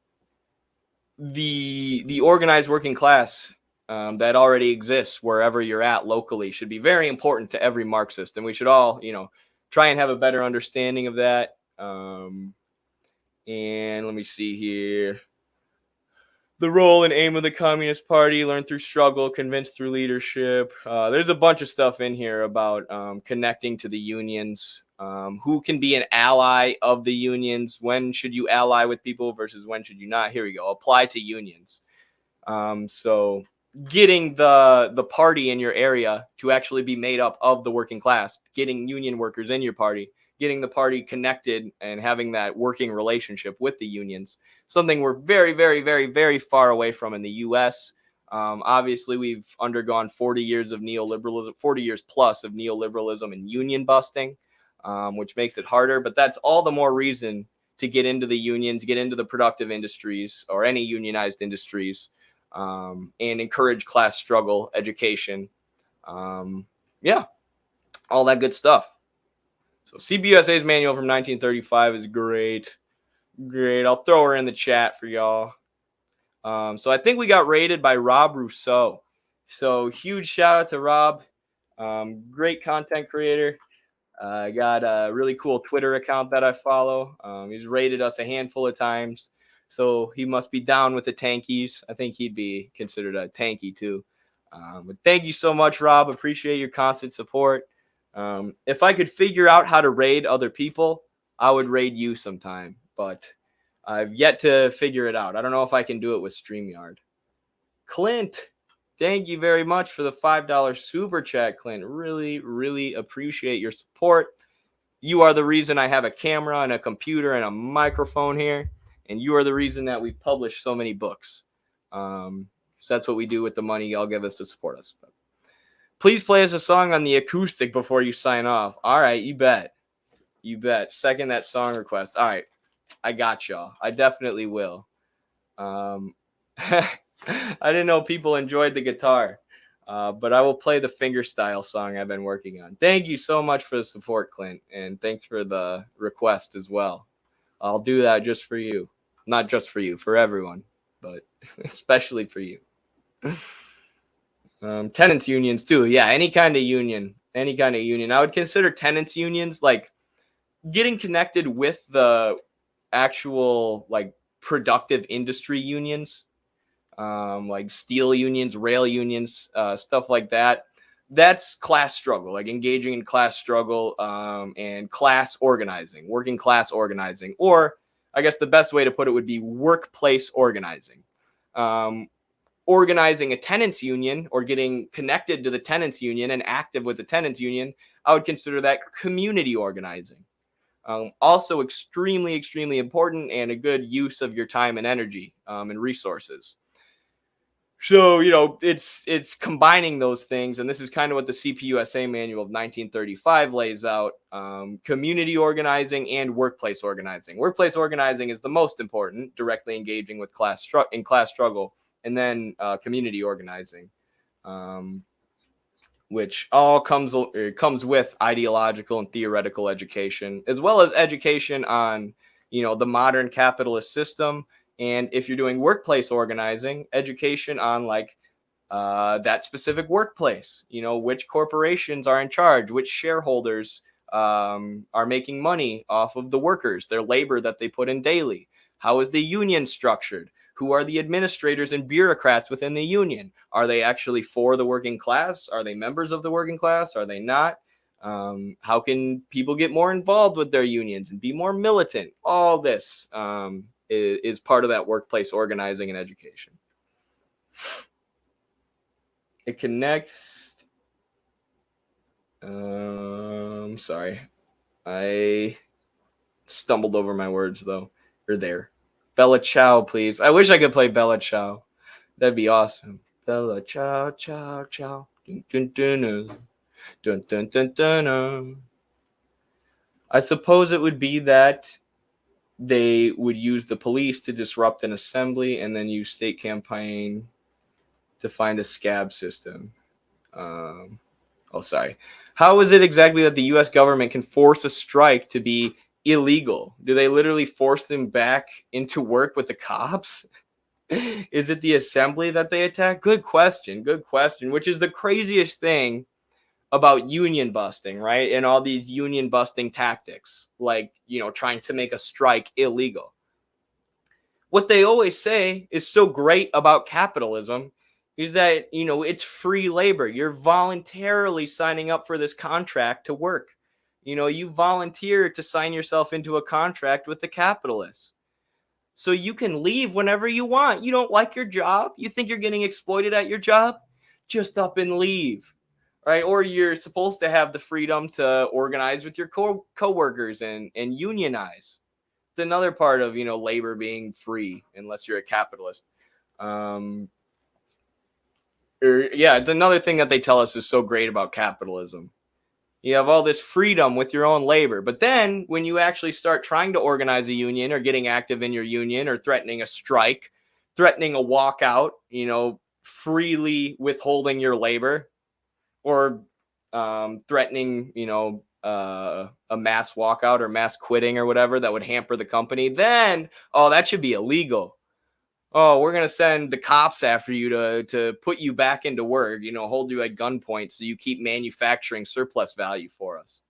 [SPEAKER 1] the organized working class that already exists wherever you're at locally should be very important to every Marxist, and we should all, you know, try and have a better understanding of that. And let me see here. The role and aim of the Communist Party, learn through struggle, convince through leadership. There's a bunch of stuff in here about connecting to the unions, who can be an ally of the unions, when should you ally with people versus when should you not. Here we go. Apply to unions. So getting the party in your area to actually be made up of the working class, getting union workers in your party, getting the party connected and having that working relationship with the unions. Something we're very, very, very, very far away from in the U.S. Obviously, we've undergone 40 years of neoliberalism, 40 years plus of neoliberalism and union busting, which makes it harder. But that's all the more reason to get into the unions, get into the productive industries or any unionized industries, and encourage class struggle, education. Yeah, all that good stuff. So CPUSA's manual from 1935 is great. Great. I'll throw her in the chat for y'all. So I think we got rated by Rob Rousseau. So huge shout out to Rob. Great content creator. I got a really cool Twitter account that I follow. He's rated us a handful of times. So he must be down with the tankies. I think he'd be considered a tanky too. But thank you so much, Rob. Appreciate your constant support. If I could figure out how to raid other people, I would raid you sometime. But I've yet to figure it out. I don't know if I can do it with StreamYard. Clint, thank you very much for the $5 super chat, Clint. Really, really appreciate your support. You are the reason I have a camera and a computer and a microphone here. And you are the reason that we publish so many books. So that's what we do with the money y'all give us to support us. Please play us a song on the acoustic before you sign off. All right, you bet. You bet. Second that song request. All right, I got y'all. I definitely will. I didn't know people enjoyed the guitar, but I will play the fingerstyle song I've been working on. Thank you so much for the support, Clint, and thanks for the request as well. I'll do that just for you. Not just for you, for everyone, but especially for you. Tenants unions too. Yeah, any kind of union. I would consider tenants unions like getting connected with the actual like productive industry unions, like steel unions, rail unions, stuff like that. That's class struggle, like engaging in class struggle and class organizing, working class organizing, or I guess the best way to put it would be workplace organizing. Organizing a tenants union or getting connected to the tenants union and active with the tenants union, I would consider that community organizing. Also extremely, extremely important and a good use of your time and energy and resources. So, you know, it's combining those things. And this is kind of what the CPUSA manual of 1935 lays out. Community organizing and workplace organizing. Workplace organizing is the most important, directly engaging with class struggle. And then community organizing, which all comes with ideological and theoretical education, as well as education on, you know, the modern capitalist system. And if you're doing workplace organizing, education on like that specific workplace, you know, which corporations are in charge, which shareholders are making money off of the workers, their labor that they put in daily. How is the union structured? Who are the administrators and bureaucrats within the union? Are they actually for the working class? Are they members of the working class? Are they not? How can people get more involved with their unions and be more militant? All this is part of that workplace organizing and education. It connects. Sorry. I stumbled over my words though. You're there. Bella Ciao, please. I wish I could play Bella Ciao. That'd be awesome. Bella Ciao, ciao, ciao. Dun, dun, dun, dun. Dun, dun, dun, dun, dun. I suppose it would be that they would use the police to disrupt an assembly and then use state campaign to find a scab system. Sorry. How is it exactly that the U.S. government can force a strike to be illegal? Do they literally force them back into work with the cops? Is it the assembly that they attack? Good question, which is the craziest thing about union busting, right? And all these union busting tactics, like, you know, trying to make a strike illegal. What they always say is so great about capitalism is that, you know, it's free labor. You're voluntarily signing up for this contract to work. You know, you volunteer to sign yourself into a contract with the capitalists. So you can leave whenever you want. You don't like your job? You think you're getting exploited at your job? Just up and leave, right? Or you're supposed to have the freedom to organize with your co-workers and unionize. It's another part of, you know, labor being free, unless you're a capitalist. It's another thing that they tell us is so great about capitalism. You have all this freedom with your own labor. But then when you actually start trying to organize a union or getting active in your union or threatening a strike, threatening a walkout, you know, freely withholding your labor or threatening, you know, a mass walkout or mass quitting or whatever that would hamper the company, then, that should be illegal. oh, we're gonna send the cops after you to put you back into work, you know, hold you at gunpoint so you keep manufacturing surplus value for us.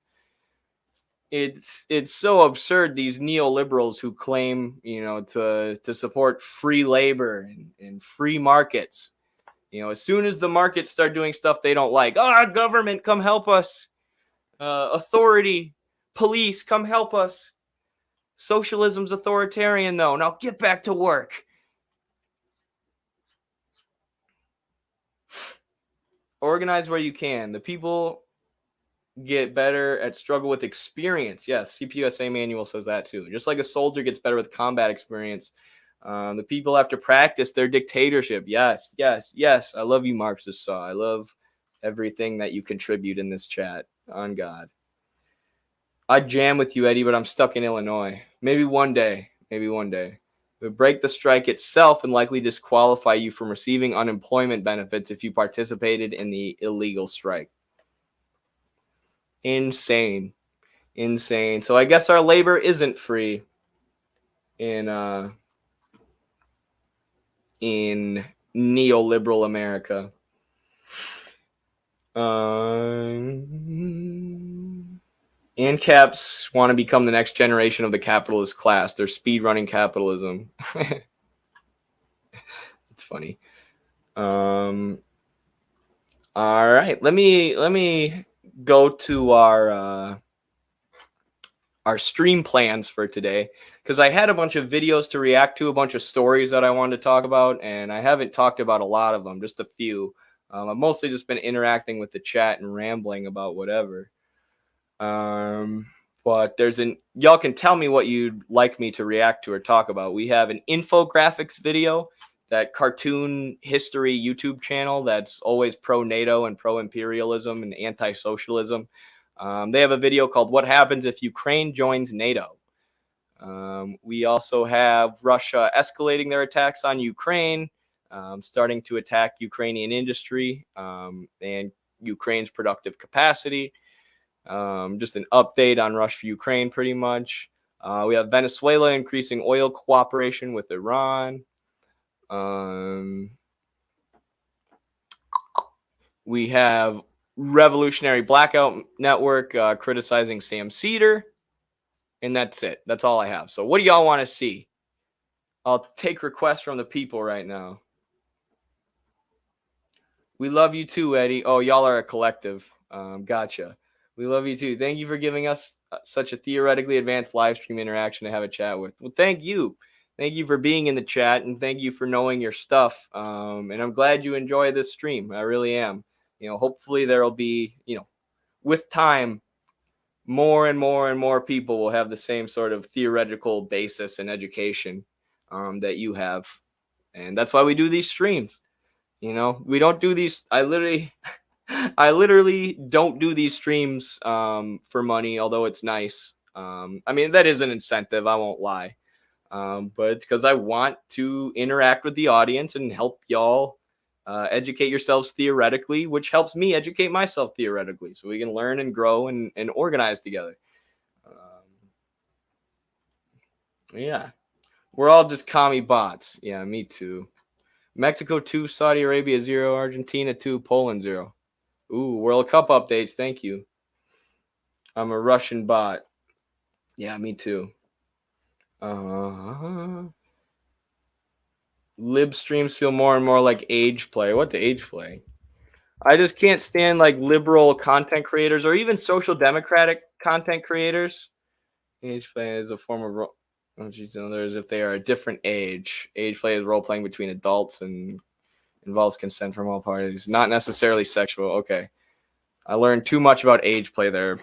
[SPEAKER 1] It's so absurd, these neoliberals who claim, you know, to support free labor and free markets. You know, as soon as the markets start doing stuff they don't like, government, come help us. Authority, police, come help us. Socialism's authoritarian, though. Now get back to work. Organize where you can. The people get better at struggle with experience. Yes, CPUSA manual says that too. Just like a soldier gets better with combat experience, the people have to practice their dictatorship. Yes, yes, yes. I love you, Marxist Saw. I love everything that you contribute in this chat. On God. I'd jam with you, Eddie, but I'm stuck in Illinois. Maybe one day. Maybe one day. It would break the strike itself and likely disqualify you from receiving unemployment benefits if you participated in the illegal strike. Insane. Insane. So I guess our labor isn't free in neoliberal America. ANCAPs want to become the next generation of the capitalist class. They're speed running capitalism. It's funny. All right. Let me go to our stream plans for today, because I had a bunch of videos to react to, a bunch of stories that I wanted to talk about, and I haven't talked about a lot of them, just a few. I've mostly just been interacting with the chat and rambling about whatever. But y'all can tell me what you'd like me to react to or talk about. We have an infographics video, that cartoon history YouTube channel that's always pro-NATO and pro-imperialism and anti-socialism. They have a video called What Happens If Ukraine Joins NATO? We also have Russia escalating their attacks on Ukraine, starting to attack Ukrainian industry and Ukraine's productive capacity. Just an update on Russia-Ukraine pretty much. We have Venezuela increasing oil cooperation with Iran. We have Revolutionary Blackout Network criticizing Sam Cedar. And that's it. That's all I have. So what do y'all want to see? I'll take requests from the people right now. We love you too, Eddie. Oh, y'all are a collective. Gotcha. We love you too. Thank you for giving us such a theoretically advanced live stream interaction to have a chat with. Well, thank you. Thank you for being in the chat, and thank you for knowing your stuff. And I'm glad you enjoy this stream. I really am. You know, hopefully there will be, you know, with time, more and more and more people will have the same sort of theoretical basis in education that you have. And that's why we do these streams. You know, we don't do these. I literally don't do these streams for money, although it's nice. I mean, that is an incentive, I won't lie. But it's because I want to interact with the audience and help y'all educate yourselves theoretically, which helps me educate myself theoretically, so we can learn and grow and organize together. Yeah, we're all just commie bots. Yeah, me too. Mexico 2, Saudi Arabia 0, Argentina 2, Poland 0. Ooh, World Cup updates. Thank you. I'm a Russian bot. Yeah, me too. Lib streams feel more and more like age play. What the age play? I just can't stand like liberal content creators or even social democratic content creators. Age play is a form of role. Oh, geez, others if they are a different age. Age play is role playing between adults and involves consent from all parties, not necessarily sexual. Okay, I learned too much about age play there.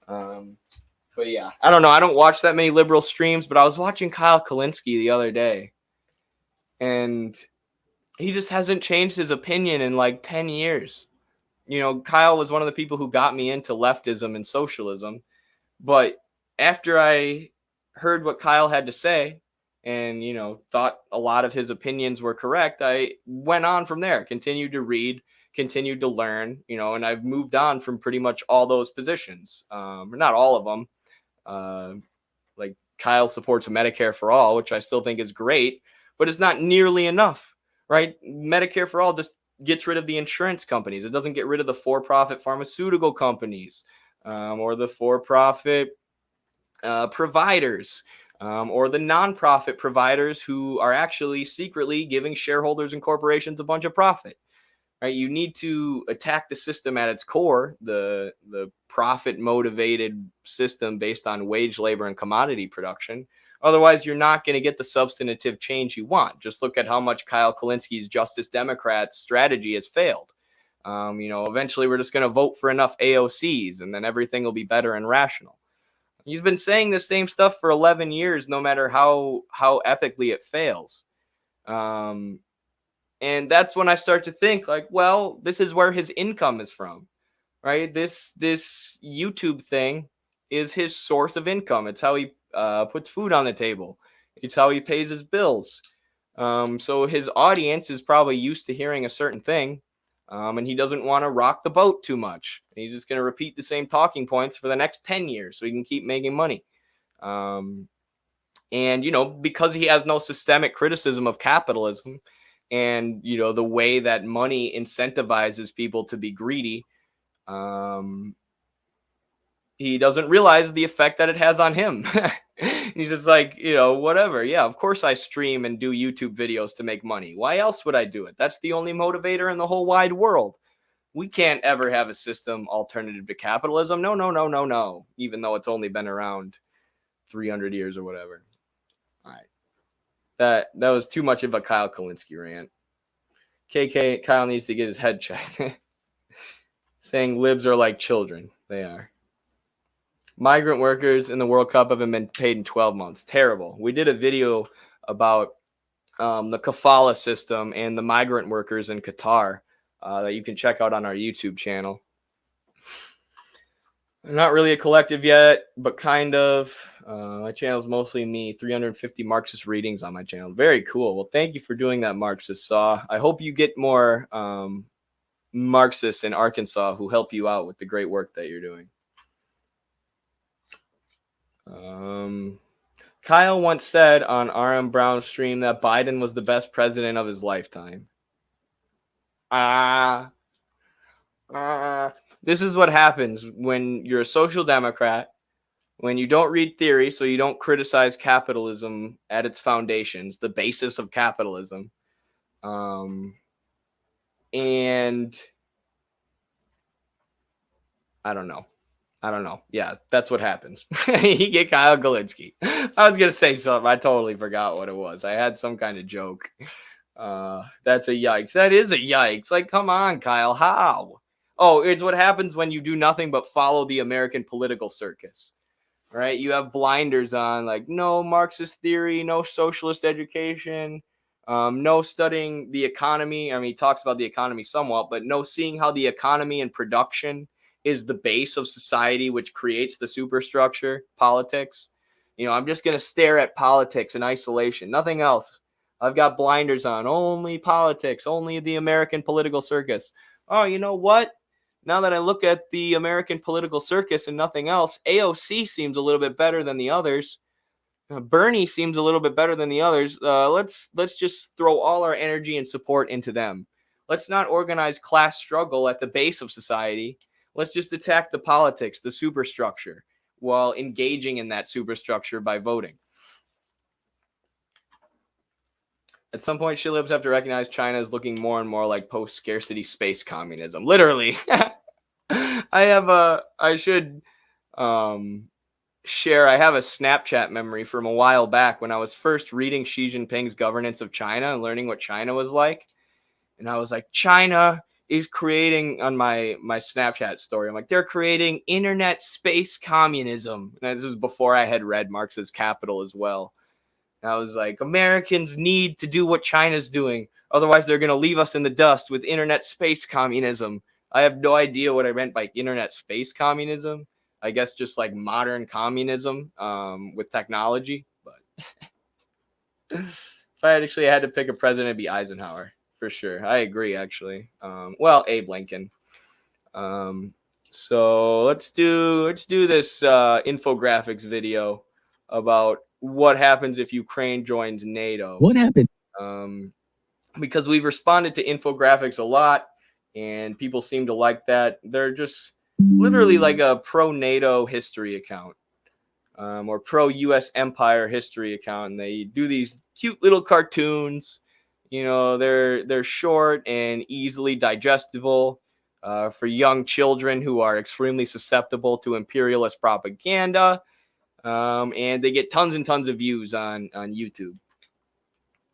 [SPEAKER 1] But yeah, I don't know. I don't watch that many liberal streams, but I was watching Kyle Kalinske the other day, and he just hasn't changed his opinion in like 10 years. You know, Kyle was one of the people who got me into leftism and socialism. But after I heard what Kyle had to say and, you know, thought a lot of his opinions were correct, I went on from there, continued to read, continued to learn, you know, and I've moved on from pretty much all those positions. Not all of them. Like Kyle supports Medicare for all, which I still think is great. but it's not nearly enough, right? Medicare for all just gets rid of the insurance companies. It doesn't get rid of the for-profit pharmaceutical companies or the for-profit providers or the non-profit providers who are actually secretly giving shareholders and corporations a bunch of profit. Right? You need to attack the system at its core, the profit-motivated system based on wage, labor, and commodity production. Otherwise, you're not going to get the substantive change you want. Just look at how much Kyle Kulinski's Justice Democrats strategy has failed. Eventually we're just going to vote for enough AOCs, and then everything will be better and rational. He's been saying the same stuff for 11 years, no matter how epically it fails. And that's when I start to think like, well, this is where his income is from, right? This YouTube thing is his source of income. It's how he puts food on the table. It's how he pays his bills. So his audience is probably used to hearing a certain thing, and he doesn't want to rock the boat too much. He's just going to repeat the same talking points for the next 10 years so he can keep making money. And, because he has no systemic criticism of capitalism and, the way that money incentivizes people to be greedy, he doesn't realize the effect that it has on him. He's just like, whatever. Yeah, of course I stream and do YouTube videos to make money. Why else would I do it? That's the only motivator in the whole wide world. We can't ever have a system alternative to capitalism. No. Even though it's only been around 300 years or whatever. All right. That was too much of a Kyle Kulinski rant. Kyle needs to get his head checked. Saying libs are like children. They are. Migrant workers in the World Cup haven't been paid in 12 months. Terrible. We did a video about the kafala system and the migrant workers in Qatar that you can check out on our YouTube channel. Not really a collective yet, but kind of. My channel is mostly me. 350 Marxist readings on my channel. Very cool. Well, thank you for doing that, Marxist Saw. I hope you get more Marxists in Arkansas who help you out with the great work that you're doing. Kyle once said on RM Brown's stream that Biden was the best president of his lifetime. This is what happens when you're a social democrat, when you don't read theory, so you don't criticize capitalism at its foundations, the basis of capitalism. And I don't know. Yeah, that's what happens. You get Kyle Kulinski. I was going to say something. I totally forgot what it was. I had some kind of joke. That's a yikes. That is a yikes. Like, come on, Kyle. How? Oh, it's what happens when you do nothing but follow the American political circus, right? You have blinders on, like no Marxist theory, no socialist education, no studying the economy. I mean, he talks about the economy somewhat, but no seeing how the economy and production is the base of society, which creates the superstructure, politics. I'm just going to stare at politics in isolation, nothing else. I've got blinders on, only politics, only the American political circus. Oh, you know what? Now that I look at the American political circus and nothing else, AOC seems a little bit better than the others. Bernie seems a little bit better than the others. Let's just throw all our energy and support into them. Let's not organize class struggle at the base of society. Let's just attack the politics, the superstructure, while engaging in that superstructure by voting. At some point, shillibs have to recognize China is looking more and more like post-scarcity space communism. Literally. I have a Snapchat memory from a while back when I was first reading Xi Jinping's Governance of China and learning what China was like. And I was like, China is creating, on my Snapchat story, I'm like, they're creating internet space communism. And this was before I had read Marx's Capital as well. And I was like, Americans need to do what China's doing. Otherwise, they're going to leave us in the dust with internet space communism. I have no idea what I meant by internet space communism. I guess just like modern communism with technology. But if I actually had to pick a president, it'd be Eisenhower. For sure. I agree, actually. Abe Lincoln. So let's do this infographics video about what happens if Ukraine joins NATO.
[SPEAKER 9] What happened?
[SPEAKER 1] because we've responded to infographics a lot, and people seem to like that. They're just literally like a pro-NATO history account, or pro-US empire history account, and they do these cute little cartoons. You know, they're short and easily digestible for young children who are extremely susceptible to imperialist propaganda, and they get tons and tons of views on YouTube.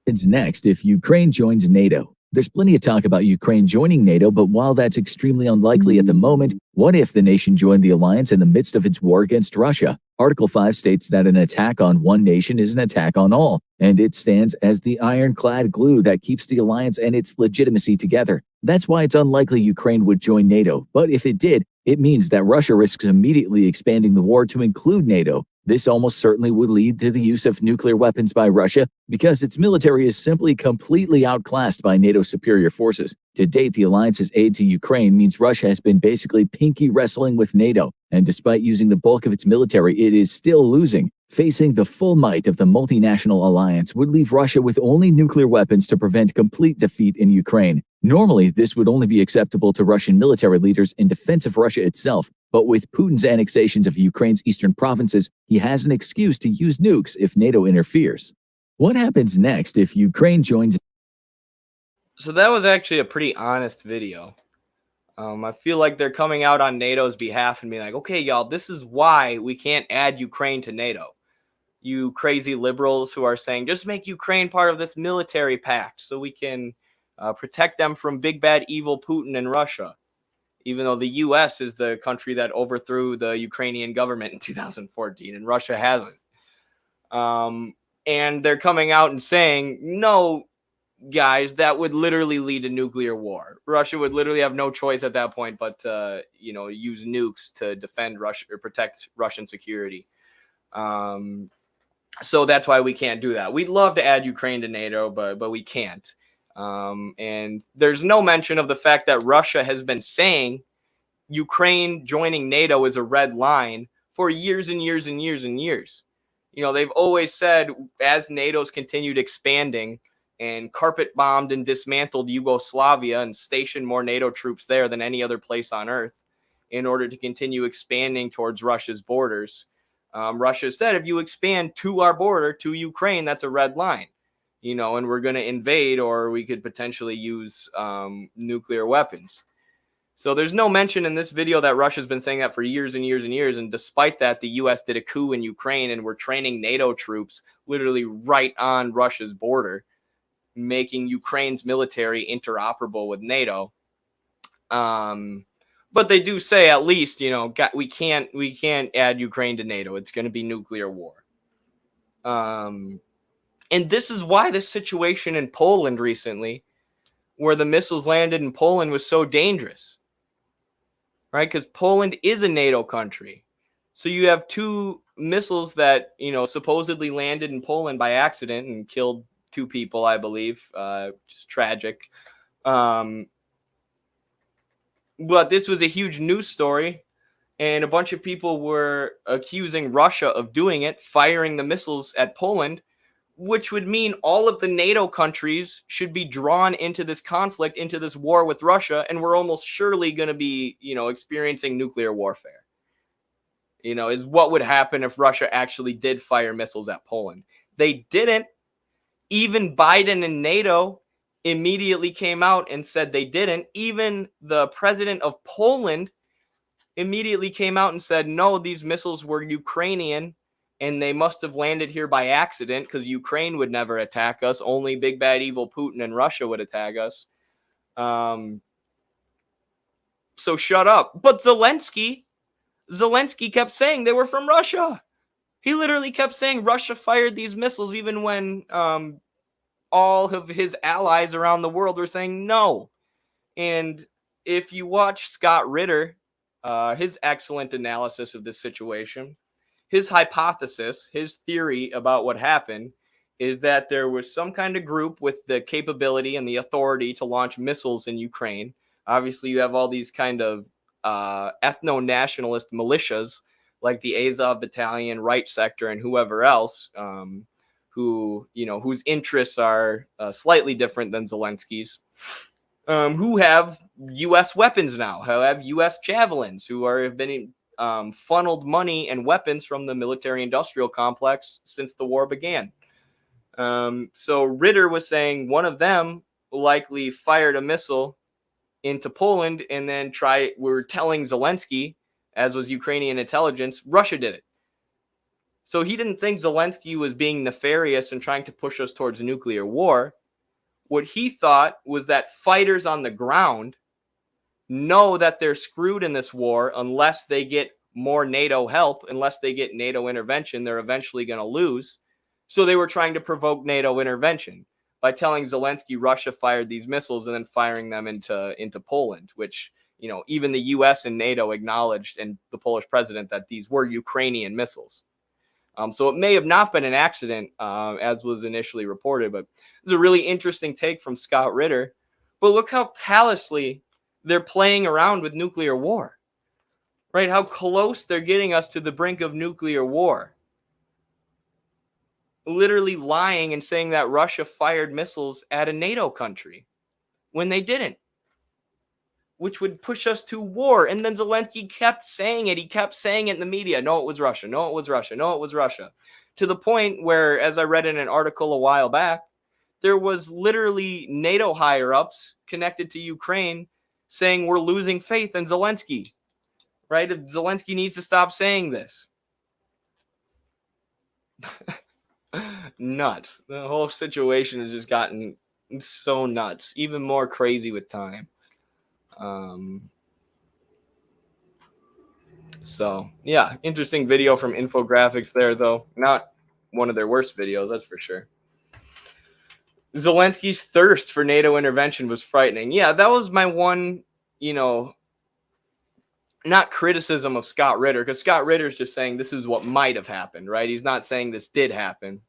[SPEAKER 9] It's next if Ukraine joins NATO. There's plenty of talk about Ukraine joining NATO, but while that's extremely unlikely at the moment, what if the nation joined the alliance in the midst of its war against Russia? Article 5 states that an attack on one nation is an attack on all, and it stands as the ironclad glue that keeps the alliance and its legitimacy together. That's why it's unlikely Ukraine would join NATO, but if it did, it means that Russia risks immediately expanding the war to include NATO. This almost certainly would lead to the use of nuclear weapons by Russia because its military is simply completely outclassed by NATO's superior forces. To date, the alliance's aid to Ukraine means Russia has been basically pinky wrestling with NATO, and despite using the bulk of its military, it is still losing. Facing the full might of the multinational alliance would leave Russia with only nuclear weapons to prevent complete defeat in Ukraine. Normally, this would only be acceptable to Russian military leaders in defense of Russia itself, but with Putin's annexations of Ukraine's eastern provinces, he has an excuse to use nukes if NATO interferes. What happens next if Ukraine joins?
[SPEAKER 1] So that was actually a pretty honest video. I feel like they're coming out on NATO's behalf and being like, okay, y'all, this is why we can't add Ukraine to NATO. You crazy liberals who are saying, just make Ukraine part of this military pact so we can protect them from big, bad, evil Putin and Russia. Even though the U.S. is the country that overthrew the Ukrainian government in 2014 and Russia hasn't. And they're coming out and saying, no, guys, that would literally lead to nuclear war. Russia would literally have no choice at that point but to, use nukes to defend Russia or protect Russian security. So that's why we can't do that. We'd love to add Ukraine to NATO, but we can't. And there's no mention of the fact that Russia has been saying Ukraine joining NATO is a red line for years and years and years and years. They've always said, as NATO's continued expanding and carpet bombed and dismantled Yugoslavia and stationed more NATO troops there than any other place on earth in order to continue expanding towards Russia's borders. Russia said, if you expand to our border, to Ukraine, that's a red line, and we're going to invade, or we could potentially use nuclear weapons. So there's no mention in this video that Russia's been saying that for years and years and years. And despite that, the U.S. did a coup in Ukraine and we're training NATO troops literally right on Russia's border, making Ukraine's military interoperable with NATO. But they do say, at least, we can't add Ukraine to NATO. It's going to be nuclear war. And this is why this situation in Poland recently, where the missiles landed in Poland, was so dangerous. Right? Because Poland is a NATO country. So you have two missiles that, supposedly landed in Poland by accident and killed 2 people, I believe. Just tragic. But this was a huge news story, and a bunch of people were accusing Russia of doing it, firing the missiles at Poland, which would mean all of the NATO countries should be drawn into this conflict, into this war with Russia, and we're almost surely going to be, experiencing nuclear warfare. Is what would happen if Russia actually did fire missiles at Poland. They didn't. Even Biden and NATO immediately came out and said they didn't. Even the president of Poland immediately came out and said, no, these missiles were Ukrainian and they must have landed here by accident because Ukraine would never attack us. Only big, bad, evil Putin and Russia would attack us. So shut up. But Zelensky kept saying they were from Russia. He literally kept saying Russia fired these missiles even when all of his allies around the world were saying no. And if you watch Scott Ritter, his excellent analysis of this situation, his hypothesis, his theory about what happened is that there was some kind of group with the capability and the authority to launch missiles in Ukraine. Obviously, you have all these kind of ethno-nationalist militias like the Azov Battalion, Right Sector, and whoever else, who, whose interests are slightly different than Zelensky's, who have U.S. weapons now, who have U.S. javelins, who have been funneled money and weapons from the military-industrial complex since the war began. So Ritter was saying one of them likely fired a missile into Poland, and then we're telling Zelensky, as was Ukrainian intelligence, Russia did it. So he didn't think Zelensky was being nefarious and trying to push us towards nuclear war. What he thought was that fighters on the ground know that they're screwed in this war unless they get more NATO help, unless they get NATO intervention, they're eventually going to lose. So they were trying to provoke NATO intervention by telling Zelensky Russia fired these missiles and then firing them into Poland, which, even the US and NATO acknowledged, and the Polish president, that these were Ukrainian missiles. So it may have not been an accident, as was initially reported, but it's a really interesting take from Scott Ritter. But look how callously they're playing around with nuclear war, right? How close they're getting us to the brink of nuclear war. Literally lying and saying that Russia fired missiles at a NATO country when they didn't, which would push us to war. And then Zelensky kept saying it. He kept saying it in the media. No, it was Russia. No, it was Russia. No, it was Russia. To the point where, as I read in an article a while back, there was literally NATO higher-ups connected to Ukraine saying we're losing faith in Zelensky, right? Zelensky needs to stop saying this. Nuts. The whole situation has just gotten so nuts, even more crazy with time. So yeah, interesting video from Infographics there, though. Not one of their worst videos, that's for sure. Zelensky's thirst for NATO intervention was frightening. Yeah, that was my one, not criticism of Scott Ritter, because Scott Ritter's just saying this is what might have happened, right? He's not saying this did happen.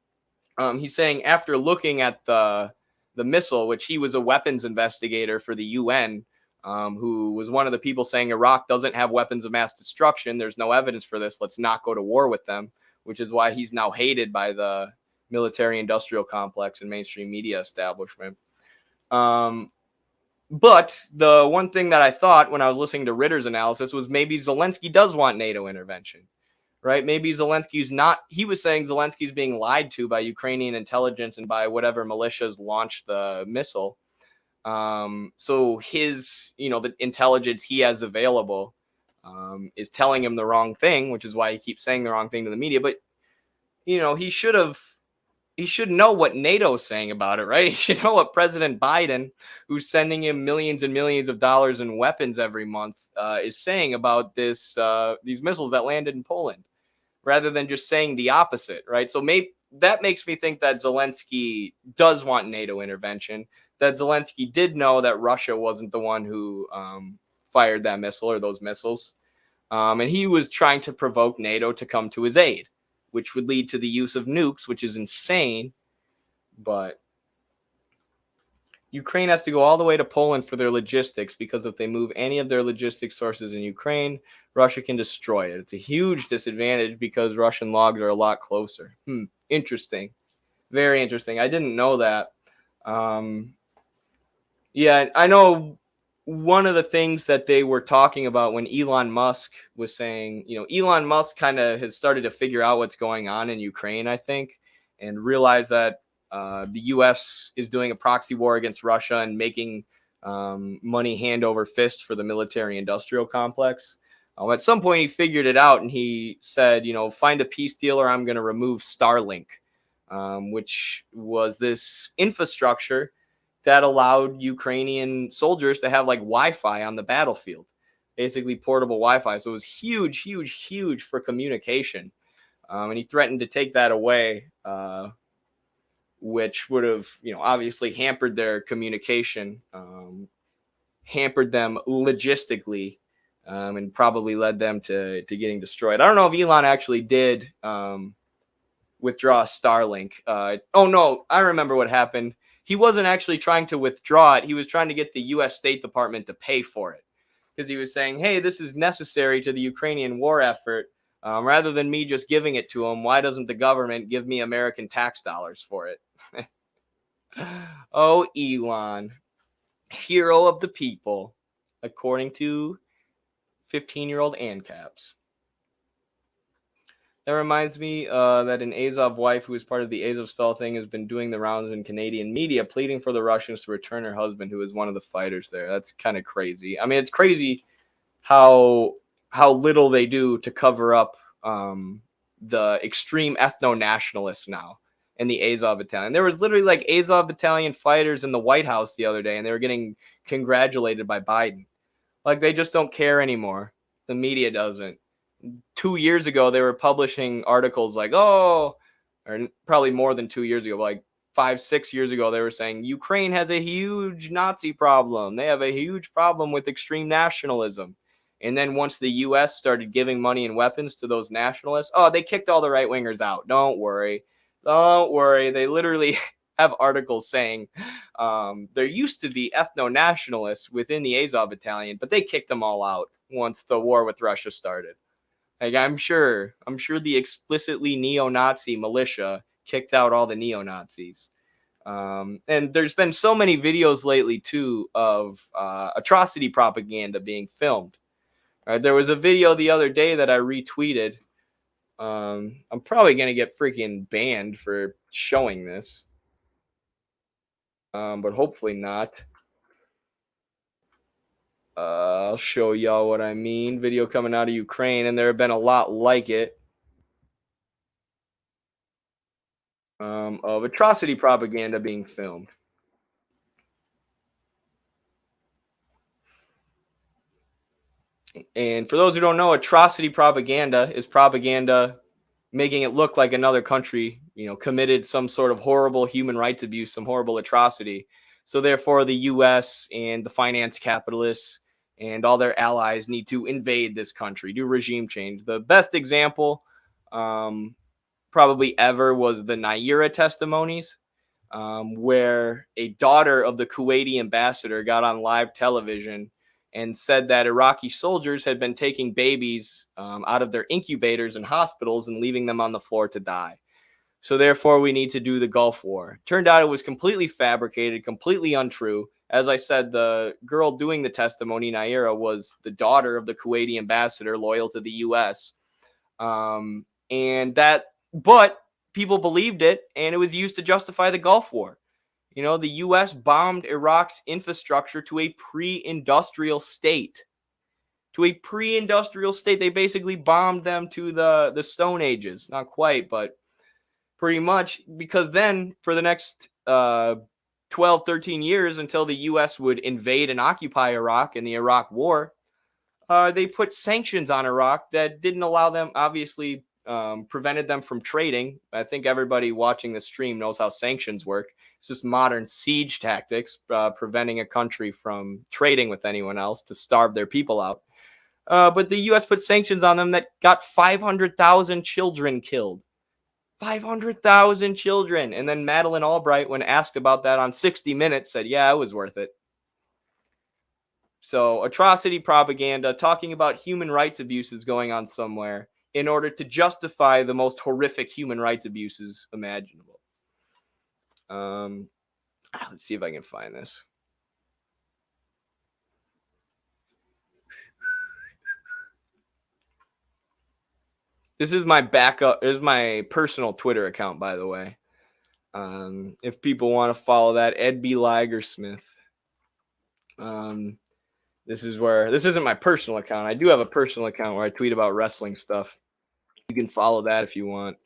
[SPEAKER 1] He's saying after looking at the missile, which he was a weapons investigator for the UN, who was one of the people saying Iraq doesn't have weapons of mass destruction. There's no evidence for this. Let's not go to war with them, which is why he's now hated by the military-industrial complex and mainstream media establishment. But the one thing that I thought when I was listening to Ritter's analysis was maybe Zelensky does want NATO intervention, right? Maybe Zelensky's not. He was saying Zelensky's being lied to by Ukrainian intelligence and by whatever militias launched the missile. So his, the intelligence he has available is telling him the wrong thing, which is why he keeps saying the wrong thing to the media. But, he should know what NATO's saying about it, right? He should know what President Biden, who's sending him millions and millions of dollars in weapons every month, is saying about these missiles that landed in Poland, rather than just saying the opposite, right? So that makes me think that Zelensky does want NATO intervention, that Zelensky did know that Russia wasn't the one who fired that missile or those missiles. And he was trying to provoke NATO to come to his aid, which would lead to the use of nukes, which is insane. But Ukraine has to go all the way to Poland for their logistics, because if they move any of their logistics sources in Ukraine, Russia can destroy it. It's a huge disadvantage because Russian logs are a lot closer. Interesting. Very interesting. I didn't know that. Yeah, I know one of the things that they were talking about when Elon Musk was saying, Elon Musk kind of has started to figure out what's going on in Ukraine, I think, and realize that the U.S. is doing a proxy war against Russia and making money hand over fist for the military-industrial complex. At some point, he figured it out, and he said, find a peace deal or I'm going to remove Starlink, which was this infrastructure that allowed Ukrainian soldiers to have like Wi-Fi on the battlefield, basically portable Wi-Fi. So it was huge, huge, huge for communication. And he threatened to take that away, which would have, obviously hampered their communication, hampered them logistically, and probably led them to getting destroyed. I don't know if Elon actually did withdraw Starlink. Oh, no, I remember what happened. He wasn't actually trying to withdraw it. He was trying to get the U.S. State Department to pay for it, because he was saying, hey, this is necessary to the Ukrainian war effort. Rather than me just giving it to them, why doesn't the government give me American tax dollars for it? Oh, Elon, hero of the people, according to 15-year-old ANCAPs. That reminds me that an Azov wife who is part of the Azovstal thing has been doing the rounds in Canadian media, pleading for the Russians to return her husband, who is one of the fighters there. That's kind of crazy. I mean, it's crazy how little they do to cover up the extreme ethno-nationalists now in the Azov battalion. There was literally like Azov battalion fighters in the White House the other day, and they were getting congratulated by Biden. Like, they just don't care anymore. The media doesn't. 2 years ago, they were publishing articles like, or probably more than 2 years ago, like 5-6 years ago, they were saying Ukraine has a huge Nazi problem. They have a huge problem with extreme nationalism. And then once the U.S. started giving money and weapons to those nationalists, they kicked all the right wingers out. Don't worry. They literally have articles saying there used to be ethno-nationalists within the Azov battalion, but they kicked them all out once the war with Russia started. Like, I'm sure the explicitly neo-Nazi militia kicked out all the neo-Nazis. And there's been so many videos lately, too, of atrocity propaganda being filmed. There was a video the other day that I retweeted. I'm probably going to get freaking banned for showing this. But hopefully not. I'll show y'all what I mean. Video coming out of Ukraine, and there have been a lot like it of atrocity propaganda being filmed. And for those who don't know, atrocity propaganda is propaganda making it look like another country, committed some sort of horrible human rights abuse, some horrible atrocity. So therefore, the U.S. and the finance capitalists and all their allies need to invade this country, do regime change. The best example probably ever was the Naira testimonies, where a daughter of the Kuwaiti ambassador got on live television and said that Iraqi soldiers had been taking babies out of their incubators in hospitals and leaving them on the floor to die. So therefore, we need to do the Gulf War. Turned out it was completely fabricated, completely untrue. As I said, the girl doing the testimony, Naira, was the daughter of the Kuwaiti ambassador, loyal to the U.S. But people believed it, and it was used to justify the Gulf War. The U.S. bombed Iraq's infrastructure to a pre-industrial state. They basically bombed them to the Stone Ages. Not quite, but pretty much, because then for the next 12, 13 years until the U.S. would invade and occupy Iraq in the Iraq War, they put sanctions on Iraq that didn't allow them, obviously, prevented them from trading. I think everybody watching the stream knows how sanctions work. It's just modern siege tactics, preventing a country from trading with anyone else to starve their people out. But the U.S. put sanctions on them that got 500,000 children killed. 500,000 children. And then Madeleine Albright, when asked about that on 60 Minutes, said, yeah, it was worth it. So atrocity propaganda, talking about human rights abuses going on somewhere in order to justify the most horrific human rights abuses imaginable. Let's see if I can find this. This is my backup. This is my personal Twitter account, by the way. If people want to follow that, Ed B. Ligersmith. This isn't my personal account. I do have a personal account where I tweet about wrestling stuff. You can follow that if you want.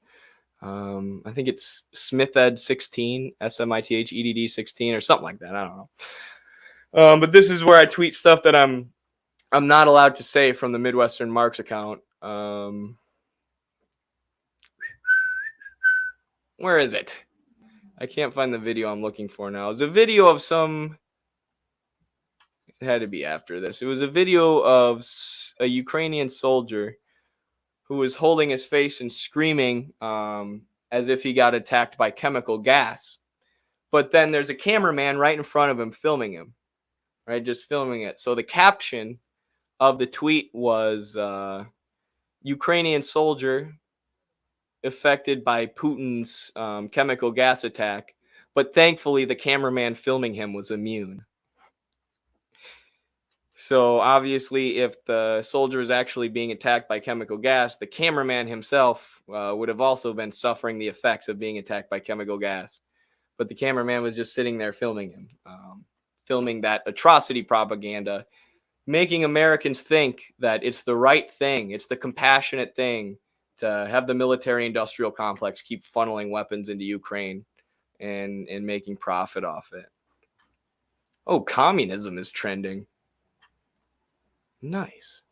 [SPEAKER 1] I think it's SmithEd16, SMITHEDD16, or something like that. I don't know. But this is where I tweet stuff that I'm not allowed to say from the Midwestern Marx account. Where is it? I can't find the video I'm looking for now. It's a video of some... It had to be after this. It was a video of a Ukrainian soldier who was holding his face and screaming as if he got attacked by chemical gas. But then there's a cameraman right in front of him filming him, right? Just filming it. So the caption of the tweet was, Ukrainian soldier affected by Putin's chemical gas attack, but thankfully the cameraman filming him was immune. So obviously, if the soldier is actually being attacked by chemical gas, the cameraman himself would have also been suffering the effects of being attacked by chemical gas. But the cameraman was just sitting there filming him, filming that atrocity propaganda, making Americans think that it's the right thing, it's the compassionate thing to have the military-industrial complex keep funneling weapons into Ukraine and making profit off it. Oh, communism is trending. Nice.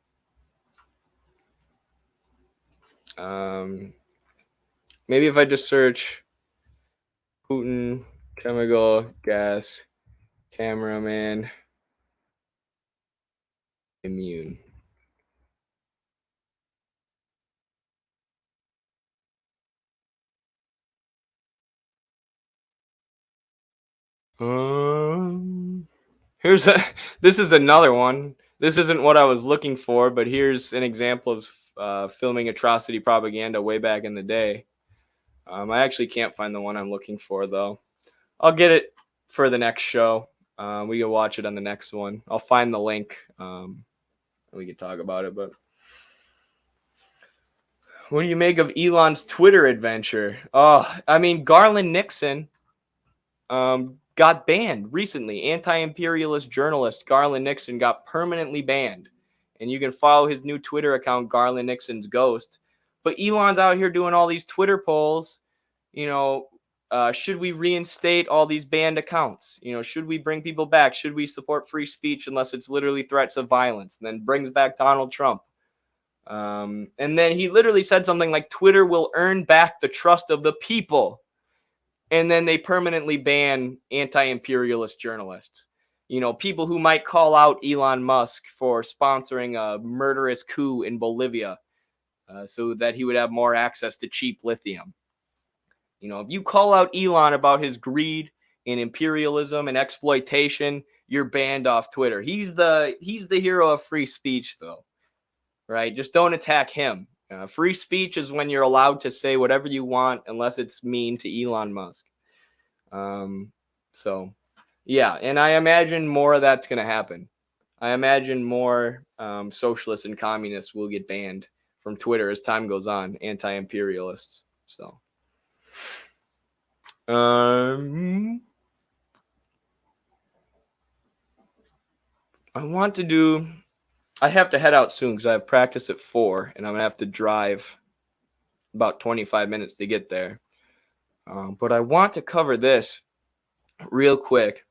[SPEAKER 1] Maybe if I just search Putin, chemical gas, cameraman, immune. This is another one. This isn't what I was looking for, but here's an example of filming atrocity propaganda way back in the day. I actually can't find the one I'm looking for, though. I'll get it for the next show. We can watch it on the next one. I'll find the link. We can talk about it, but what do you make of Elon's Twitter adventure? Oh, I mean, Garland Nixon got banned recently. Anti-imperialist journalist Garland Nixon got permanently banned. And you can follow his new Twitter account, Garland Nixon's Ghost. But Elon's out here doing all these Twitter polls. You know, should we reinstate all these banned accounts? You know, should we bring people back? Should we support free speech unless it's literally threats of violence? And then brings back Donald Trump. And then he literally said something like, Twitter will earn back the trust of the people. And then they permanently ban anti-imperialist journalists. You know, people who might call out Elon Musk for sponsoring a murderous coup in Bolivia so that he would have more access to cheap lithium. You know, if you call out Elon about his greed and imperialism and exploitation, you're banned off Twitter. He's the hero of free speech, though, right? Just don't attack him. Free speech is when you're allowed to say whatever you want unless it's mean to Elon Musk. So, yeah, and I imagine more of that's going to happen. I imagine more socialists and communists will get banned from Twitter as time goes on, anti-imperialists. So, I have to head out soon because I have practice at 4, and I'm going to have to drive about 25 minutes to get there. But I want to cover this real quick.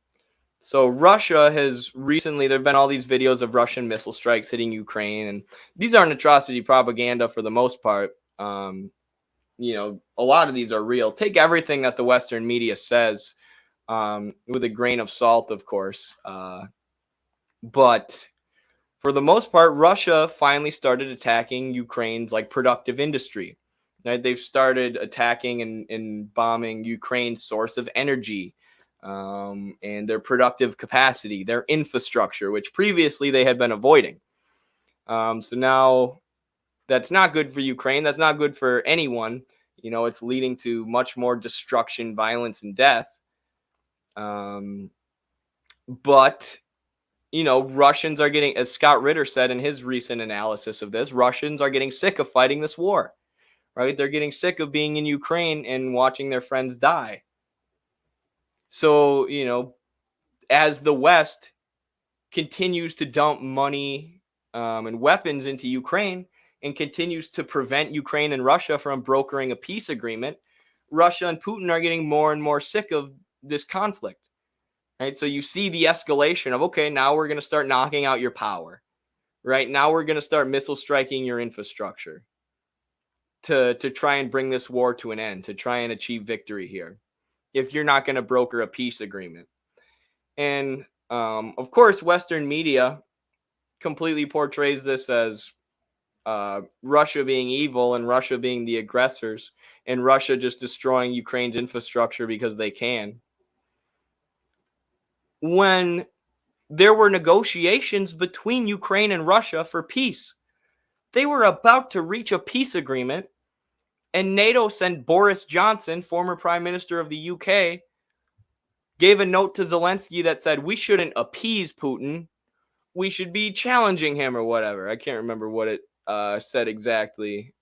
[SPEAKER 1] So Russia has recently, there have been all these videos of Russian missile strikes hitting Ukraine, and these aren't atrocity propaganda for the most part. You know, a lot of these are real. Take everything that the Western media says with a grain of salt, of course. But for the most part, Russia finally started attacking Ukraine's like productive industry. Right? They've started attacking and bombing Ukraine's source of energy and their productive capacity, their infrastructure, which previously they had been avoiding. So now that's not good for Ukraine. That's not good for anyone. You know, it's leading to much more destruction, violence, and death. But you know, Russians are getting, as Scott Ritter said in his recent analysis of this, Russians are getting sick of fighting this war, right? They're getting sick of being in Ukraine and watching their friends die. So, you know, as the West continues to dump money and weapons into Ukraine and continues to prevent Ukraine and Russia from brokering a peace agreement, Russia and Putin are getting more and more sick of this conflict. Right, so you see the escalation of, okay, now we're going to start knocking out your power. Right, now we're going to start missile striking your infrastructure to try and bring this war to an end, to try and achieve victory here, if you're not going to broker a peace agreement. And of course, Western media completely portrays this as Russia being evil and Russia being the aggressors and Russia just destroying Ukraine's infrastructure because they can. When there were negotiations between Ukraine and Russia for peace, They were about to reach a peace agreement, and NATO sent Boris Johnson, former Prime Minister of the UK, gave a note to Zelensky that said, we shouldn't appease Putin. We should be challenging him or whatever. I can't remember what it said exactly.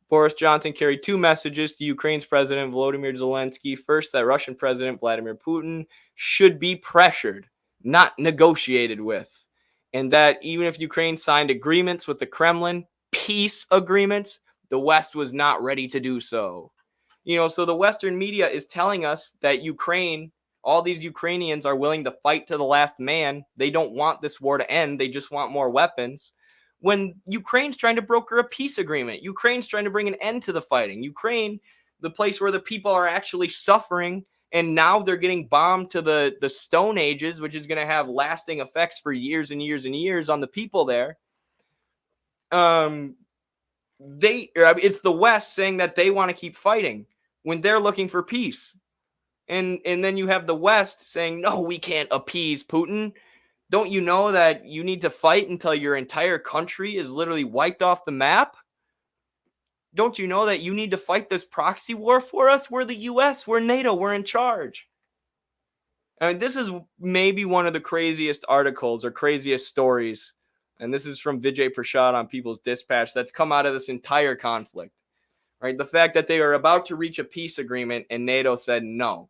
[SPEAKER 1] Boris Johnson carried two messages to Ukraine's President Volodymyr Zelensky. First, that Russian President Vladimir Putin should be pressured, not negotiated with. And that even if Ukraine signed agreements with the Kremlin, peace agreements, the West was not ready to do so. So the Western media is telling us that Ukraine, all these Ukrainians are willing to fight to the last man. They don't want this war to end. They just want more weapons. When Ukraine's trying to broker a peace agreement, Ukraine's trying to bring an end to the fighting. Ukraine, the place where the people are actually suffering, and now they're getting bombed to the Stone Ages, which is going to have lasting effects for years and years and years on the people there. It's the West saying that they want to keep fighting when they're looking for peace. And then you have the West saying, no, we can't appease Putin. Don't you know that you need to fight until your entire country is literally wiped off the map? Don't you know that you need to fight this proxy war for us? We're the US, we're NATO, we're in charge. I mean, this is maybe one of the craziest articles or craziest stories, and this is from Vijay Prashad on People's Dispatch, that's come out of this entire conflict. Right? The fact that they are about to reach a peace agreement and NATO said no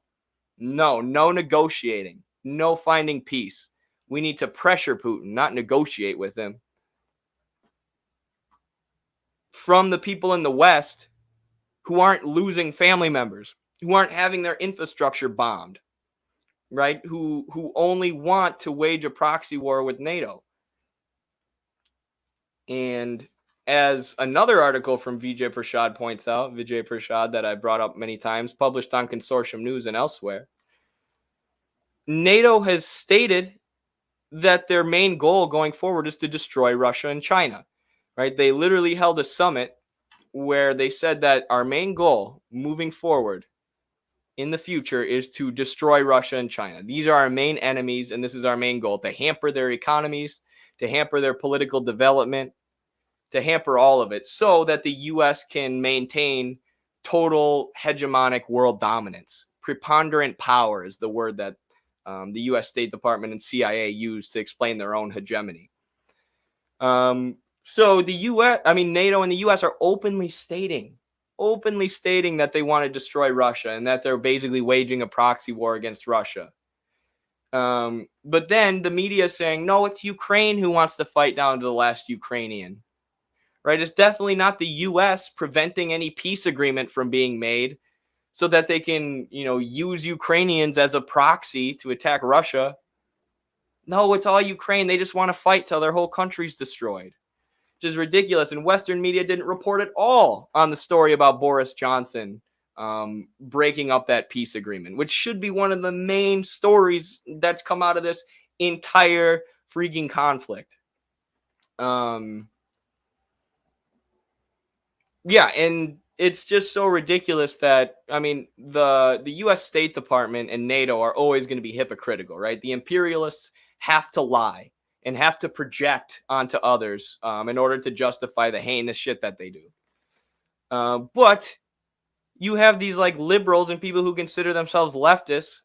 [SPEAKER 1] negotiating, no finding peace. We need to pressure Putin, not negotiate with him. From the people in the West who aren't losing family members, who aren't having their infrastructure bombed, right? Who only want to wage a proxy war with NATO. And as another article from Vijay Prashad that I brought up many times, published on Consortium News and elsewhere, NATO has stated that their main goal going forward is to destroy Russia and China, right? They literally held a summit where they said that our main goal moving forward in the future is to destroy Russia and China. These are our main enemies, and this is our main goal, to hamper their economies, to hamper their political development, to hamper all of it so that the U.S. can maintain total hegemonic world dominance. Preponderant power is the word that the U.S. State Department and CIA use to explain their own hegemony. So NATO and the U.S. are openly stating that they want to destroy Russia and that they're basically waging a proxy war against Russia. But then the media is saying, no, it's Ukraine who wants to fight down to the last Ukrainian. Right? It's definitely not the U.S. preventing any peace agreement from being made so that they can, use Ukrainians as a proxy to attack Russia. No, it's all Ukraine. They just want to fight till their whole country's destroyed, which is ridiculous. And Western media didn't report at all on the story about Boris Johnson breaking up that peace agreement, which should be one of the main stories that's come out of this entire freaking conflict. Yeah, and it's just so ridiculous that, the U.S. State Department and NATO are always going to be hypocritical, right? The imperialists have to lie and have to project onto others in order to justify the heinous shit that they do. But you have these liberals and people who consider themselves leftists,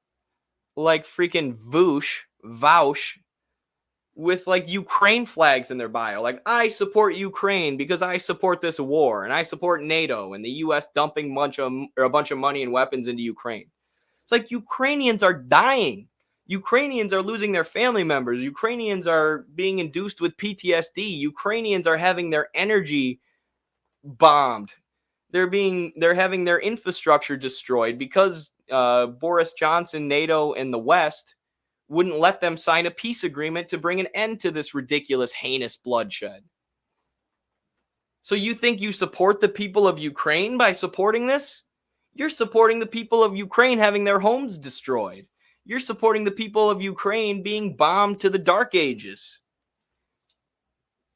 [SPEAKER 1] like freaking Vaush, with Ukraine flags in their bio. I support Ukraine because I support this war and I support NATO and the US dumping a bunch of money and weapons into Ukraine. It's Ukrainians are dying. Ukrainians are losing their family members. Ukrainians are being induced with PTSD. Ukrainians are having their energy bombed. They're having their infrastructure destroyed because Boris Johnson, NATO, and the West wouldn't let them sign a peace agreement to bring an end to this ridiculous, heinous bloodshed. So you think you support the people of Ukraine by supporting this? You're supporting the people of Ukraine having their homes destroyed. You're supporting the people of Ukraine being bombed to the Dark Ages.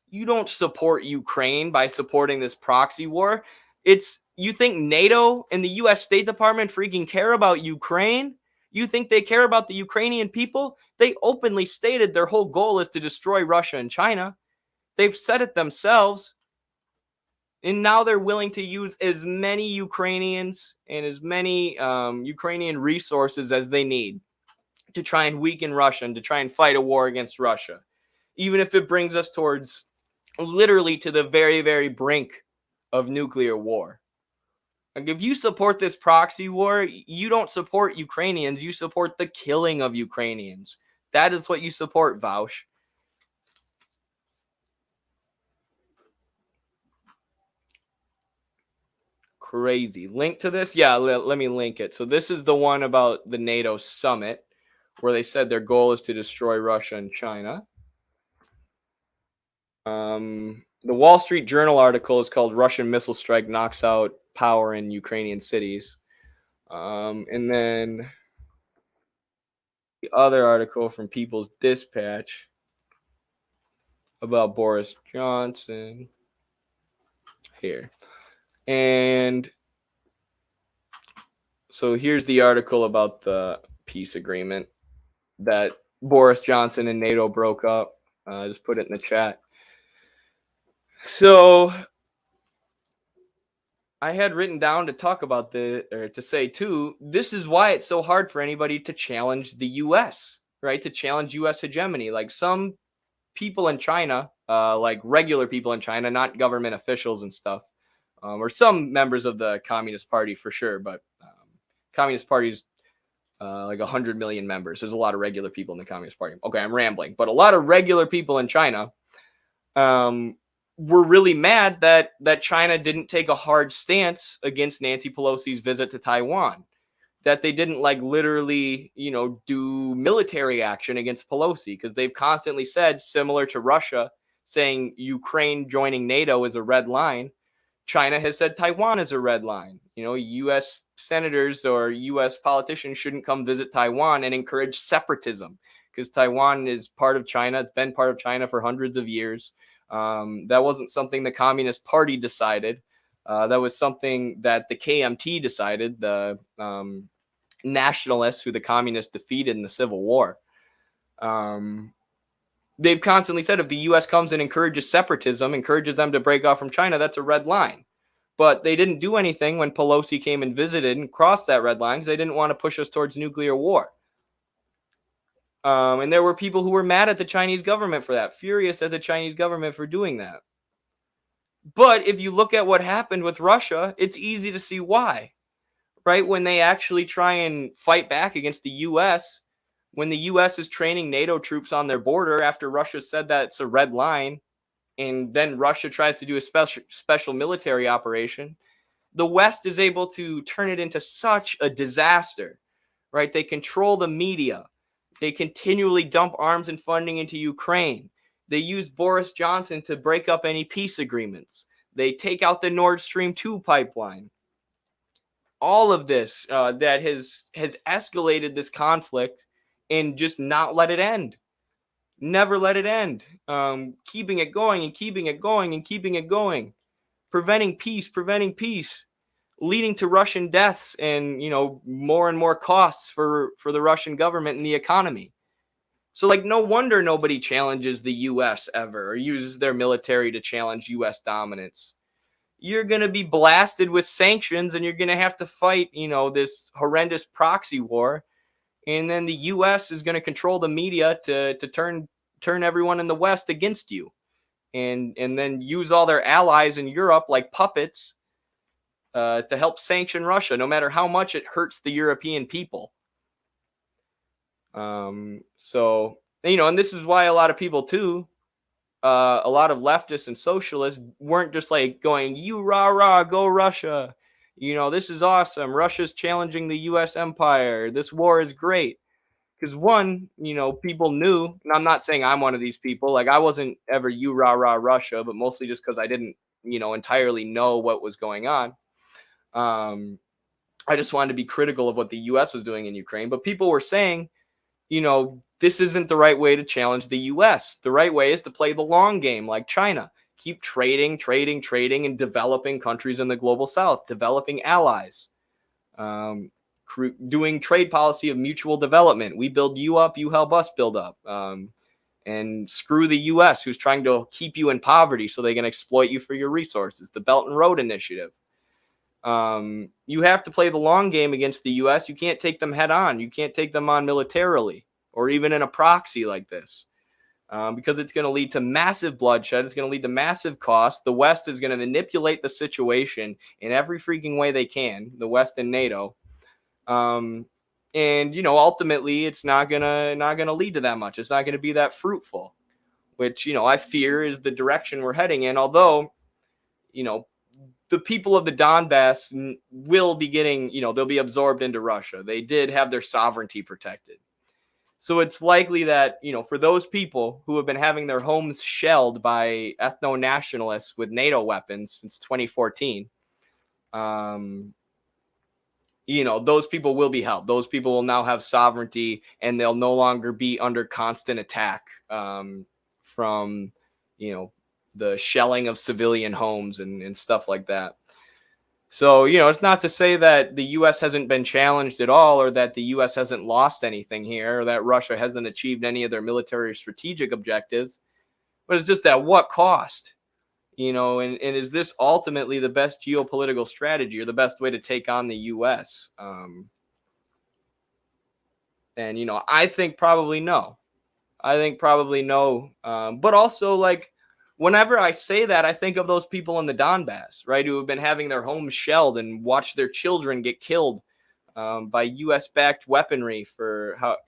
[SPEAKER 1] You don't support Ukraine by supporting this proxy war. You think NATO and the U.S. State Department freaking care about Ukraine? You think they care about the Ukrainian people? They openly stated their whole goal is to destroy Russia and China. They've said it themselves. And now they're willing to use as many Ukrainians and as many Ukrainian resources as they need to try and weaken Russia and to try and fight a war against Russia, even if it brings us towards literally to the very, very brink of nuclear war. Like, if you support this proxy war, you don't support Ukrainians, you support the killing of Ukrainians. That is what you support, Vaush. Crazy. Link to this? Yeah, let me link it. So this is the one about the NATO summit where they said their goal is to destroy Russia and China. The Wall Street Journal article is called Russian Missile Strike Knocks Out Power in Ukrainian Cities. And then the other article from People's Dispatch about Boris Johnson here. And so here's the article about the peace agreement that Boris Johnson and NATO broke up. Just put it in the chat. So I had written down to talk about to say too, this is why it's so hard for anybody to challenge the US, right? To challenge US hegemony. Like some people in China, like regular people in China, not government officials and stuff, or some members of the Communist Party for sure, but Communist Party's like 100 million members. There's a lot of regular people in the Communist Party. Okay, I'm rambling, but a lot of regular people in China were really mad that China didn't take a hard stance against Nancy Pelosi's visit to Taiwan, that they didn't like literally, do military action against Pelosi, because they've constantly said, similar to Russia saying Ukraine joining NATO is a red line, China has said Taiwan is a red line. U.S. senators or U.S. politicians shouldn't come visit Taiwan and encourage separatism, because Taiwan is part of China. It's been part of China for hundreds of years. That wasn't something the Communist Party decided. That was something that the KMT decided, the nationalists who the communists defeated in the Civil War. They've constantly said if the U.S. comes and encourages separatism, encourages them to break off from China, that's a red line. But they didn't do anything when Pelosi came and visited and crossed that red line because they didn't want to push us towards nuclear war. And there were people who were mad at the Chinese government for that, furious at the Chinese government for doing that. But if you look at what happened with Russia, it's easy to see why, right? When they actually try and fight back against the U.S., when the U.S. is training NATO troops on their border after Russia said that it's a red line, and then Russia tries to do a special military operation, the West is able to turn it into such a disaster, right? They control the media. They continually dump arms and funding into Ukraine. They use Boris Johnson to break up any peace agreements. They take out the Nord Stream 2 pipeline. All of this that has escalated this conflict and just not let it end. Never let it end. Keeping it going and keeping it going and keeping it going. Preventing peace. Leading to Russian deaths and, more and more costs for the Russian government and the economy. So, no wonder nobody challenges the U.S. ever or uses their military to challenge U.S. dominance. You're going to be blasted with sanctions and you're going to have to fight, this horrendous proxy war. And then the U.S. is going to control the media to turn everyone in the West against you. And then use all their allies in Europe like puppets to help sanction Russia, no matter how much it hurts the European people. So, and this is why a lot of people too, a lot of leftists and socialists weren't just like going, you rah rah, go Russia. This is awesome. Russia's challenging the U.S. empire. This war is great. Because one, people knew, and I'm not saying I'm one of these people. Like I wasn't ever you rah rah Russia, but mostly just because I didn't, entirely know what was going on. I just wanted to be critical of what the U.S. was doing in Ukraine. But people were saying, this isn't the right way to challenge the U.S. The right way is to play the long game like China. Keep trading, and developing countries in the global south, developing allies, doing trade policy of mutual development. We build you up, you help us build up. And screw the US, who's trying to keep you in poverty so they can exploit you for your resources. The Belt and Road Initiative. You have to play the long game against the US. You can't take them head on. You can't take them on militarily or even in a proxy like this, because it's going to lead to massive bloodshed. It's going to lead to massive costs. The West is going to manipulate the situation in every freaking way they can, the West and NATO. And, you know, ultimately it's not gonna lead to that much. It's not going to be that fruitful, which, you know, I fear is the direction we're heading in. Although, you know, the people of the Donbass will be getting, you know, they'll be absorbed into Russia. They did have their sovereignty protected. So it's likely that, you know, for those people who have been having their homes shelled by ethno-nationalists with NATO weapons since 2014, you know, those people will be helped. Those people will now have sovereignty, and they'll no longer be under constant attack from, you know, the shelling of civilian homes and stuff like that. So, you know, it's not to say that the U.S. hasn't been challenged at all, or that the U.S. hasn't lost anything here, or that Russia hasn't achieved any of their military strategic objectives, but it's just at what cost? You know, and is this ultimately the best geopolitical strategy or the best way to take on the U.S.? And, you know, I think probably no. But also, like, whenever I say that, I think of those people in the Donbass, right, who have been having their homes shelled and watched their children get killed by U.S.-backed weaponry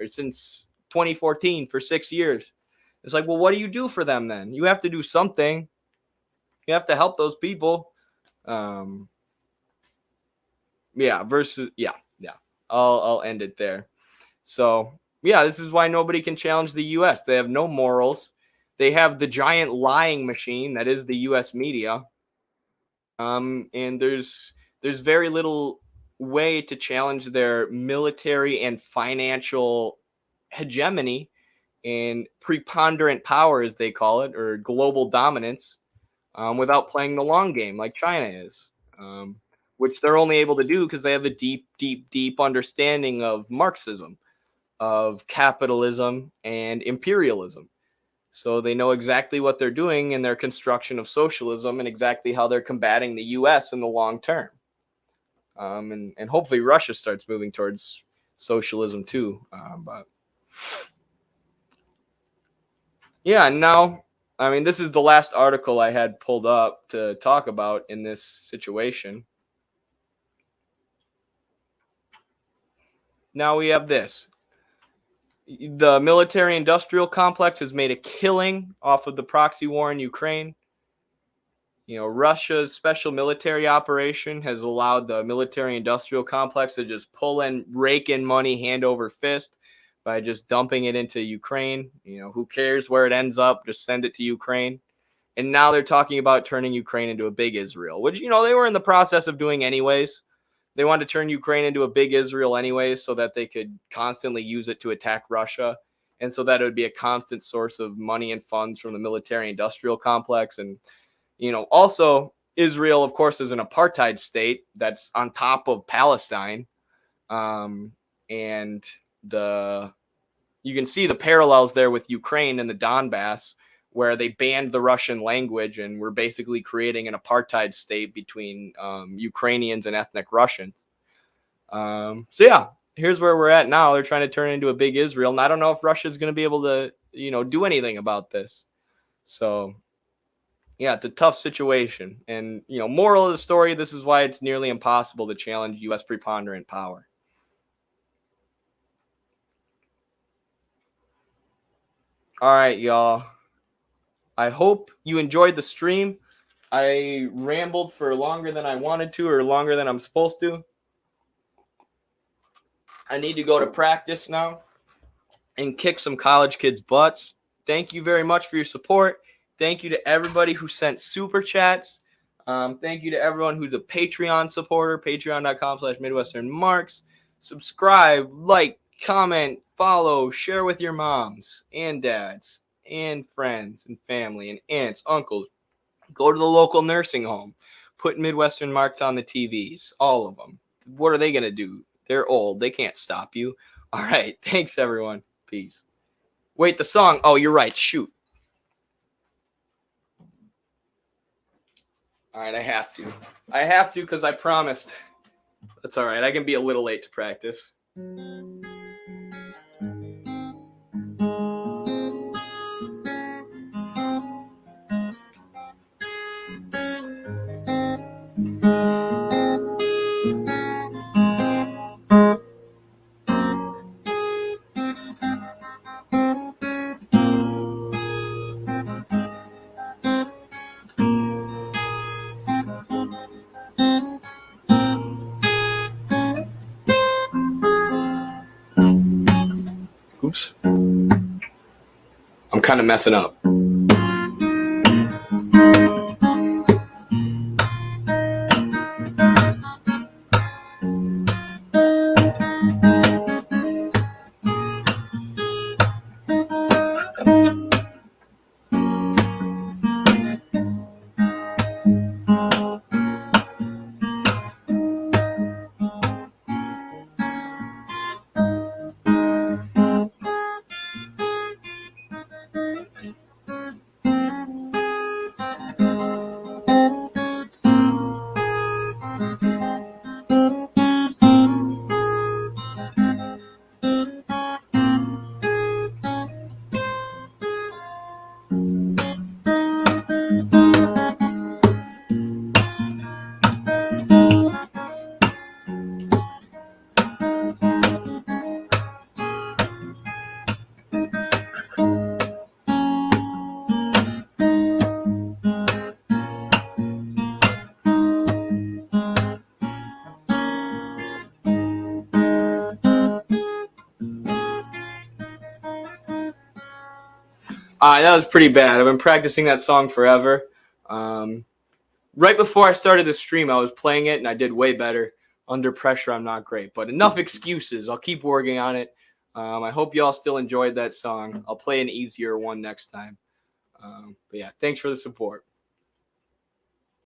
[SPEAKER 1] since 2014 for 6 years. It's like, well, what do you do for them then? You have to do something. You have to help those people. Yeah. I'll end it there. So, yeah, this is why nobody can challenge the U.S. They have no morals. They have the giant lying machine that is the U.S. media. And there's very little way to challenge their military and financial hegemony and preponderant power, as they call it, or global dominance, without playing the long game like China is, which they're only able to do because they have a deep understanding of Marxism, of capitalism and imperialism. So they know exactly what they're doing in their construction of socialism and exactly how they're combating the U.S. in the long term. And hopefully Russia starts moving towards socialism too. But yeah, now, I mean, this is the last article I had pulled up to talk about in this situation. Now we have this. The military-industrial complex has made a killing off of the proxy war in Ukraine. You know, Russia's special military operation has allowed the military-industrial complex to just rake in money hand over fist by just dumping it into Ukraine. You know, who cares where it ends up? Just send it to Ukraine. And now they're talking about turning Ukraine into a big Israel, which, you know, they were in the process of doing anyways. They wanted to turn Ukraine into a big Israel anyways so that they could constantly use it to attack Russia, and so that it would be a constant source of money and funds from the military-industrial complex. And, you know, also Israel, of course, is an apartheid state that's on top of Palestine. And you can see the parallels there with Ukraine and the Donbass, where they banned the Russian language and were basically creating an apartheid state between Ukrainians and ethnic Russians. So yeah, here's where we're at now. They're trying to turn it into a big Israel, and I don't know if Russia's going to be able to, you know, do anything about this. So yeah, it's a tough situation. And, you know, moral of the story, this is why it's nearly impossible to challenge U.S. preponderant power. All right, y'all. I hope you enjoyed the stream. I rambled for longer than I wanted to, or longer than I'm supposed to. I need to go to practice now and kick some college kids' butts. Thank you very much for your support. Thank you to everybody who sent super chats. Thank you to everyone who's a Patreon supporter, patreon.com/MidwesternMarx. Subscribe, like, comment, follow, share with your moms and dads and friends and family and aunts, uncles. Go to the local nursing home. Put Midwestern Marx on the TVs, all of them. What are they going to do? They're old. They can't stop you. All right. Thanks, everyone. Peace. Wait, the song. Oh, you're right. Shoot. All right, I have to. I have to because I promised. That's all right. I can be a little late to practice. Oops. I'm kind of messing up. That was pretty bad. I've been practicing that song forever. Right before I started the stream, I was playing it, and I did way better. Under pressure, I'm not great. But enough excuses. I'll keep working on it. I hope you all still enjoyed that song. I'll play an easier one next time. But yeah, thanks for the support.